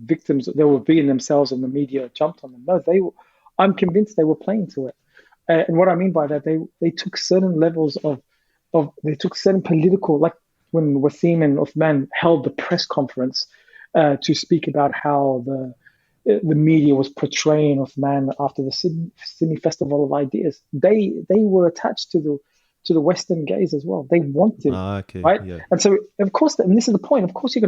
victims, they were being themselves and the media jumped on them. No, I'm convinced they were playing to it. And what I mean by that, they took certain levels they took certain political, like when Wasim and Uthman held the press conference to speak about how the media was portraying Uthman after the Sydney Festival of Ideas. They were attached to the Western gaze as well. They wanted, right? Yeah. And so, of course, and this is the point. Of course, of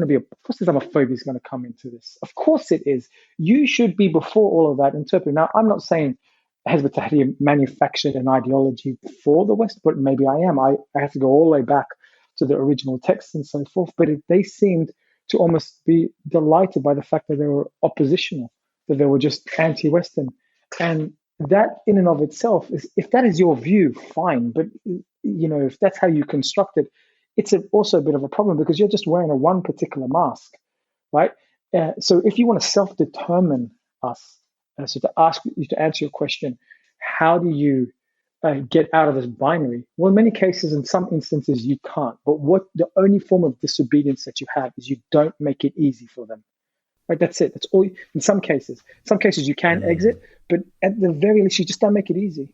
course, Islamophobia is going to come into this. Of course, it is. You should be before all of that interpreted. Now, I'm not saying Hizb ut-Tahrir manufactured an ideology for the West, but maybe I am. I have to go all the way back to the original texts and so forth. But they seemed to almost be delighted by the fact that they were oppositional, that they were just anti-Western. And that in and of itself is, if that is your view, fine. But, if that's how you construct it, it's also a bit of a problem because you're just wearing one particular mask, right? So if you want to self-determine us, so to answer your question, how do you get out of this binary? Well, in many cases, in some instances, you can't. But the only form of disobedience that you have is you don't make it easy for them. Right? That's it. That's all. In some cases you can exit, but at the very least, you just don't make it easy.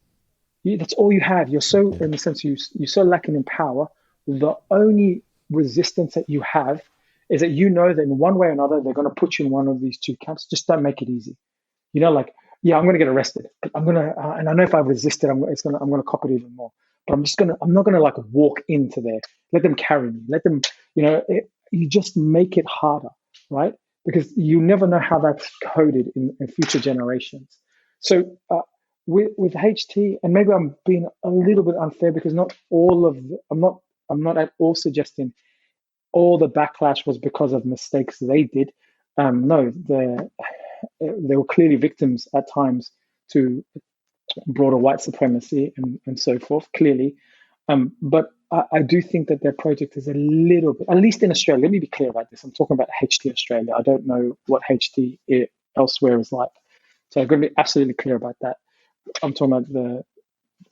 That's all you have. You're so, in the sense, you're so lacking in power. The only resistance that you have is that that in one way or another, they're going to put you in one of these two camps. Just don't make it easy. Like, yeah, I'm going to get arrested. I'm going to, and I know if I resist it, I'm going to cop it even more. But I'm not going to like walk into there. Let them carry me. Let them, you just make it harder, right? Because you never know how that's coded in future generations. So with HT, and maybe I'm being a little bit unfair because not all of I'm not at all suggesting all the backlash was because of mistakes they did. No, they were clearly victims at times to broader white supremacy and so forth, clearly. But I do think that their project is a little bit, at least in Australia, let me be clear about this. I'm talking about HT Australia. I don't know what HT elsewhere is like. So I'm going to be absolutely clear about that. I'm talking about the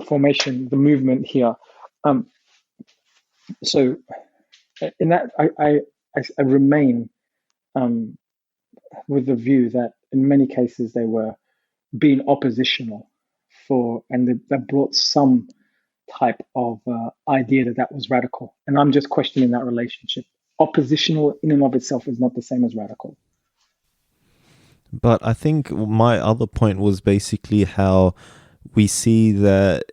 formation, the movement here. So in that, I remain with the view that in many cases they were being oppositional and that brought some type of idea that was radical. And I'm just questioning that relationship. Oppositional in and of itself is not the same as radical. But I think my other point was basically how we see that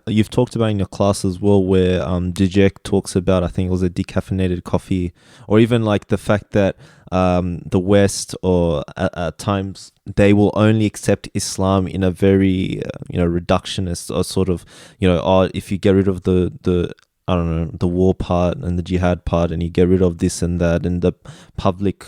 you've talked about in your class as well, where Zizek talks about, I think it was a decaffeinated coffee, or even like the fact that the West, or at times, they will only accept Islam in a very reductionist or sort of if you get rid of the I don't know, the war part and the jihad part, and you get rid of this and that and the public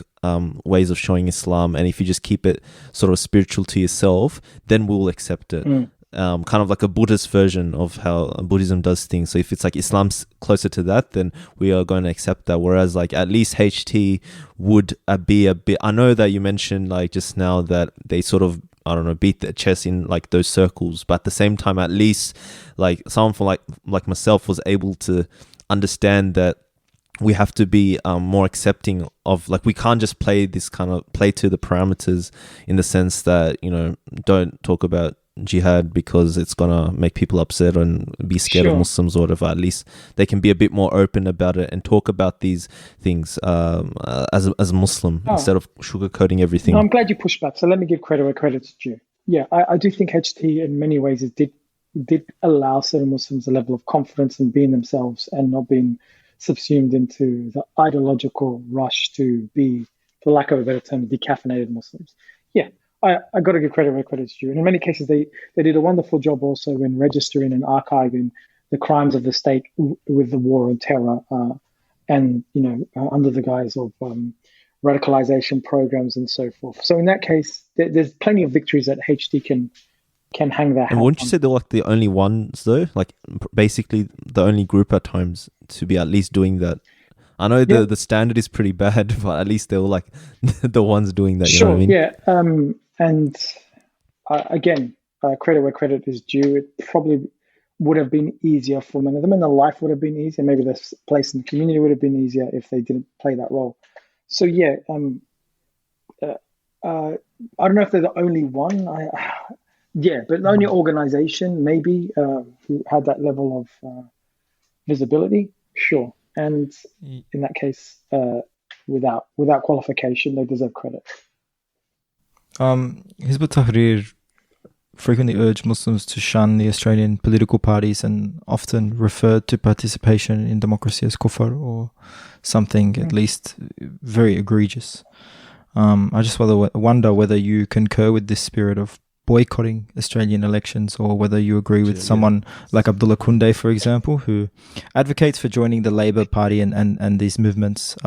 ways of showing Islam, and if you just keep it sort of spiritual to yourself, then we'll accept it. Kind of like a Buddhist version of how Buddhism does things. So if it's like Islam's closer to that, then we are going to accept that. Whereas like at least HT would be a bit, I know that you mentioned like just now that they sort of, I don't know, beat their chest in like those circles, but at the same time, at least like someone for like myself was able to understand that we have to be more accepting of, like, we can't just play to the parameters, in the sense that, you know, don't talk about jihad because it's gonna make people upset and be scared of Muslims or whatever. At least they can be a bit more open about it and talk about these things as a Muslim, instead of sugarcoating everything. No, I'm glad you pushed back. So let me give credit where credit's due. Yeah, I do think HT in many ways did allow certain Muslims a level of confidence in being themselves and not being subsumed into the ideological rush to be, for lack of a better term, decaffeinated Muslims. Yeah. I got to give credit where credit's due. And in many cases, they did a wonderful job also in registering and archiving the crimes of the state with the war on terror, and, you know, under the guise of radicalization programs and so forth. So in that case, there's plenty of victories that HT can hang their hat on. And wouldn't you say they're like the only ones though? Like basically the only group at times to be at least doing that. I know the standard is pretty bad, but at least they were like the ones doing that. You know what I mean? Yeah. And again, credit where credit is due. It probably would have been easier for many of them, and their life would have been easier. Maybe their place in the community would have been easier if they didn't play that role. So yeah, I don't know if they're the only one. But the only organization maybe who had that level of visibility. Sure. And in that case, without qualification, they deserve credit. Hizb ut-Tahrir frequently urged Muslims to shun the Australian political parties and often referred to participation in democracy as kufr, or something at least very egregious. I just wonder whether you concur with this spirit of boycotting Australian elections, or whether you agree with someone like Abdullah Kunde, for example, who advocates for joining the Labor Party and these movements,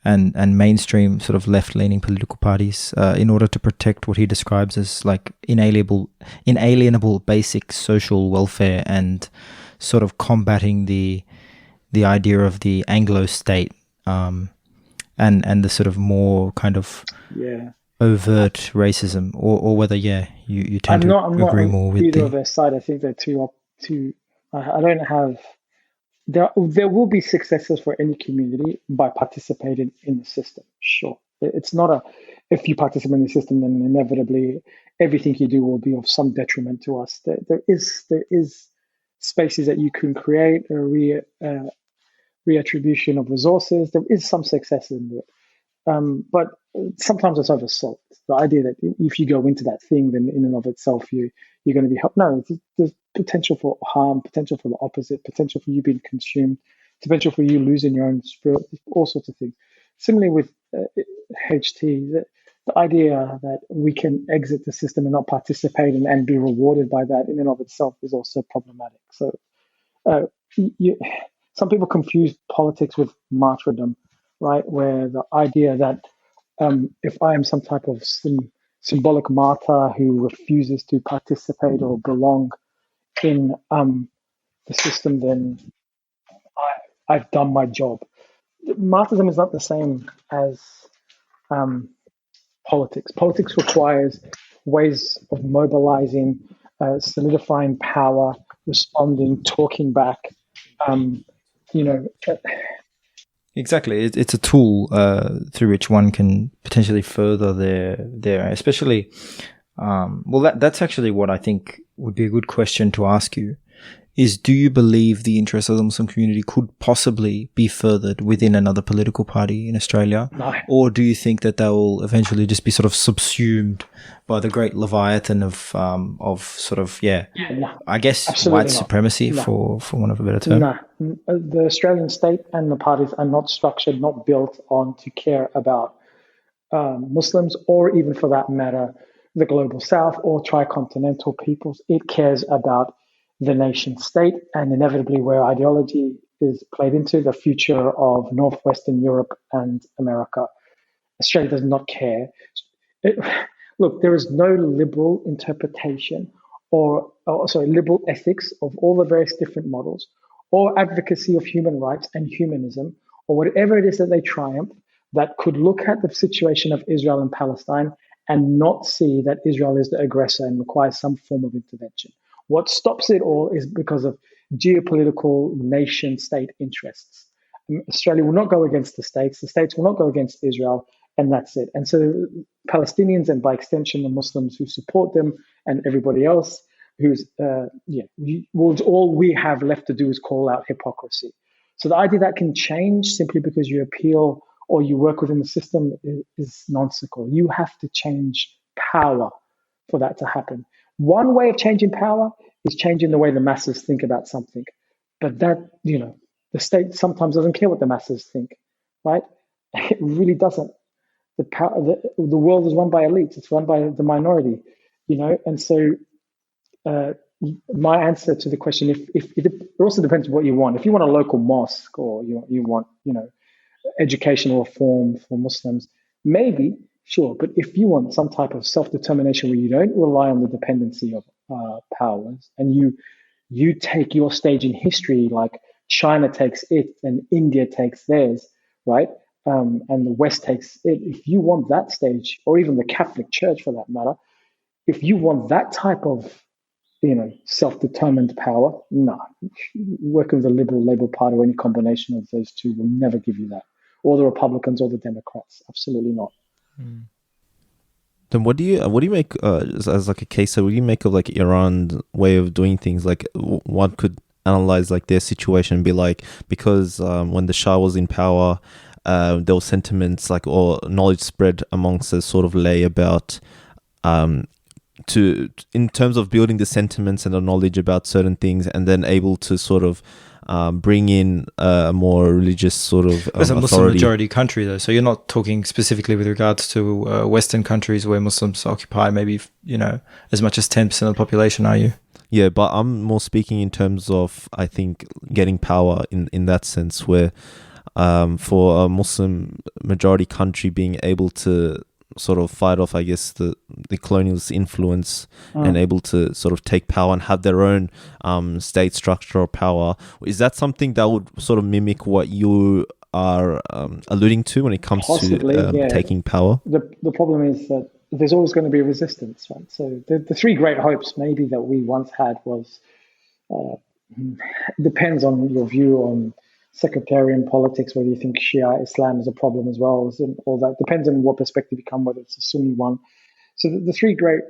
and mainstream sort of left-leaning political parties in order to protect what he describes as like inalienable basic social welfare, and sort of combating the idea of the Anglo state, and the sort of more kind of overt racism, or whether you tend to agree more with either of their side. I think they're too. I don't have. There will be successes for any community by participating in the system. Sure, it's not if you participate in the system, then inevitably everything you do will be of some detriment to us. There is spaces that you can create a reattribution of resources. There is some success in it. But sometimes it's oversold. The idea that if you go into that thing, then in and of itself you're going to be helped. No, there's potential for harm, potential for the opposite, potential for you being consumed, potential for you losing your own spirit, all sorts of things. Similarly with HT, the idea that we can exit the system and not participate and be rewarded by that in and of itself is also problematic. So some people confuse politics with martyrdom, right? Where the idea that if I am some type of symbolic martyr who refuses to participate or belong in the system, then I've done my job. Martyrdom is not the same as politics. Politics requires ways of mobilizing, solidifying power, responding, talking back. Exactly, it's a tool through which one can potentially further their especially. That's actually what I think would be a good question to ask you. Is, do you believe the interests of the Muslim community could possibly be furthered within another political party in Australia? No. Or do you think that they will eventually just be sort of subsumed by the great leviathan of sort of, I guess, absolutely white not. supremacy, for want of a better term? No. The Australian state and the parties are not structured, not built on to care about Muslims, or even for that matter, the global south or tricontinental peoples. It cares about the nation state, and inevitably where ideology is played into the future of Northwestern Europe and America. Australia does not care. It, look, there is no liberal interpretation liberal ethics of all the various different models or advocacy of human rights and humanism or whatever it is that they triumph that could look at the situation of Israel and Palestine and not see that Israel is the aggressor and requires some form of intervention. What stops it all is because of geopolitical nation-state interests. Australia will not go against the states will not go against Israel, and that's it. And so Palestinians, and by extension the Muslims who support them, and everybody else all we have left to do is call out hypocrisy. So the idea that can change simply because you appeal or you work within the system is nonsensical. You have to change power for that to happen. One way of changing power is changing the way the masses think about something. But that, the state sometimes doesn't care what the masses think, right? It really doesn't. The world is run by elites. It's run by the minority, and so my answer to the question, if it also depends on what you want. If you want a local mosque or you want, educational reform for Muslims, maybe, sure. But if you want some type of self-determination where you don't rely on the dependency of powers, and you take your stage in history like China takes it and India takes theirs, right? And the West takes it. If you want that stage, or even the Catholic Church for that matter, if you want that type of self-determined power, no. Working with the Liberal Labour Party or any combination of those two will never give you that. Or the Republicans or the Democrats. Absolutely not. Then what do you make as like a case? So what do you make of like Iran's way of doing things? Like one could analyze like their situation and be like, because when the Shah was in power, there were sentiments like, or knowledge spread amongst the sort of lay about in terms of building the sentiments and the knowledge about certain things, and then able to sort of bring in a more religious sort of It's a Muslim authority. majority country though, so you're not talking specifically with regards to Western countries where Muslims occupy maybe as much as 10% of the population, are you? Yeah, but I'm more speaking in terms of, I think, getting power in that sense, where for a Muslim majority country being able to sort of fight off, I guess, the colonialist influence and able to sort of take power and have their own state structure or power. Is that something that would sort of mimic what you are alluding to when it comes to taking power? The problem is that there's always going to be resistance, right? So the three great hopes maybe that we once had was, depends on your view on sectarian politics, whether you think Shia Islam is a problem as well, and all that depends on what perspective you come, whether it's a Sunni one. So the three great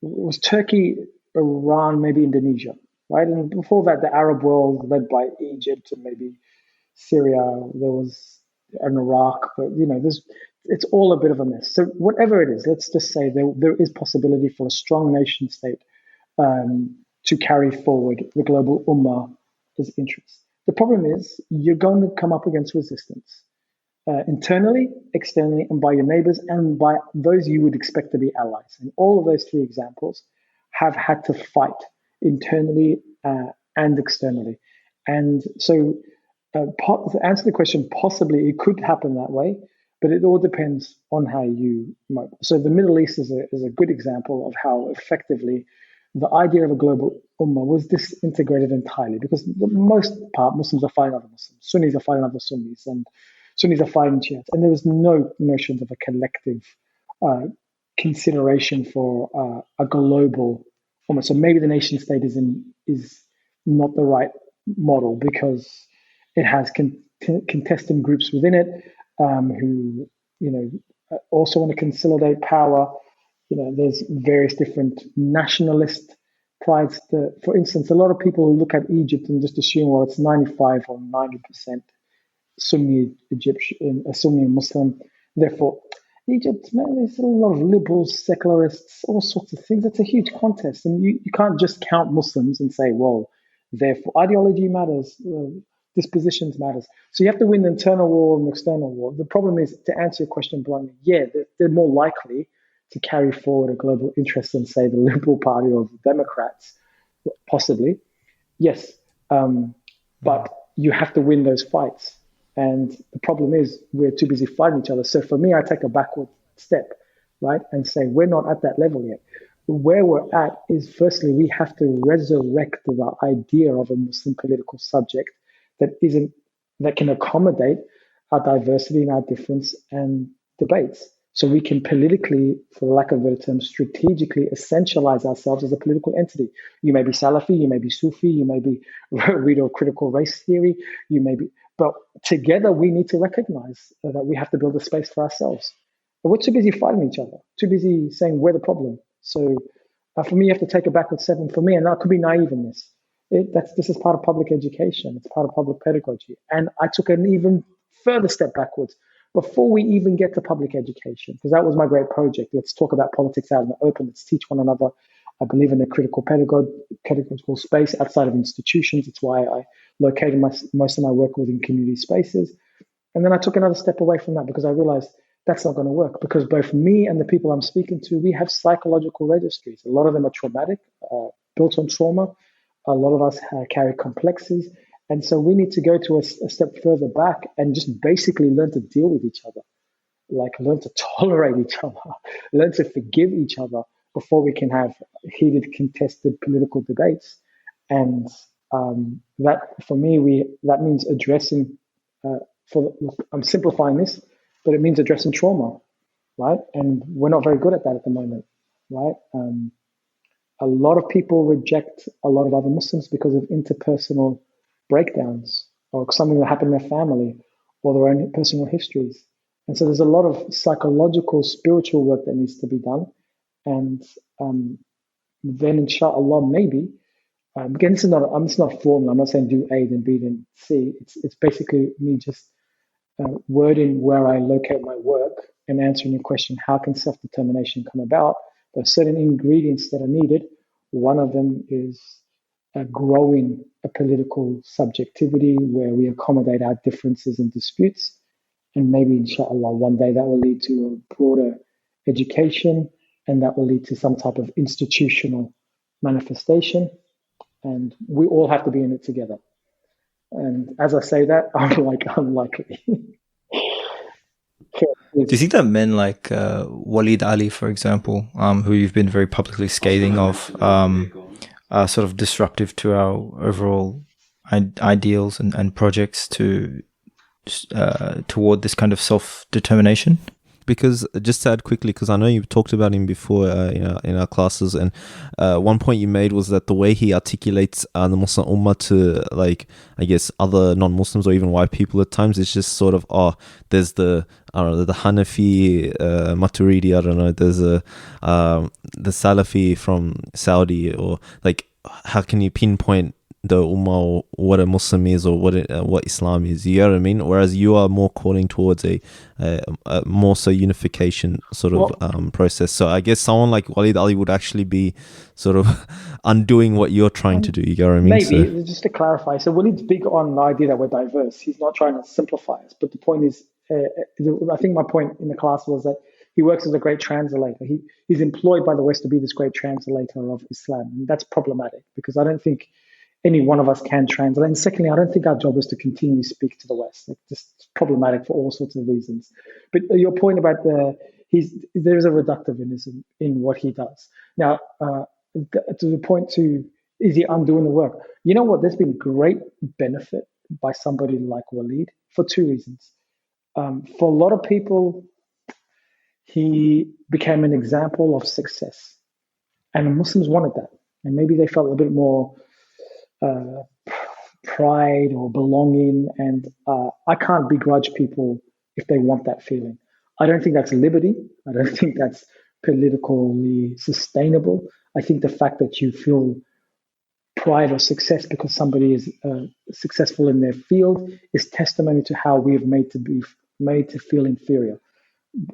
was Turkey, Iran, maybe Indonesia, right? And before that, the Arab world led by Egypt and maybe Syria. There was an Iraq, but it's all a bit of a mess. So whatever it is, let's just say there is possibility for a strong nation state to carry forward the global ummah's interests. The problem is you're going to come up against resistance internally, externally, and by your neighbors and by those you would expect to be allies. And all of those three examples have had to fight internally and externally. And so to answer the question, possibly it could happen that way, but it all depends on how you might. So the Middle East is a good example of how effectively the idea of a global ummah was disintegrated entirely, because for the most part, Muslims are fighting other Muslims, Sunnis are fighting other Sunnis, and Sunnis are fighting Shiites. And there was no notions of a collective consideration for a global ummah. So maybe the nation state is not the right model, because it has contesting groups within it who also want to consolidate power. There's various different nationalist prides. For instance, a lot of people look at Egypt and just assume, well, it's 95 or 90% Sunni Egyptian, a Sunni Muslim. Therefore, Egypt, man, there's a lot of liberals, secularists, all sorts of things. It's a huge contest, and you can't just count Muslims and say, well, therefore ideology matters, dispositions matters. So you have to win the internal war and the external war. The problem is, to answer your question bluntly, they're more likely to carry forward a global interest than, say, the Liberal Party or the Democrats. possibly. Yes, but you have to win those fights. And the problem is we're too busy fighting each other. So for me, I take a backward step, right, and say we're not at that level yet. Where we're at is, firstly, we have to resurrect the idea of a Muslim political subject that can accommodate our diversity and our difference and debates. So we can politically, for lack of a better term, strategically essentialize ourselves as a political entity. You may be Salafi, you may be Sufi, you may be read or critical race theory, you may be, but together we need to recognize that we have to build a space for ourselves. But we're too busy fighting each other, too busy saying we're the problem. So for me, you have to take a backward step. And for me, and I could be naive in this, this is part of public education. It's part of public pedagogy. And I took an even further step backwards before we even get to public education, because that was my great project. Let's talk about politics out in the open. Let's teach one another. I believe in a critical pedagogical space outside of institutions. It's why I located most of my work within community spaces. And then I took another step away from that because I realized that's not going to work, because both me and the people I'm speaking to, we have psychological registries. A lot of them are traumatic, built on trauma. A lot of us carry complexities. And so we need to go to a step further back and just basically learn to deal with each other, like learn to tolerate each other, learn to forgive each other before we can have heated, contested political debates. And that, for me, that means addressing, I'm simplifying this, but it means addressing trauma, right? And we're not very good at that at the moment, right? A lot of people reject a lot of other Muslims because of interpersonal breakdowns or something that happened in their family or their own personal histories. And so there's a lot of psychological, spiritual work that needs to be done. And then inshallah, maybe, again, it's not a formula. I'm not saying do A, then B, then C. It's basically me just wording where I locate my work and answering the question, how can self-determination come about? There are certain ingredients that are needed. One of them is growing a political subjectivity where we accommodate our differences and disputes. And maybe, inshallah, one day that will lead to a broader education, and that will lead to some type of institutional manifestation. And we all have to be in it together. And as I say that, I'm like unlikely. Do you think that men like Walid Ali, for example, who you've been very publicly scathing of, are sort of disruptive to our overall ideals and projects toward this kind of self-determination? Because just to add quickly, because I know you've talked about him before in our classes, and one point you made was that the way he articulates the Muslim Ummah to, like, I guess, other non-Muslims or even white people at times, it's just sort of, there's the Hanafi, Maturidi, I don't know, there's the Salafi from Saudi, or like, how can you pinpoint the Ummah or what a Muslim is or what Islam is, you know what I mean? Whereas you are more calling towards a more so unification sort of process. So I guess someone like Walid Ali would actually be sort of undoing what you're trying to do, you know what I mean? Maybe, just to clarify, so Walid's big on the idea that we're diverse. He's not trying to simplify us, but the point is, I think my point in the class was that he works as a great translator. He's employed by the West to be this great translator of Islam. And that's problematic because I don't think any one of us can translate. And secondly, I don't think our job is to continually speak to the West. Like, just problematic for all sorts of reasons. But your point about there is a reductivism in what he does. Now, to the point to, is he undoing the work? You know what? There's been great benefit by somebody like Walid for two reasons. For a lot of people, he became an example of success. And Muslims wanted that. And maybe they felt a bit more pride or belonging, and I can't begrudge people if they want that feeling. I don't think that's liberty. I don't think that's politically sustainable. I think the fact that you feel pride or success because somebody is successful in their field is testimony to how we have made to feel inferior.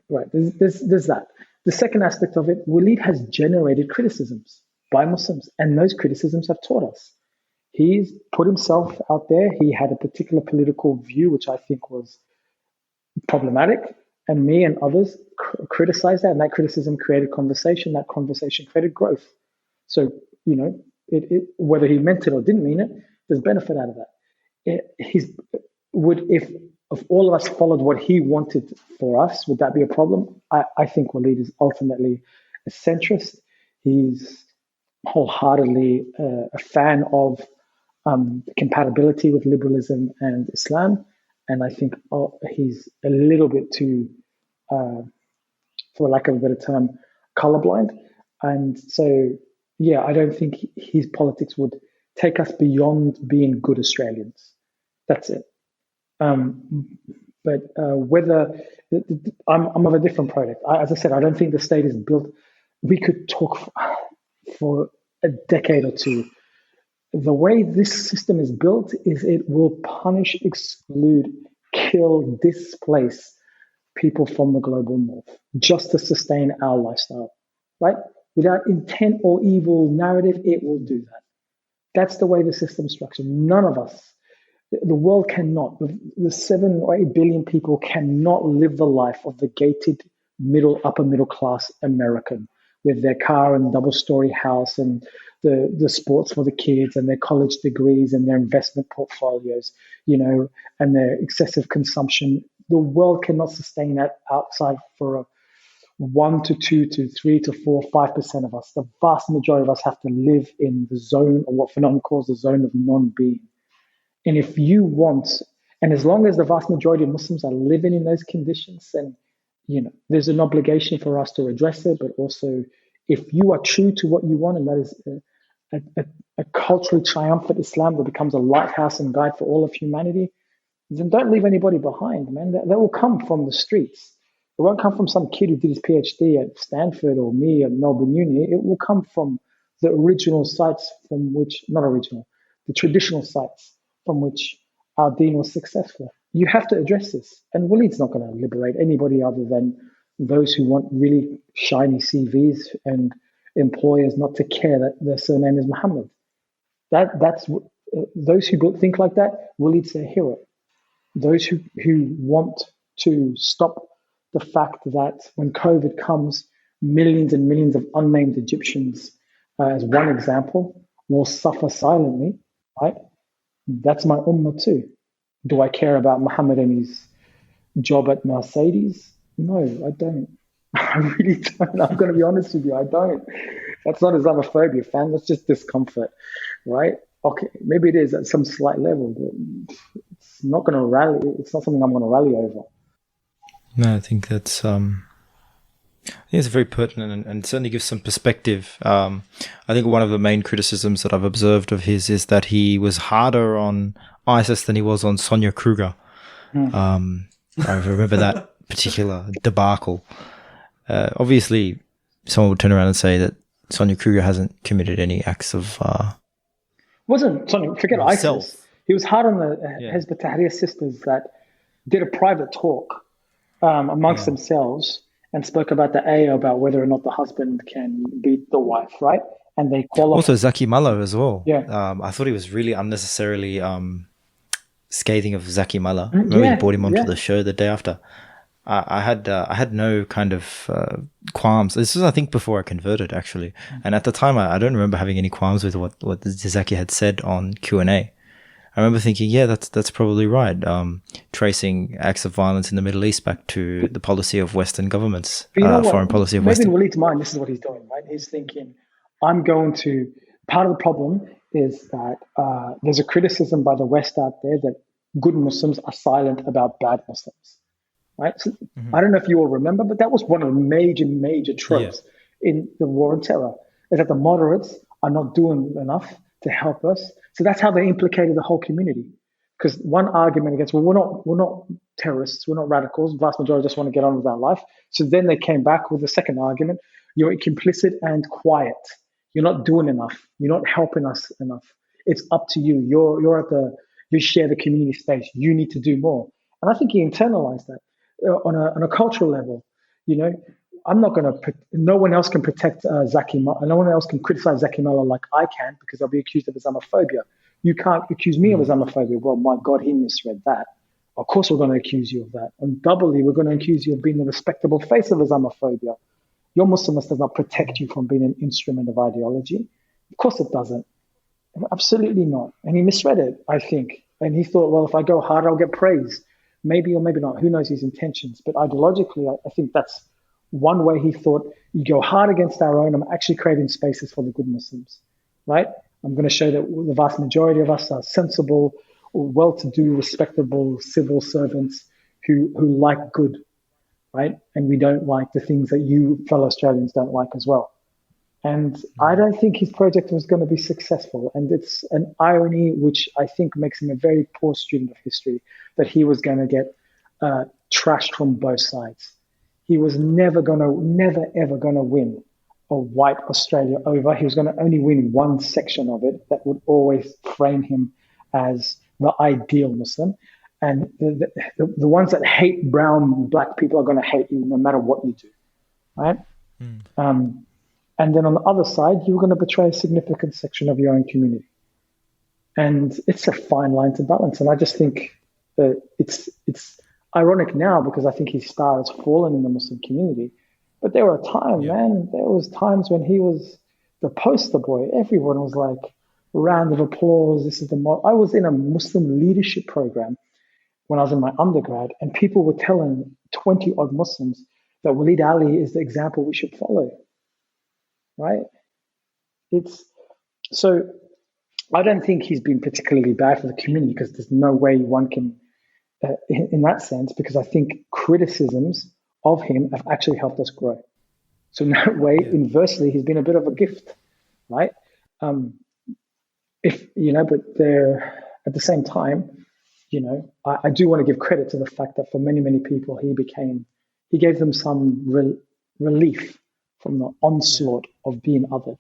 Right? There's that. The second aspect of it, Walid has generated criticisms by Muslims, and those criticisms have taught us. He's put himself out there. He had a particular political view, which I think was problematic, and me and others criticized that, and that criticism created conversation. That conversation created growth. So, Whether he meant it or didn't mean it, there's benefit out of that. If all of us followed what he wanted for us, would that be a problem? I think Walid is ultimately a centrist. He's wholeheartedly a fan of compatibility with liberalism and Islam, and I think he's a little bit too, for lack of a better term, colorblind. And so, yeah, I don't think his politics would take us beyond being good Australians. That's it. But whether I'm of a different product. As I said, I don't think the state is built. We could talk for a decade or two. The way this system is built is it will punish, exclude, kill, displace people from the global north just to sustain our lifestyle, right? Without intent or evil narrative, it will do that. That's the way the system's structured. None of us, the world cannot, the 7 or 8 billion people cannot live the life of the gated upper middle class American with their car and double-story house and the sports for the kids and their college degrees and their investment portfolios, and their excessive consumption. The world cannot sustain that outside for 1 to 2 to 3 to 4, 5% of us. The vast majority of us have to live in the zone, or what Phenom calls the zone of non-being. And if you want, and as long as the vast majority of Muslims are living in those conditions, then there's an obligation for us to address it. But also, if you are true to what you want, and that is a culturally triumphant Islam that becomes a lighthouse and guide for all of humanity, then don't leave anybody behind, man. That will come from the streets. It won't come from some kid who did his PhD at Stanford or me at Melbourne Uni. It will come from the original sites from which, not original, the traditional sites from which our deen was successful. You have to address this. And Walid's not going to liberate anybody other than those who want really shiny CVs and employers not to care that their surname is Muhammad. That's those who think like that, Walid's their hero. Those who want to stop the fact that when COVID comes, millions and millions of unnamed Egyptians, as one example, will suffer silently, right? That's my ummah too. Do I care about Muhammad and his job at Mercedes? No, I don't. I really don't. I'm going to be honest with you. I don't. That's not Islamophobia, fam. That's just discomfort, right? Okay, maybe it is at some slight level, but it's not going to rally. It's not something I'm going to rally over. No, I think that's it's very pertinent and certainly gives some perspective. I think one of the main criticisms that I've observed of his is that he was harder on ISIS than he was on Sonia Kruger. I remember that particular debacle. Obviously, someone would turn around and say that Sonia Kruger hasn't committed any acts of wasn't Sonia, forget ISIS. He was hard on the Hizb ut-Tahrir sisters that did a private talk amongst themselves and spoke about the ayah about whether or not the husband can beat the wife, right? And they qualified. Also Zaki Mallah as well. Yeah. I thought he was really unnecessarily scathing of Zaki Mallah. Remember he brought him onto the show the day after. I had no kind of qualms. This was, I think, before I converted, actually. And at the time, I don't remember having any qualms with what Zaki had said on Q&A. I remember thinking, yeah, that's probably right. Tracing acts of violence in the Middle East back to the policy of Western governments, foreign policy of Western. Maybe in Walid's mind, this is what he's doing, right? He's thinking, part of the problem is that there's a criticism by the West out there that good Muslims are silent about bad Muslims, right? So, I don't know if you all remember, but that was one of the major tropes in the war on terror, is that the moderates are not doing enough to help us. So that's how they implicated the whole community. Because one argument against, well, we're not terrorists, we're not radicals, the vast majority just want to get on with our life. So then they came back with the second argument, you're complicit and quiet. You're not doing enough. You're not helping us enough. It's up to you. You share the community space. You need to do more. And I think he internalized that on a cultural level. I'm not going to. No one else can protect Zaki Mallah. No one else can criticize Zaki Mallah like I can, because I'll be accused of Islamophobia. You can't accuse me of Islamophobia. Well, my God, he misread that. Of course, we're going to accuse you of that. And doubly, we're going to accuse you of being the respectable face of Islamophobia. Your Muslimness does not protect you from being an instrument of ideology. Of course, it doesn't. Absolutely not. And he misread it, I think. And he thought, well, if I go hard, I'll get praise. Maybe or maybe not. Who knows his intentions? But ideologically, I think that's one way he thought, you go hard against our own, I'm actually creating spaces for the good Muslims, right? I'm going to show that the vast majority of us are sensible, well-to-do, respectable civil servants who like good, right? And we don't like the things that you fellow Australians don't like as well. And I don't think his project was going to be successful. And it's an irony, which I think makes him a very poor student of history, that he was going to get trashed from both sides. He was never ever going to win a white Australia over. He was going to only win one section of it that would always frame him as the ideal Muslim. And the ones that hate brown, black people are going to hate you no matter what you do, right? And then on the other side, you were going to betray a significant section of your own community. And it's a fine line to balance. And I just think that it's ironic now because I think his star has fallen in the Muslim community. But there were times, there was times when he was the poster boy. Everyone was like, round of applause, this is the I was in a Muslim leadership program when I was in my undergrad, and people were telling 20-odd Muslims that Walid Ali is the example we should follow. Right? So I don't think he's been particularly bad for the community because there's no way one can, in that sense, because I think criticisms of him have actually helped us grow. So in that way, inversely, he's been a bit of a gift, right? But at the same time, I do want to give credit to the fact that for many, many people, he gave them some relief from the onslaught of being othered.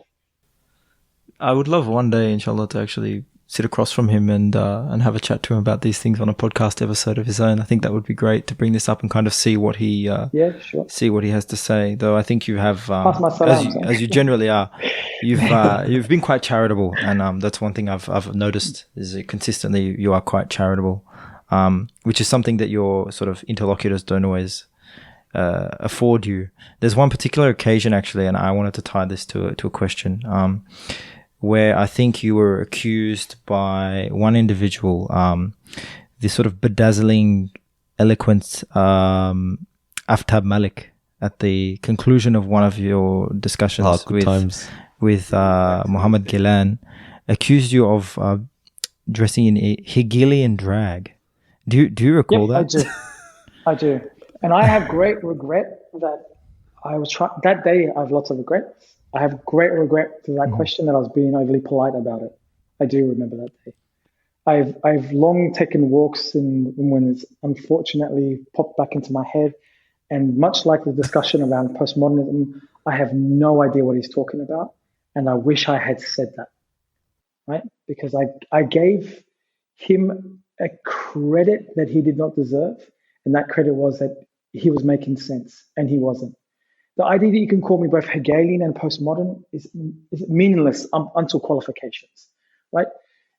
I would love one day, inshallah, to actually sit across from him and have a chat to him about these things on a podcast episode of his own. I think that would be great to bring this up and kind of see what he see what he has to say. Though I think you have, as you generally are, you've been quite charitable, and that's one thing I've noticed is that consistently you are quite charitable, which is something that your sort of interlocutors don't always afford you. There's one particular occasion actually, and I wanted to tie this to a question, where I think you were accused by one individual, this sort of bedazzling, eloquent Aftab Malik, at the conclusion of one of your discussions with Muhammad Gilan, accused you of dressing in a Hegelian drag. Do you recall that? I do. And I have great regret that I was that day. I have lots of regrets. I have great regret to that question that I was being overly polite about it. I do remember that day. I've long taken walks when it's unfortunately popped back into my head. And much like the discussion around postmodernism, I have no idea what he's talking about. And I wish I had said that, right? Because I gave him a credit that he did not deserve. And that credit was that he was making sense, and he wasn't. The idea that you can call me both Hegelian and postmodern is meaningless until qualifications, right?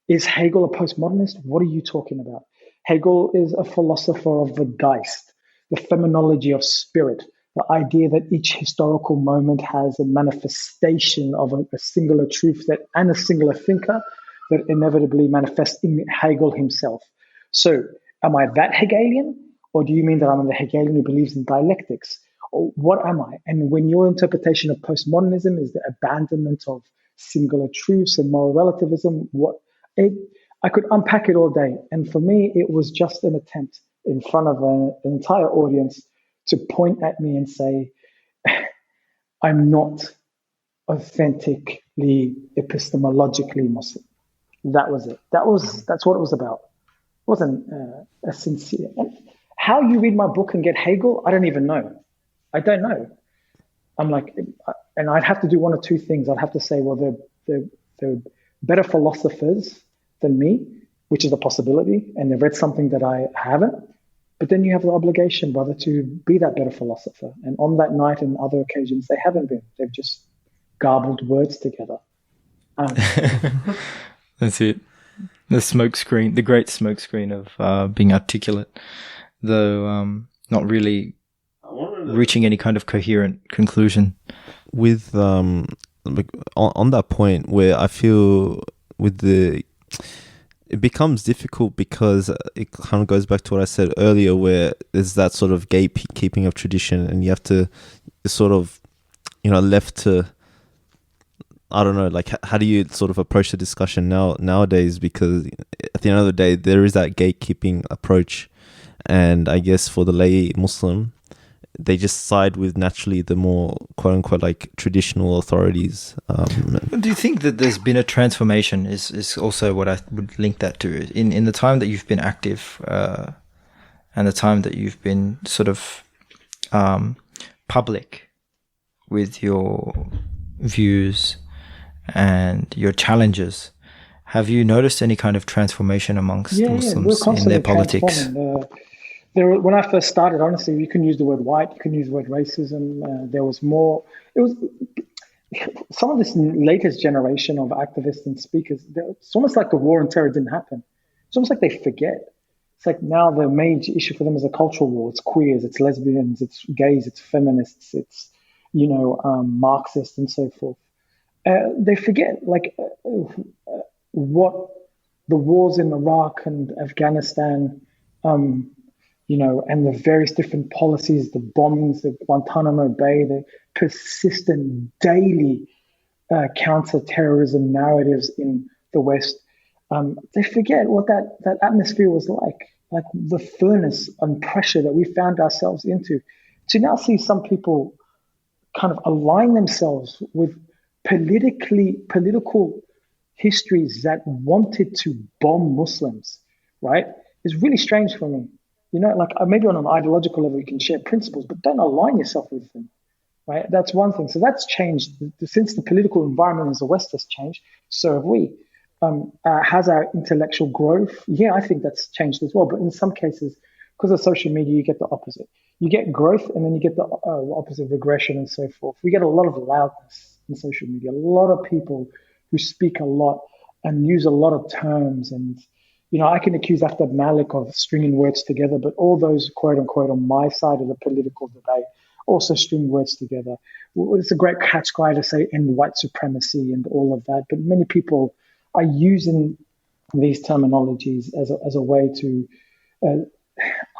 Is Hegel a postmodernist? What are you talking about? Hegel is a philosopher of the Geist, the phenomenology of spirit, the idea that each historical moment has a manifestation of a singular truth and a singular thinker that inevitably manifests in Hegel himself. So am I that Hegelian? Or do you mean that I'm the Hegelian who believes in dialectics? Or what am I? And when your interpretation of postmodernism is the abandonment of singular truths and moral relativism, I could unpack it all day. And for me, it was just an attempt in front of an entire audience to point at me and say, I'm not authentically, epistemologically Muslim. That was it. That's what it was about. It wasn't a sincere... How you read my book and get Hegel, I don't even know. I don't know. I'm like, and I'd have to do one or two things. I'd have to say, well, they're better philosophers than me, which is a possibility, and they've read something that I haven't. But then you have the obligation, brother, to be that better philosopher. And on that night and other occasions, they haven't been. They've just garbled words together. That's it. The smokescreen, the great smokescreen of being articulate, though not really reaching any kind of coherent conclusion. With on that point, where I feel it becomes difficult because it kind of goes back to what I said earlier, where there's that sort of gatekeeping of tradition, and you have to sort of, left to, I don't know, like how do you sort of approach the discussion nowadays? Because at the end of the day, there is that gatekeeping approach, and I guess for the lay Muslim, they just side with naturally the more quote unquote like traditional authorities. Do you think that there's been a transformation? Is also what I would link that to in the time that you've been active, and the time that you've been sort of public with your views and your challenges. Have you noticed any kind of transformation amongst Muslims in their politics? When I first started, honestly, you can use the word white, you can use the word racism. There was more. It was some of this latest generation of activists and speakers. It's almost like the war on terror didn't happen. It's almost like they forget. It's like now the major issue for them is a cultural war. It's queers, it's lesbians, it's gays, it's feminists, it's Marxists and so forth. They forget what the wars in Iraq and Afghanistan. And the various different policies, the bombings, the Guantanamo Bay, the persistent daily counter-terrorism narratives in the West, they forget what that atmosphere was like the furnace and pressure that we found ourselves into. To now see some people kind of align themselves with political histories that wanted to bomb Muslims, right, is really strange for me. Maybe on an ideological level, you can share principles, but don't align yourself with them, right? That's one thing. So that's changed. Since the political environment in the West has changed, so have we. Has our intellectual growth? Yeah, I think that's changed as well. But in some cases, because of social media, you get the opposite. You get growth, and then you get the opposite, regression and so forth. We get a lot of loudness in social media, a lot of people who speak a lot and use a lot of terms and I can accuse Aftab Malik of stringing words together, but all those, quote unquote, on my side of the political debate also string words together. It's a great catch cry to say end white supremacy and all of that, but many people are using these terminologies as a way to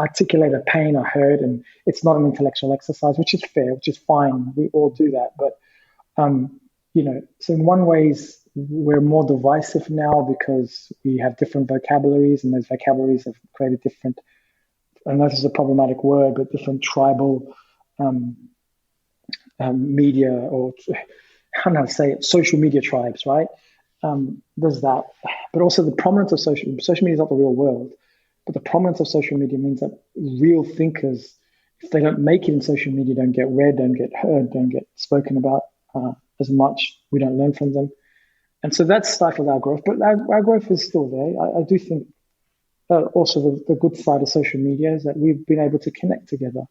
articulate a pain or hurt, and it's not an intellectual exercise, which is fair, which is fine. We all do that, but so in one ways, we're more divisive now because we have different vocabularies, and those vocabularies have created different, I know this is a problematic word, but different tribal media, or I don't know how to say it, social media tribes, right? There's that. But also the prominence of social media is not the real world, but the prominence of social media means that real thinkers, if they don't make it in social media, don't get read, don't get heard, don't get spoken about as much. We don't learn from them. And so that's stifled our growth, but our growth is still there. I do think also the good side of social media is that we've been able to connect together.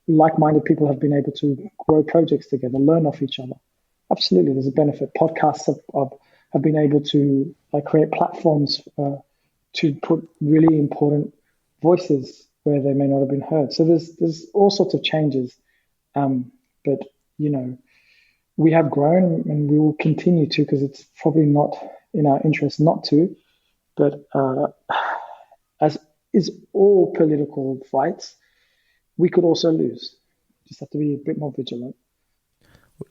Like-minded people have been able to grow projects together, learn off each other. Absolutely, there's a benefit. Podcasts have been able to create platforms to put really important voices where they may not have been heard. So there's all sorts of changes, but we have grown, and we will continue to, because it's probably not in our interest not to. But as is all political fights, we could also lose. Just have to be a bit more vigilant.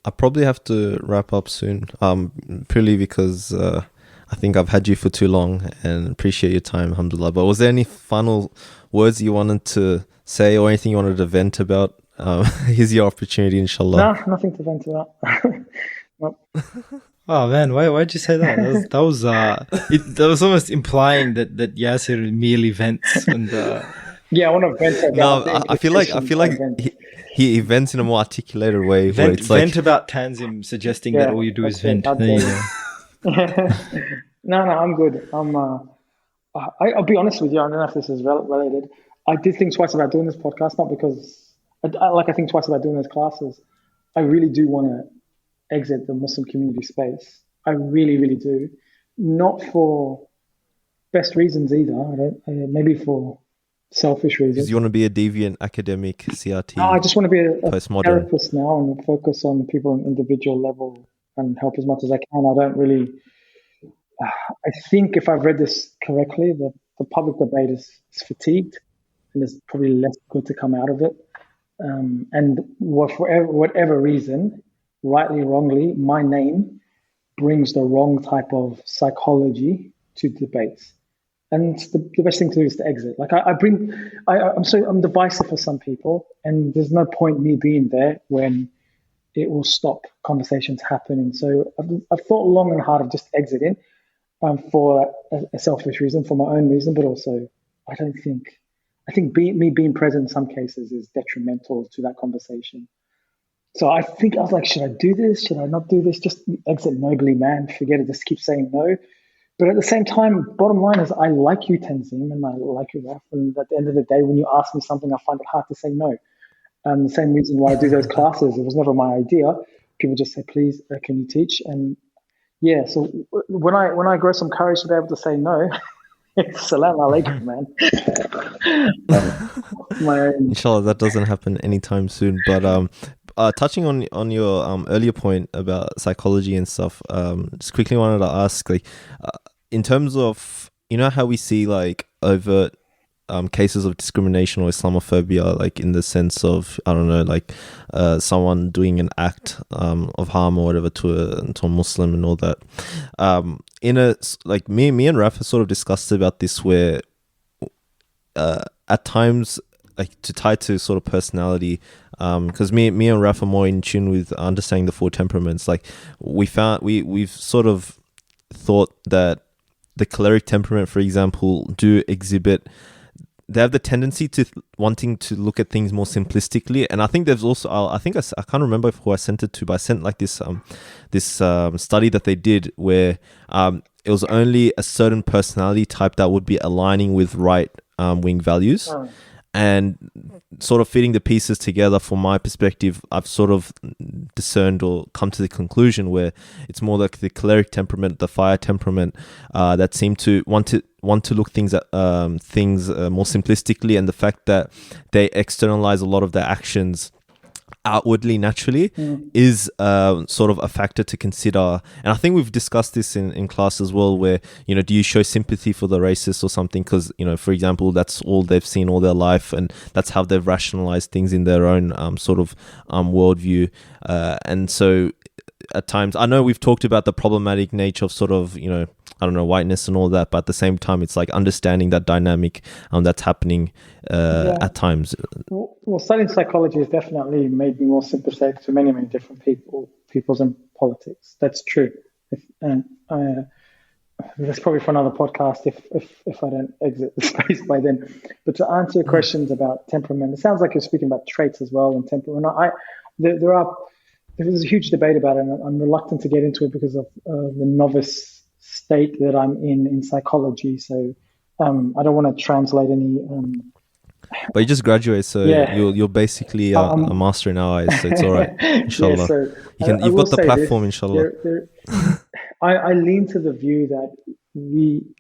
I probably have to wrap up soon, purely because I think I've had you for too long, and appreciate your time, alhamdulillah. But was there any final words you wanted to say, or anything you wanted to vent about? Here's your opportunity, inshallah. No, nothing to vent about. Nope. Oh man, why'd you say that? That was almost implying that Yassir merely vents and. Yeah, I want to vent about. No, I feel like he vents in a more articulated way. Vent about Tanzim, suggesting that all you do is vent. There you go. No, I'm good. I'll be honest with you. I don't know if this is related. I did think twice about doing this podcast, not because I think twice about doing those classes. I really do want to exit the Muslim community space. I really, really do. Not for best reasons either. Maybe for selfish reasons. Because you want to be a deviant academic CRT. No, I just want to be a postmodern therapist now and focus on people on an individual level and help as much as I can. I don't really I think if I've read this correctly, the public debate is fatigued, and there's probably less good to come out of it. And for whatever reason, rightly, wrongly, my name brings the wrong type of psychology to debates. And the best thing to do is to exit. Like I'm divisive for some people, and there's no point me being there when it will stop conversations happening. So I've thought long and hard of just exiting, for a selfish reason, for my own reason, but also I think me being present in some cases is detrimental to that conversation. So I was like, should I do this? Should I not do this? Just exit nobly, man. Forget it. Just keep saying no. But at the same time, bottom line is I like you, Tanzim, and I like you, Raf. And at the end of the day, when you ask me something, I find it hard to say no. The same reason why I do those classes. It was never my idea. People just say, please, can you teach? And yeah, so when I grow some courage to be able to say no, salam alaikum, man. Inshallah, that doesn't happen anytime soon. But touching on your earlier point about psychology and stuff, just quickly wanted to ask, like, in terms of, you know how we see like overt cases of discrimination or Islamophobia, like in the sense of, I don't know, like someone doing an act of harm or whatever to a Muslim and all that. In a, like me and Rafa sort of discussed about this, where at times, like to tie to sort of personality, because me and Rafa are more in tune with understanding the four temperaments. Like we've sort of thought that the choleric temperament, for example, do exhibit. They have the tendency to wanting to look at things more simplistically, and I think there's also I can't remember who I sent it to, but I sent like this study that they did where it was only a certain personality type that would be aligning with right wing values. And sort of fitting the pieces together, from my perspective, I've sort of discerned or come to the conclusion where it's more like the choleric temperament, the fire temperament, that seem to want to look things at things more simplistically, and the fact that they externalize a lot of their actions outwardly naturally is sort of a factor to consider. And I think we've discussed this in class as well, where, you know, do you show sympathy for the racist or something because, you know, for example, that's all they've seen all their life, and that's how they've rationalized things in their own sort of worldview. And so at times, I know we've talked about the problematic nature of sort of, you know, I don't know, whiteness and all that, but at the same time, it's like understanding that dynamic that's happening at times. Well, studying psychology has definitely made me more sympathetic to many, many different peoples in politics. That's true. That's probably for another podcast if I don't exit the space by then. But to answer your questions about temperament, it sounds like you're speaking about traits as well and temperament. There is a huge debate about it, and I'm reluctant to get into it because of the novice state that I'm in psychology. So I don't want to translate any. But you just graduate, so yeah. You're basically a master in our eyes, so it's all right, inshallah. Yeah, so you've got the platform, inshallah. I lean to the view that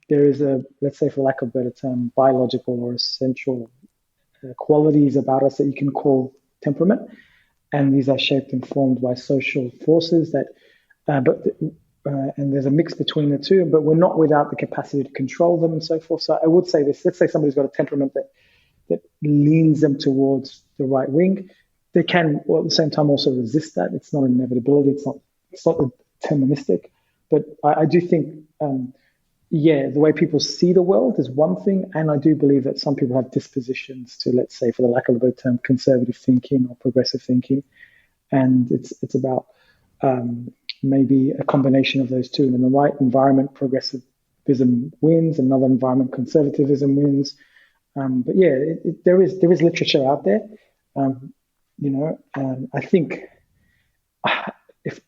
there is a, let's say for lack of a better term, biological or essential qualities about us that you can call temperament, and these are shaped and formed by social forces that, and there's a mix between the two, but we're not without the capacity to control them and so forth. So I would say this, let's say somebody's got a temperament that leans them towards the right wing. They can, well, at the same time, also resist that. It's not an inevitability. It's not deterministic. But I do think, the way people see the world is one thing, and I do believe that some people have dispositions to, let's say, for the lack of a better term, conservative thinking or progressive thinking, and it's about maybe a combination of those two. And in the right environment, progressivism wins. Another environment, conservatism wins. But yeah, there is literature out there. I think if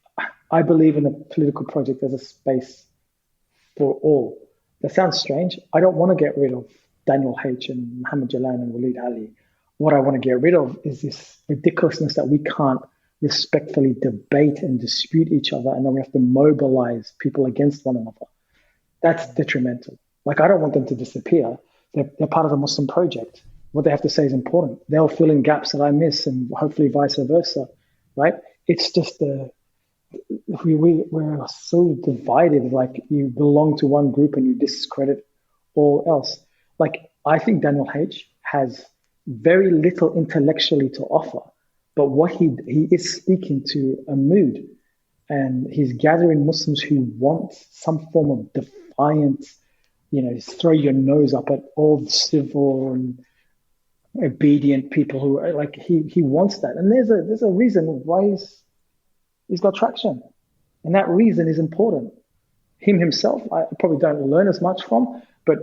I believe in a political project as a space for all. That sounds strange. I don't want to get rid of Daniel H. and Muhammad Jalan and Walid Ali. What I want to get rid of is this ridiculousness that we can't respectfully debate and dispute each other, and then we have to mobilize people against one another. That's detrimental. Like, I don't want them to disappear. They're part of the Muslim project. What they have to say is important. They'll fill in gaps that I miss, and hopefully vice versa, right? It's just we're so divided. Like, you belong to one group and you discredit all else. Like, I think Daniel H has very little intellectually to offer, but what he is speaking to a mood, and he's gathering Muslims who want some form of defiant, throw your nose up at all the civil and obedient people who are like, he wants that. And there's a reason why he's got traction. And that reason is important. Him himself, I probably don't learn as much from, but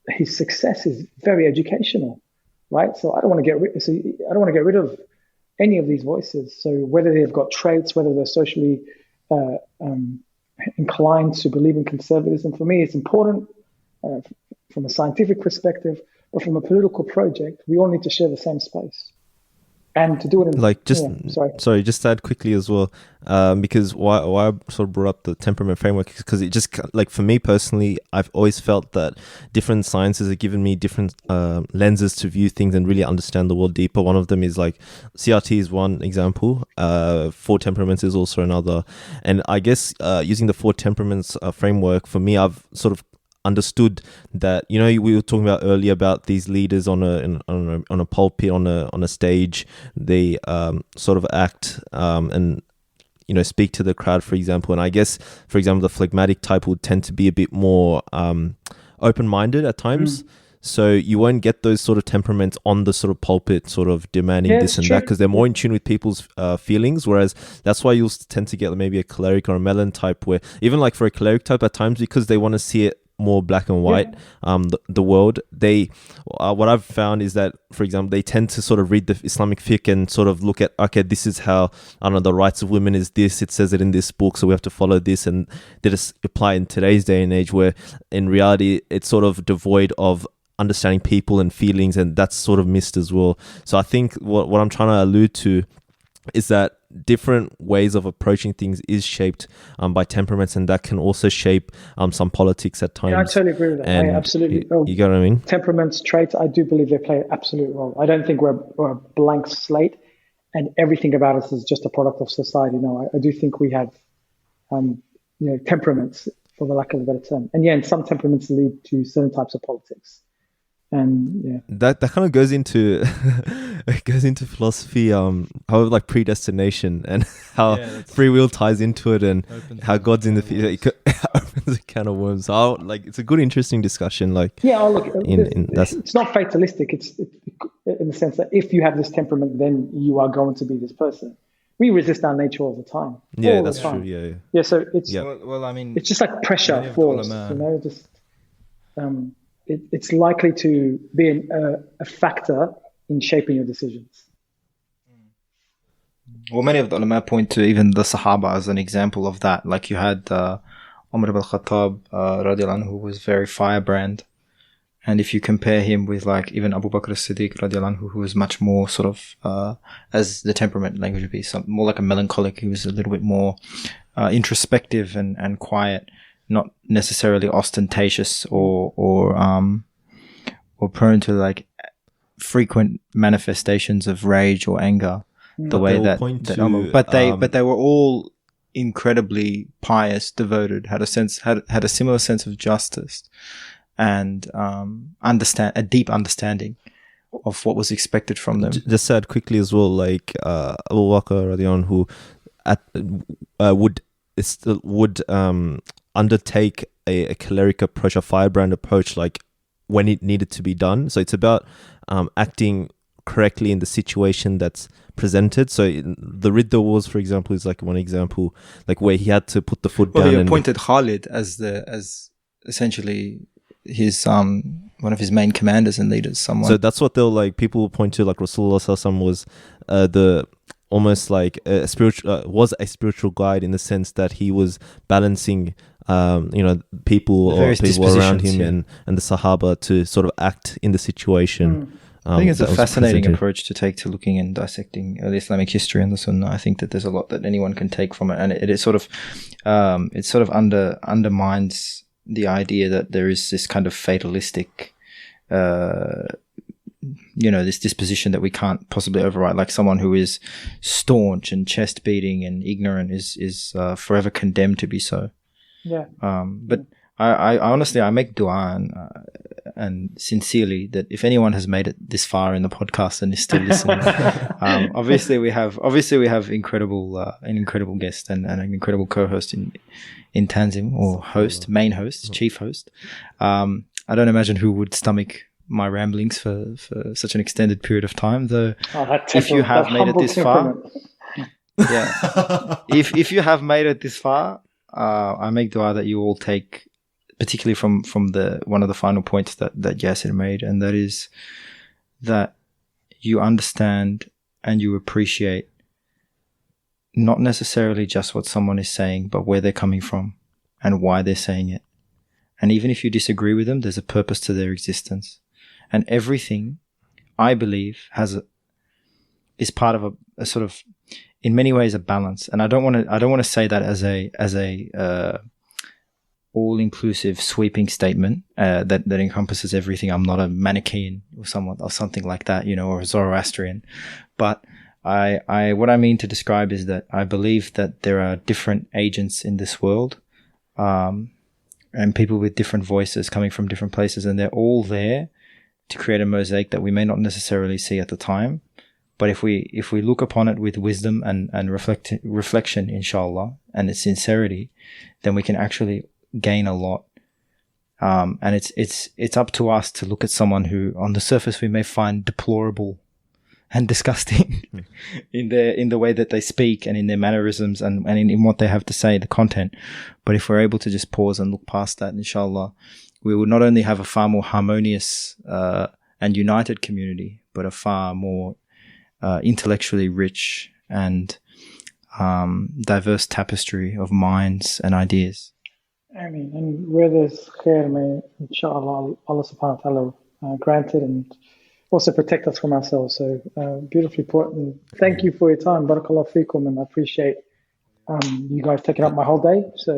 his success is very educational, right? So I don't want to get rid of any of these voices. So whether they've got traits, whether they're socially inclined to believe in conservatism, for me, it's important from a scientific perspective, but from a political project, we all need to share the same space. And to do it in just to add quickly as well, because why I sort of brought up the temperament framework is because it just, like, for me personally, I've always felt that different sciences have given me different lenses to view things and really understand the world deeper. One of them is like CRT is one example, four temperaments is also another, and I guess using the four temperaments framework, for me, I've sort of understood that, we were talking about earlier about these leaders on a pulpit, on a stage, they sort of act and speak to the crowd, for example. And I guess, for example, the phlegmatic type would tend to be a bit more open-minded at times. So you won't get those sort of temperaments on the sort of pulpit, sort of demanding this and that, because they're more in tune with people's feelings. Whereas that's why you'll tend to get maybe a choleric or a melon type, where even like for a choleric type at times, because they want to see it more black and white, the world, they what I've found is that, for example, they tend to sort of read the Islamic fiqh and sort of look at, okay, this is how, I don't know, the rights of women is this, it says it in this book, so we have to follow this, and they just apply in today's day and age, where in reality it's sort of devoid of understanding people and feelings, and that's sort of missed as well. So I think what I'm trying to allude to is that different ways of approaching things is shaped by temperaments, and that can also shape some politics at times. Yeah, I totally agree with that. And I absolutely. You get what I mean? Temperaments, traits, I do believe they play an absolute role. I don't think we're a blank slate and everything about us is just a product of society. No, I do think we have, temperaments, for the lack of a better term. And and some temperaments lead to certain types of politics. And that kind of goes into philosophy, how like predestination and how free will ties into it, and how God's in the future. It opens a can of worms. So it's a good, interesting discussion. It's not fatalistic. It's in the sense that if you have this temperament, then you are going to be this person. We resist our nature all the time. Yeah, that's true. Yeah. So it's it's just like pressure force. It's likely to be a factor in shaping your decisions. Well, many of the ulama point to even the Sahaba as an example of that. Like you had Umar ibn al-Khattab radiallahu anhu, who was very firebrand. And if you compare him with like even Abu Bakr as-Siddiq radiallahu anhu, who was much more sort of, as the temperament language would be, more like a melancholic. He was a little bit more introspective and quiet. Not necessarily ostentatious or prone to like frequent manifestations of rage or anger, the way that but they were all incredibly pious, devoted, had a similar sense of justice and a deep understanding of what was expected from them. Just said quickly as well, like Abu Bakr radiallahu anhu would undertake a choleric approach, a firebrand approach, like when it needed to be done. So it's about acting correctly in the situation that's presented. So the Ridda Wars, for example, is like one example, like where he had to put the foot down. He appointed Khalid as essentially his one of his main commanders and leaders. So that's what they'll like. People will point to, like Rasulullah Sallallahu was the almost like a spiritual guide, in the sense that he was balancing people around him and the Sahaba to sort of act in the situation. I think it's a fascinating approach to take to looking and dissecting the Islamic history and the Sunnah. I think that there's a lot that anyone can take from it, and it sort of undermines the idea that there is this kind of fatalistic this disposition that we can't possibly override. Like someone who is staunch and chest beating and ignorant is forever condemned to be so. Yeah. But I honestly, I make dua and sincerely that if anyone has made it this far in the podcast and is still listening, obviously we have an incredible guest and an incredible co-host in Tanzim, or main host, chief host. I don't imagine who would stomach my ramblings for such an extended period of time, though. If you have made it this far, if you have made it this far, I make dua that you all take, particularly from the one of the final points that Yassir made, and that is that you understand and you appreciate not necessarily just what someone is saying, but where they're coming from and why they're saying it. And even if you disagree with them, there's a purpose to their existence. And everything, I believe, is part of a sort of, in many ways, a balance. And I don't want to say that as a all-inclusive, sweeping statement that encompasses everything. I'm not a Manichaean or something like that, or a Zoroastrian. But what I mean to describe is that I believe that there are different agents in this world, and people with different voices coming from different places, and they're all there to create a mosaic that we may not necessarily see at the time. But if we look upon it with wisdom and reflection, inshallah, and its sincerity, then we can actually gain a lot. And it's up to us to look at someone who on the surface we may find deplorable and disgusting in the way that they speak and in their mannerisms and in what they have to say, the content. But if we're able to just pause and look past that, inshallah, we will not only have a far more harmonious and united community, but a far more intellectually rich and diverse tapestry of minds and ideas. I mean, and where there's khair, may inshallah Allah subhanahu wa ta'ala grant it and also protect us from ourselves. So beautifully put, and thank you for your time. Barakallahu feekum, and I appreciate you guys taking up my whole day. So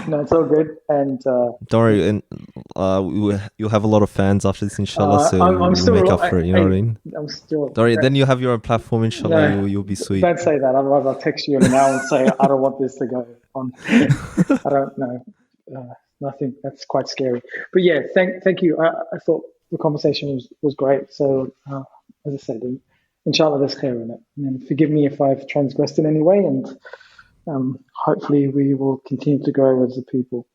no, it's all good. And don't worry, and you'll have a lot of fans after this, inshallah. So I'm still make up for it. You know what I mean? I'm still. Don't worry, then you have your own platform, inshallah. No, you'll be sweet. Don't say that. Otherwise, I'll text you in an hour and say I don't want this to go on. I don't know. Nothing. That's quite scary. But yeah, thank you. I thought the conversation was great. So as I said, inshallah, there's khair in it. And forgive me if I've transgressed in any way, and hopefully we will continue to grow as a people.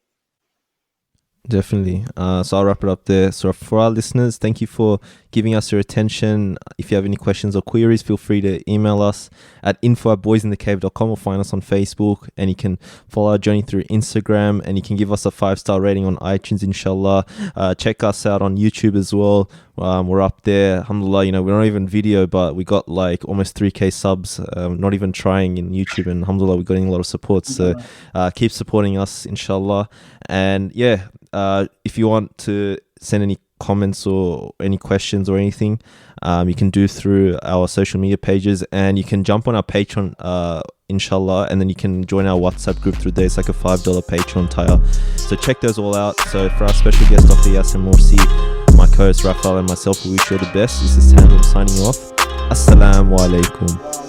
Definitely. So I'll wrap it up there. So for our listeners, thank you for giving us your attention. If you have any questions or queries, feel free to email us at info@boysinthecave.com or find us on Facebook. And you can follow our journey through Instagram, and you can give us a 5-star rating on iTunes, inshallah. Check us out on YouTube as well. We're up there. Alhamdulillah, we're not even video, but we got like almost 3K subs, not even trying in YouTube. And alhamdulillah, we're getting a lot of support. So keep supporting us, inshallah. And yeah, if you want to send any comments or any questions or anything, you can do through our social media pages, and you can jump on our Patreon, inshallah, and then you can join our WhatsApp group through there. It's like a $5 Patreon tier. So check those all out. So for our special guest, Dr. Yassir Morsi, my co-host Rafael, and myself, we wish you all the best. This is Tanzim signing off. Assalamu alaikum.